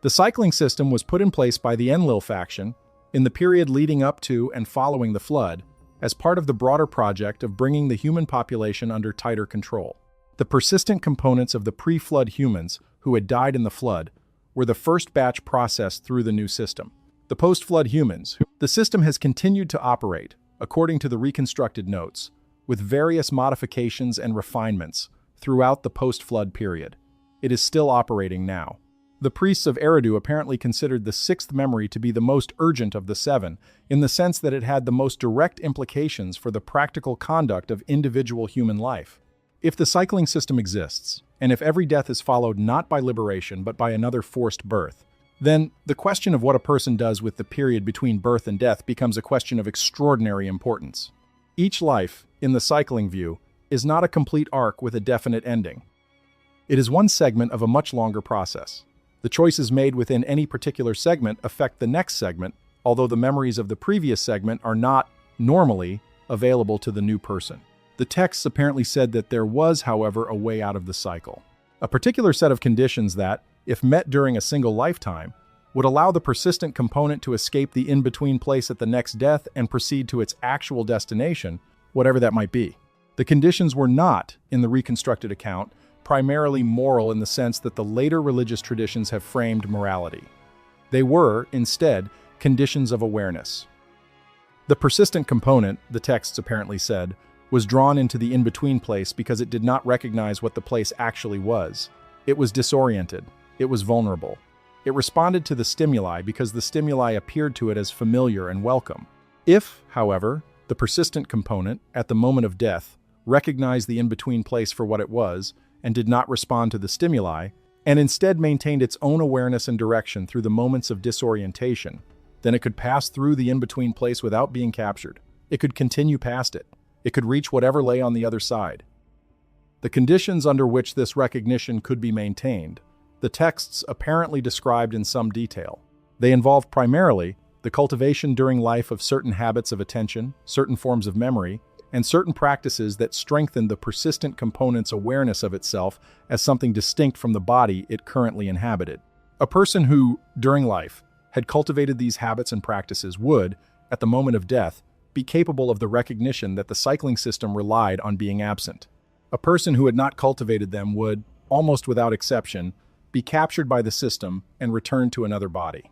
The cycling system was put in place by the Enlil faction in the period leading up to and following the flood, as part of the broader project of bringing the human population under tighter control. The persistent components of the pre-flood humans who had died in the flood were the first batch processed through the new system. The post-flood humans, the system has continued to operate, according to the reconstructed notes, with various modifications and refinements throughout the post-flood period. It is still operating now. The priests of Eridu apparently considered the sixth memory to be the most urgent of the seven, in the sense that it had the most direct implications for the practical conduct of individual human life. If the cycling system exists, and if every death is followed not by liberation but by another forced birth, then the question of what a person does with the period between birth and death becomes a question of extraordinary importance. Each life, in the cycling view, is not a complete arc with a definite ending. It is one segment of a much longer process. The choices made within any particular segment affect the next segment, although the memories of the previous segment are not, normally, available to the new person. The texts apparently said that there was, however, a way out of the cycle. A particular set of conditions that, if met during a single lifetime, would allow the persistent component to escape the in-between place at the next death and proceed to its actual destination, whatever that might be. The conditions were not, in the reconstructed account, primarily moral in the sense that the later religious traditions have framed morality. They were, instead, conditions of awareness. The persistent component, the texts apparently said, was drawn into the in-between place because it did not recognize what the place actually was. It was disoriented. It was vulnerable. It responded to the stimuli because the stimuli appeared to it as familiar and welcome. If, however, the persistent component, at the moment of death, recognized the in-between place for what it was, and did not respond to the stimuli, and instead maintained its own awareness and direction through the moments of disorientation, then it could pass through the in-between place without being captured. It could continue past it. It could reach whatever lay on the other side. The conditions under which this recognition could be maintained, the texts apparently described in some detail. They involved primarily the cultivation during life of certain habits of attention, certain forms of memory, and certain practices that strengthened the persistent component's awareness of itself as something distinct from the body it currently inhabited. A person who, during life, had cultivated these habits and practices would, at the moment of death, be capable of the recognition that the cycling system relied on being absent. A person who had not cultivated them would, almost without exception, be captured by the system and returned to another body.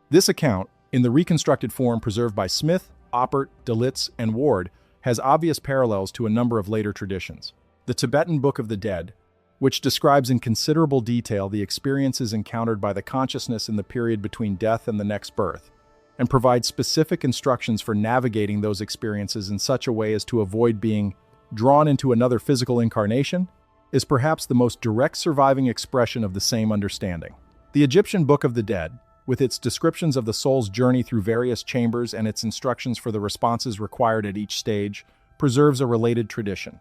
This account, in the reconstructed form preserved by Smith, Oppert, Dalitz, and Ward, has obvious parallels to a number of later traditions. The Tibetan Book of the Dead, which describes in considerable detail the experiences encountered by the consciousness in the period between death and the next birth, and provides specific instructions for navigating those experiences in such a way as to avoid being drawn into another physical incarnation, is perhaps the most direct surviving expression of the same understanding. The Egyptian Book of the Dead, with its descriptions of the soul's journey through various chambers and its instructions for the responses required at each stage, preserves a related tradition.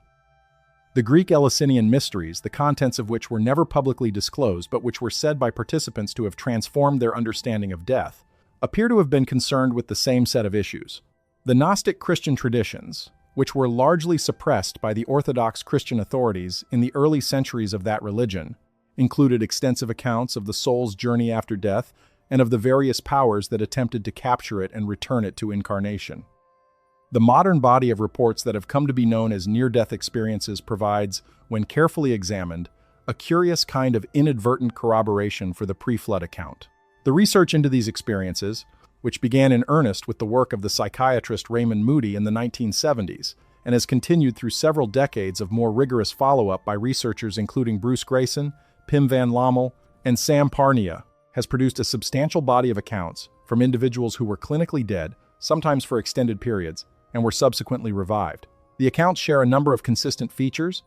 The Greek Eleusinian mysteries, the contents of which were never publicly disclosed but which were said by participants to have transformed their understanding of death, appear to have been concerned with the same set of issues. The Gnostic Christian traditions, which were largely suppressed by the Orthodox Christian authorities in the early centuries of that religion, included extensive accounts of the soul's journey after death and of the various powers that attempted to capture it and return it to incarnation. The modern body of reports that have come to be known as near-death experiences provides, when carefully examined, a curious kind of inadvertent corroboration for the pre-flood account. The research into these experiences, which began in earnest with the work of the psychiatrist Raymond Moody in the 1970s, and has continued through several decades of more rigorous follow-up by researchers including Bruce Grayson, Pim van Lommel, and Sam Parnia, has produced a substantial body of accounts from individuals who were clinically dead, sometimes for extended periods, and were subsequently revived. The accounts share a number of consistent features.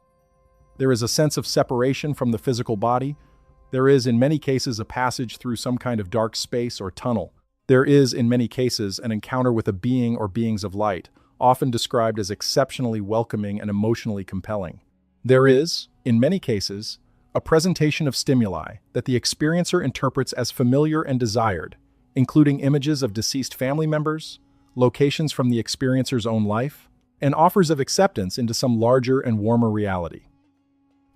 There is a sense of separation from the physical body. There is, in many cases, a passage through some kind of dark space or tunnel. There is, in many cases, an encounter with a being or beings of light, often described as exceptionally welcoming and emotionally compelling. There is, in many cases, a presentation of stimuli that the experiencer interprets as familiar and desired, including images of deceased family members, locations from the experiencer's own life, and offers of acceptance into some larger and warmer reality.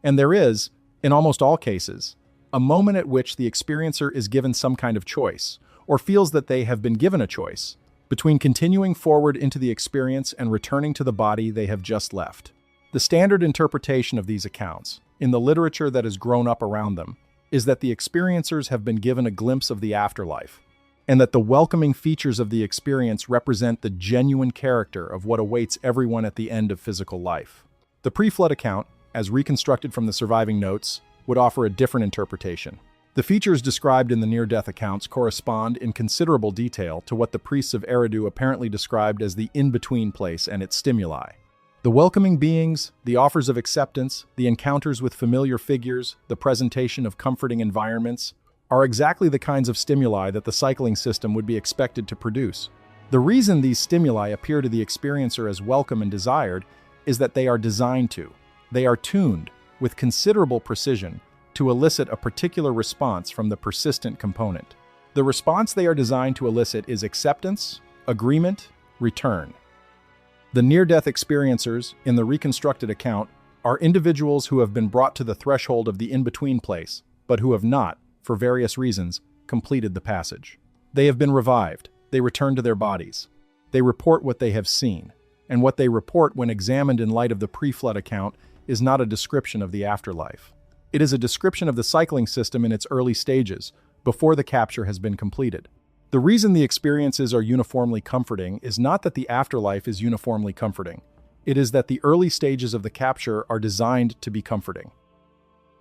And there is, in almost all cases, a moment at which the experiencer is given some kind of choice, or feels that they have been given a choice, between continuing forward into the experience and returning to the body they have just left. The standard interpretation of these accounts, in the literature that has grown up around them, is that the experiencers have been given a glimpse of the afterlife, and that the welcoming features of the experience represent the genuine character of what awaits everyone at the end of physical life. The pre-flood account, as reconstructed from the surviving notes, would offer a different interpretation. The features described in the near-death accounts correspond in considerable detail to what the priests of Eridu apparently described as the in-between place and its stimuli. The welcoming beings, the offers of acceptance, the encounters with familiar figures, the presentation of comforting environments, are exactly the kinds of stimuli that the cycling system would be expected to produce. The reason these stimuli appear to the experiencer as welcome and desired is that they are designed to. They are tuned, with considerable precision, to elicit a particular response from the persistent component. The response they are designed to elicit is acceptance, agreement, return. The near-death experiencers, in the reconstructed account, are individuals who have been brought to the threshold of the in-between place, but who have not, for various reasons, completed the passage. They have been revived. They return to their bodies. They report what they have seen, and what they report when examined in light of the pre-flood account is not a description of the afterlife. It is a description of the cycling system in its early stages, before the capture has been completed. The reason the experiences are uniformly comforting is not that the afterlife is uniformly comforting. It is that the early stages of the capture are designed to be comforting.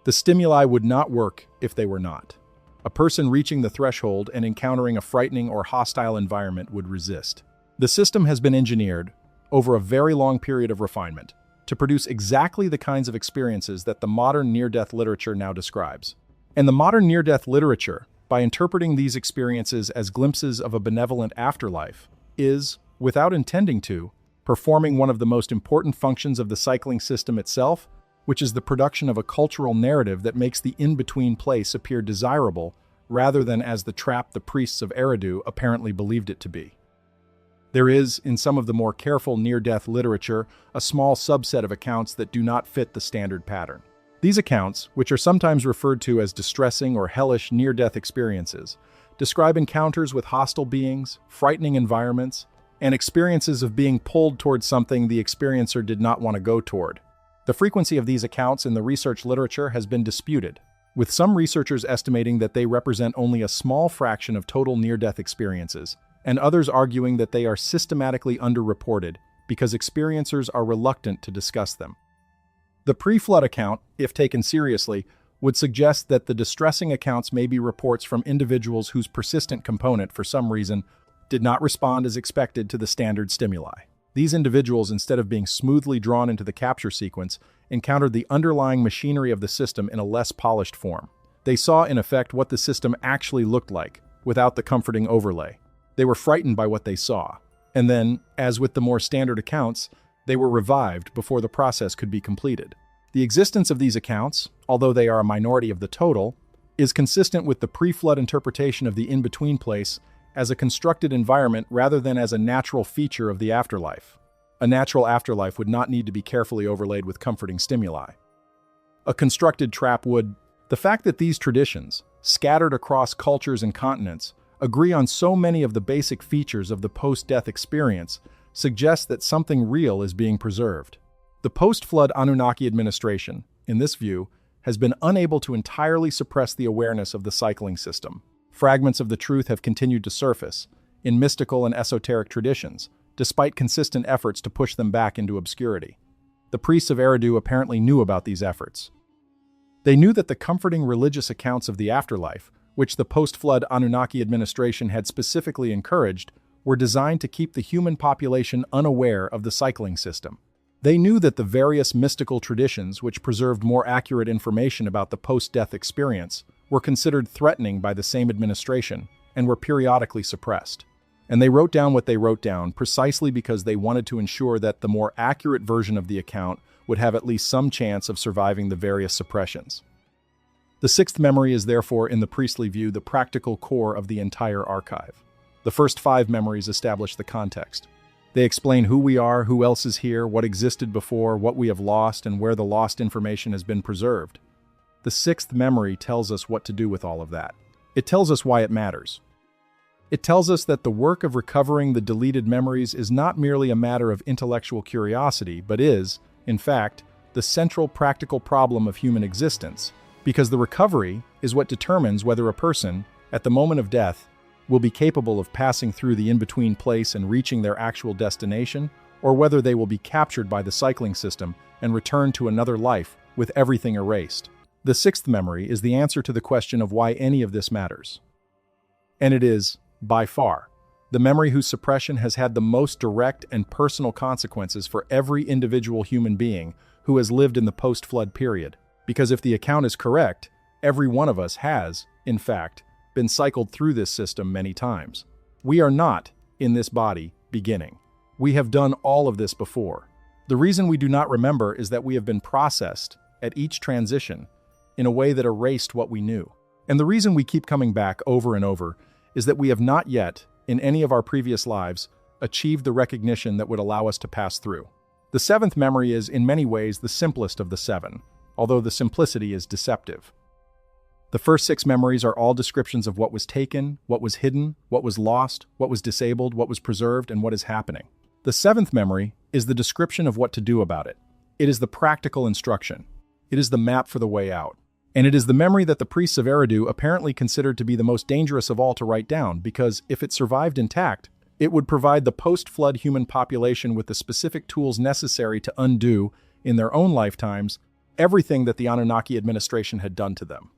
The stimuli would not work if they were not. A person reaching the threshold and encountering a frightening or hostile environment would resist. The system has been engineered, over a very long period of refinement, to produce exactly the kinds of experiences that the modern near-death literature now describes. And the modern near-death literature, by interpreting these experiences as glimpses of a benevolent afterlife, is, without intending to, performing one of the most important functions of the cycling system itself, which is the production of a cultural narrative that makes the in-between place appear desirable rather than as the trap the priests of Eridu apparently believed it to be. There is, in some of the more careful near-death literature, a small subset of accounts that do not fit the standard pattern. These accounts, which are sometimes referred to as distressing or hellish near-death experiences, describe encounters with hostile beings, frightening environments, and experiences of being pulled towards something the experiencer did not want to go toward. The frequency of these accounts in the research literature has been disputed, with some researchers estimating that they represent only a small fraction of total near-death experiences, and others arguing that they are systematically underreported because experiencers are reluctant to discuss them. The pre-flood account, if taken seriously, would suggest that the distressing accounts may be reports from individuals whose persistent component, for some reason, did not respond as expected to the standard stimuli. These individuals, instead of being smoothly drawn into the capture sequence, encountered the underlying machinery of the system in a less polished form. They saw, in effect, what the system actually looked like, without the comforting overlay. They were frightened by what they saw. And then, as with the more standard accounts, they were revived before the process could be completed. The existence of these accounts, although they are a minority of the total, is consistent with the pre-flood interpretation of the in-between place as a constructed environment rather than as a natural feature of the afterlife. A natural afterlife would not need to be carefully overlaid with comforting stimuli. A constructed trap would. The fact that these traditions, scattered across cultures and continents, agree on so many of the basic features of the post-death experience suggests that something real is being preserved. The post-flood Anunnaki administration, in this view, has been unable to entirely suppress the awareness of the cycling system. Fragments of the truth have continued to surface, in mystical and esoteric traditions, despite consistent efforts to push them back into obscurity. The priests of Eridu apparently knew about these efforts. They knew that the comforting religious accounts of the afterlife, which the post-flood Anunnaki administration had specifically encouraged, were designed to keep the human population unaware of the cycling system. They knew that the various mystical traditions which preserved more accurate information about the post-death experience were considered threatening by the same administration and were periodically suppressed. And they wrote down what they wrote down precisely because they wanted to ensure that the more accurate version of the account would have at least some chance of surviving the various suppressions. The sixth memory is therefore, in the priestly view, the practical core of the entire archive. The first 5 memories establish the context. They explain who we are, who else is here, what existed before, what we have lost, and where the lost information has been preserved. The 6th memory tells us what to do with all of that. It tells us why it matters. It tells us that the work of recovering the deleted memories is not merely a matter of intellectual curiosity, but is, in fact, the central practical problem of human existence, because the recovery is what determines whether a person, at the moment of death, will be capable of passing through the in-between place and reaching their actual destination, or whether they will be captured by the cycling system and return to another life with everything erased. The 6th memory is the answer to the question of why any of this matters. And it is, by far, the memory whose suppression has had the most direct and personal consequences for every individual human being who has lived in the post-flood period. Because if the account is correct, every one of us has, in fact, been cycled through this system many times. We are not, in this body, beginning. We have done all of this before. The reason we do not remember is that we have been processed, at each transition, in a way that erased what we knew. And the reason we keep coming back over and over is that we have not yet, in any of our previous lives, achieved the recognition that would allow us to pass through. The 7th memory is, in many ways, the simplest of the 7, although the simplicity is deceptive. The first 6 memories are all descriptions of what was taken, what was hidden, what was lost, what was disabled, what was preserved, and what is happening. The 7th memory is the description of what to do about it. It is the practical instruction. It is the map for the way out. And it is the memory that the priests of Eridu apparently considered to be the most dangerous of all to write down, because if it survived intact, it would provide the post-flood human population with the specific tools necessary to undo, in their own lifetimes, everything that the Anunnaki administration had done to them.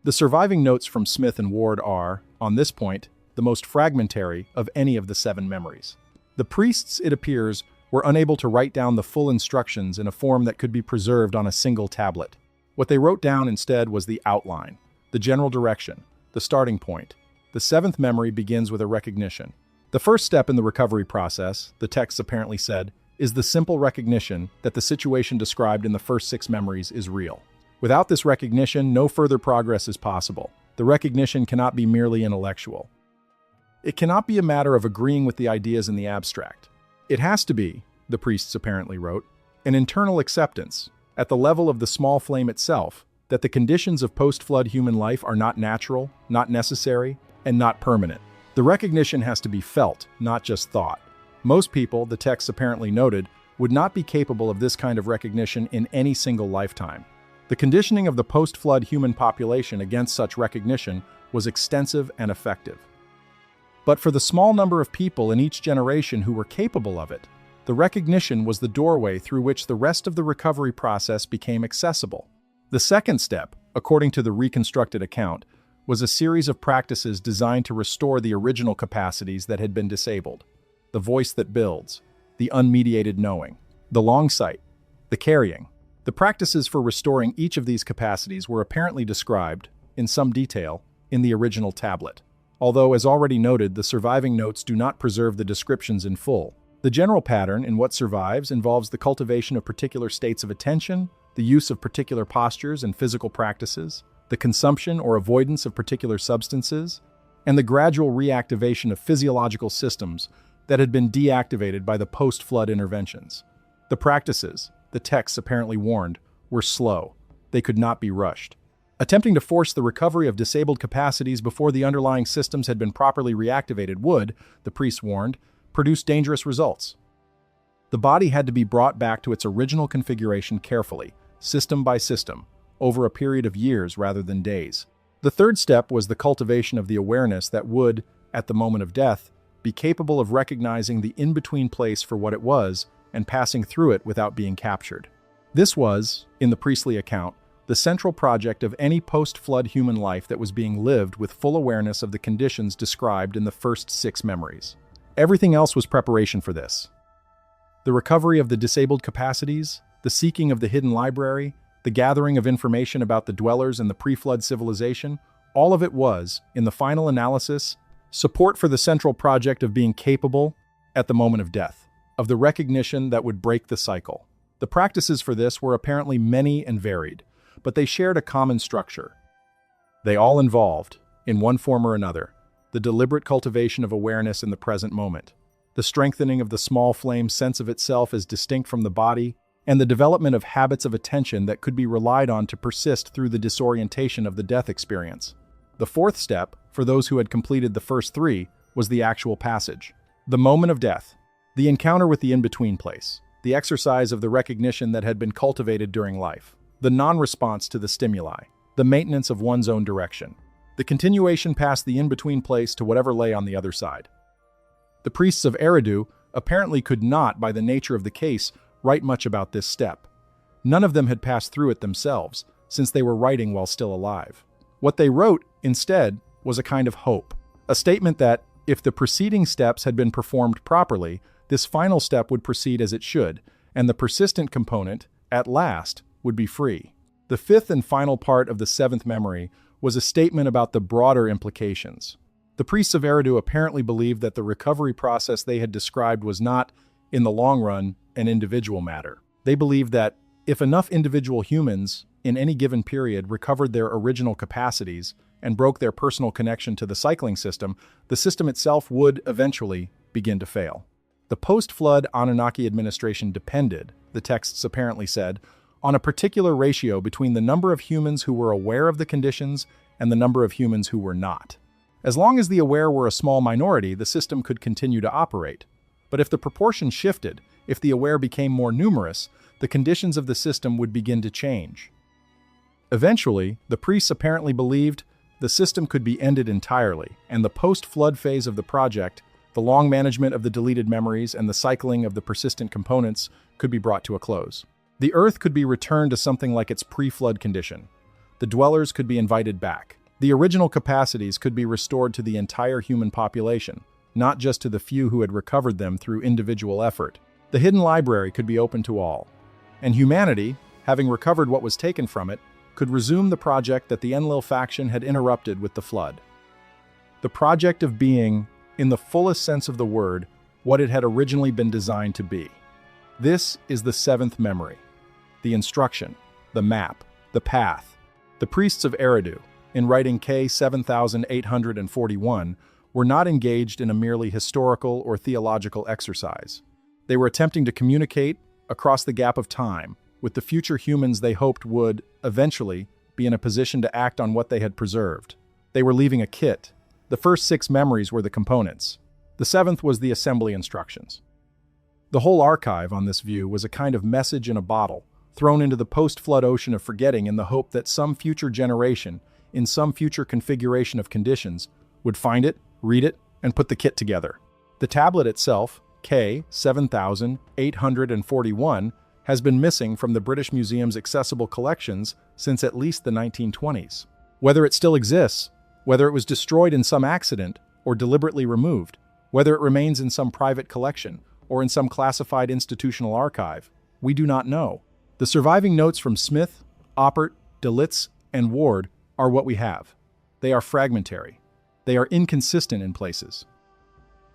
The surviving notes from Smith and Ward are, on this point, the most fragmentary of any of the 7 memories. The priests, it appears, were unable to write down the full instructions in a form that could be preserved on a single tablet. What they wrote down instead was the outline, the general direction, the starting point. The 7th memory begins with a recognition. The first step in the recovery process, the texts apparently said, is the simple recognition that the situation described in the first 6 memories is real. Without this recognition, no further progress is possible. The recognition cannot be merely intellectual. It cannot be a matter of agreeing with the ideas in the abstract. It has to be, the priests apparently wrote, an internal acceptance, at the level of the small flame itself, that the conditions of post-flood human life are not natural, not necessary, and not permanent. The recognition has to be felt, not just thought. Most people, the texts apparently noted, would not be capable of this kind of recognition in any single lifetime. The conditioning of the post-flood human population against such recognition was extensive and effective. But for the small number of people in each generation who were capable of it, The recognition was the doorway through which the rest of the recovery process became accessible. The second step, according to the reconstructed account, was a series of practices designed to restore the original capacities that had been disabled. The voice that builds, the unmediated knowing, the long sight, the carrying. The practices for restoring each of these capacities were apparently described, in some detail, in the original tablet. Although, as already noted, the surviving notes do not preserve the descriptions in full. The general pattern in what survives involves the cultivation of particular states of attention, the use of particular postures and physical practices, the consumption or avoidance of particular substances, and the gradual reactivation of physiological systems that had been deactivated by the post-flood interventions. The practices, the texts apparently warned, were slow. They could not be rushed. Attempting to force the recovery of disabled capacities before the underlying systems had been properly reactivated would, the priests warned, produce dangerous results. The body had to be brought back to its original configuration carefully, system by system, over a period of years rather than days. The third step was the cultivation of the awareness that would, at the moment of death, be capable of recognizing the in-between place for what it was and passing through it without being captured. This was, in the priestly account, the central project of any post-flood human life that was being lived with full awareness of the conditions described in the first 6 memories. Everything else was preparation for this. The recovery of the disabled capacities, the seeking of the hidden library, the gathering of information about the dwellers in the pre-flood civilization, all of it was, in the final analysis, support for the central project of being capable, at the moment of death, of the recognition that would break the cycle. The practices for this were apparently many and varied, but they shared a common structure. They all involved, in one form or another, the deliberate cultivation of awareness in the present moment, the strengthening of the small flame's sense of itself as distinct from the body, and the development of habits of attention that could be relied on to persist through the disorientation of the death experience. The fourth step, for those who had completed the first 3, was the actual passage. The moment of death, the encounter with the in-between place, the exercise of the recognition that had been cultivated during life, the non-response to the stimuli, the maintenance of one's own direction, the continuation past the in-between place to whatever lay on the other side. The priests of Eridu apparently could not, by the nature of the case, write much about this step. None of them had passed through it themselves, since they were writing while still alive. What they wrote, instead, was a kind of hope, a statement that, if the preceding steps had been performed properly, this final step would proceed as it should, and the persistent component, at last, would be free. The fifth and final part of the 7th memory was a statement about the broader implications. The priests of Eridu apparently believed that the recovery process they had described was not, in the long run, an individual matter. They believed that, if enough individual humans, in any given period, recovered their original capacities and broke their personal connection to the cycling system, the system itself would, eventually, begin to fail. The post-flood Anunnaki administration depended, the texts apparently said, on a particular ratio between the number of humans who were aware of the conditions and the number of humans who were not. As long as the aware were a small minority, the system could continue to operate. But if the proportion shifted, if the aware became more numerous, the conditions of the system would begin to change. Eventually, the priests apparently believed the system could be ended entirely, and the post-flood phase of the project, the long management of the deleted memories and the cycling of the persistent components, could be brought to a close. The Earth could be returned to something like its pre-flood condition. The dwellers could be invited back. The original capacities could be restored to the entire human population, not just to the few who had recovered them through individual effort. The hidden library could be open to all. And humanity, having recovered what was taken from it, could resume the project that the Enlil faction had interrupted with the flood. The project of being, in the fullest sense of the word, what it had originally been designed to be. This is the 7th memory. The instruction, the map, the path. The priests of Eridu, in writing K 7841, were not engaged in a merely historical or theological exercise. They were attempting to communicate, across the gap of time, with the future humans they hoped would, eventually, be in a position to act on what they had preserved. They were leaving a kit. The first 6 memories were the components. The 7th was the assembly instructions. The whole archive, on this view, was a kind of message in a bottle, thrown into the post-flood ocean of forgetting in the hope that some future generation, in some future configuration of conditions, would find it, read it, and put the kit together. The tablet itself, K7841, has been missing from the British Museum's accessible collections since at least the 1920s. Whether it still exists, whether it was destroyed in some accident or deliberately removed, whether it remains in some private collection or in some classified institutional archive, we do not know. The surviving notes from Smith, Oppert, Delitzsch, and Ward are what we have. They are fragmentary. They are inconsistent in places.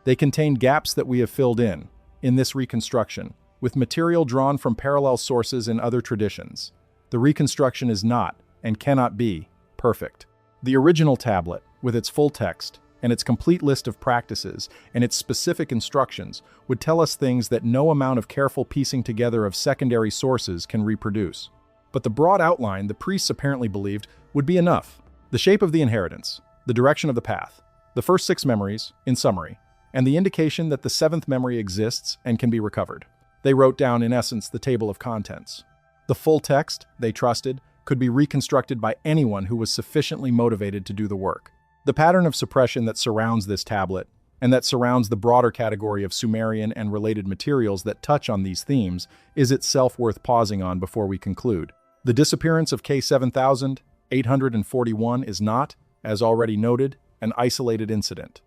They contain gaps that we have filled in this reconstruction, with material drawn from parallel sources in other traditions. The reconstruction is not, and cannot be, perfect. The original tablet, with its full text, and its complete list of practices, and its specific instructions, would tell us things that no amount of careful piecing together of secondary sources can reproduce. But the broad outline the priests apparently believed would be enough. The shape of the inheritance, the direction of the path, the first 6 memories, in summary, and the indication that the 7th memory exists and can be recovered. They wrote down, in essence, the table of contents. The full text, they trusted, could be reconstructed by anyone who was sufficiently motivated to do the work. The pattern of suppression that surrounds this tablet, and that surrounds the broader category of Sumerian and related materials that touch on these themes, is itself worth pausing on before we conclude. The disappearance of K7841 is not, as already noted, an isolated incident.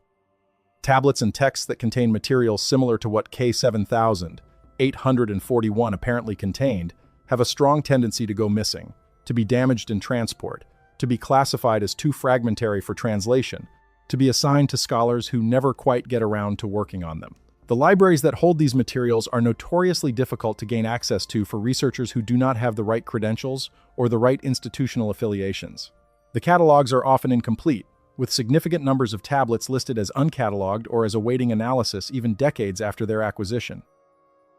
Tablets and texts that contain materials similar to what K7841 apparently contained have a strong tendency to go missing, to be damaged in transport, to be classified as too fragmentary for translation, to be assigned to scholars who never quite get around to working on them. The libraries that hold these materials are notoriously difficult to gain access to for researchers who do not have the right credentials or the right institutional affiliations. The catalogs are often incomplete, with significant numbers of tablets listed as uncatalogued or as awaiting analysis even decades after their acquisition.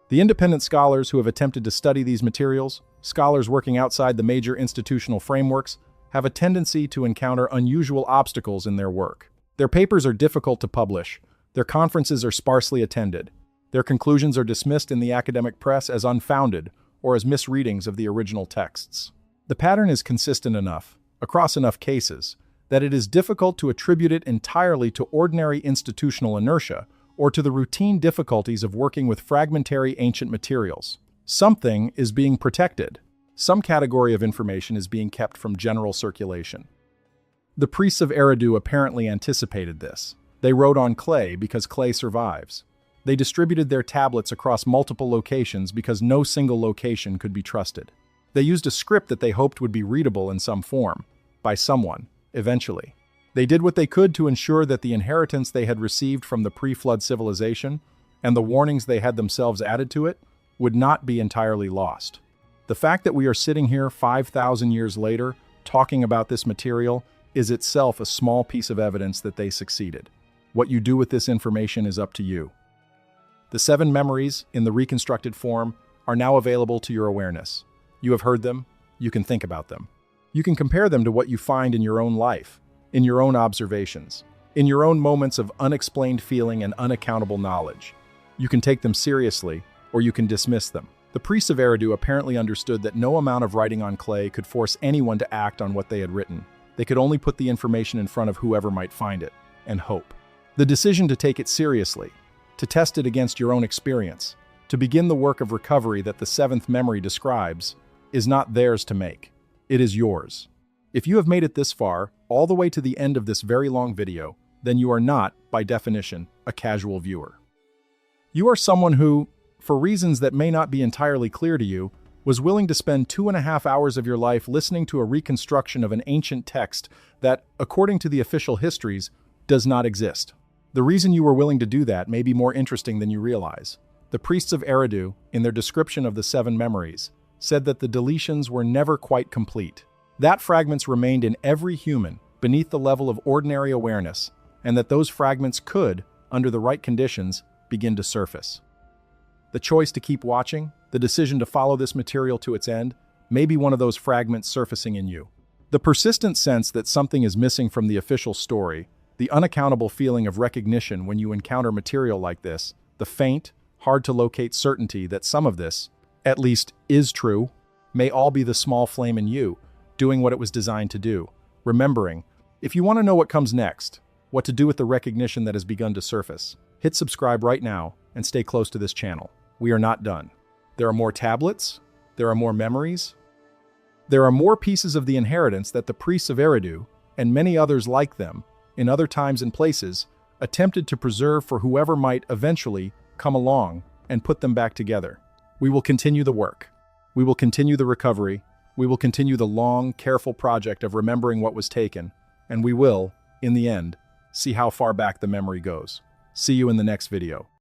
The independent scholars who have attempted to study these materials, scholars working outside the major institutional frameworks, have a tendency to encounter unusual obstacles in their work. Their papers are difficult to publish, their conferences are sparsely attended, their conclusions are dismissed in the academic press as unfounded or as misreadings of the original texts. The pattern is consistent enough, across enough cases, that it is difficult to attribute it entirely to ordinary institutional inertia or to the routine difficulties of working with fragmentary ancient materials. Something is being protected. Some category of information is being kept from general circulation. The priests of Eridu apparently anticipated this. They wrote on clay because clay survives. They distributed their tablets across multiple locations because no single location could be trusted. They used a script that they hoped would be readable in some form, by someone, eventually. They did what they could to ensure that the inheritance they had received from the pre-flood civilization, and the warnings they had themselves added to it, would not be entirely lost. The fact that we are sitting here 5,000 years later talking about this material is itself a small piece of evidence that they succeeded. What you do with this information is up to you. The 7 memories, in the reconstructed form, are now available to your awareness. You have heard them, you can think about them. You can compare them to what you find in your own life, in your own observations, in your own moments of unexplained feeling and unaccountable knowledge. You can take them seriously, or you can dismiss them. The priests of Eridu apparently understood that no amount of writing on clay could force anyone to act on what they had written. They could only put the information in front of whoever might find it, and hope. The decision to take it seriously, to test it against your own experience, to begin the work of recovery that the 7th memory describes, is not theirs to make. It is yours. If you have made it this far, all the way to the end of this very long video, then you are not, by definition, a casual viewer. You are someone who, for reasons that may not be entirely clear to you, was willing to spend 2.5 hours of your life listening to a reconstruction of an ancient text that, according to the official histories, does not exist. The reason you were willing to do that may be more interesting than you realize. The priests of Eridu, in their description of the 7 memories, said that the deletions were never quite complete. That fragments remained in every human, beneath the level of ordinary awareness, and that those fragments could, under the right conditions, begin to surface. The choice to keep watching, the decision to follow this material to its end, may be one of those fragments surfacing in you. The persistent sense that something is missing from the official story, the unaccountable feeling of recognition when you encounter material like this, the faint, hard-to-locate certainty that some of this, at least, is true, may all be the small flame in you, doing what it was designed to do. Remembering, if you want to know what comes next, what to do with the recognition that has begun to surface, Hit subscribe right now and stay close to this channel. We are not done. There are more tablets, there are more memories, there are more pieces of the inheritance that the priests of Eridu, and many others like them, in other times and places, attempted to preserve for whoever might eventually come along and put them back together. We will continue the work. We will continue the recovery. We will continue the long, careful project of remembering what was taken, and we will, in the end, see how far back the memory goes. See you in the next video.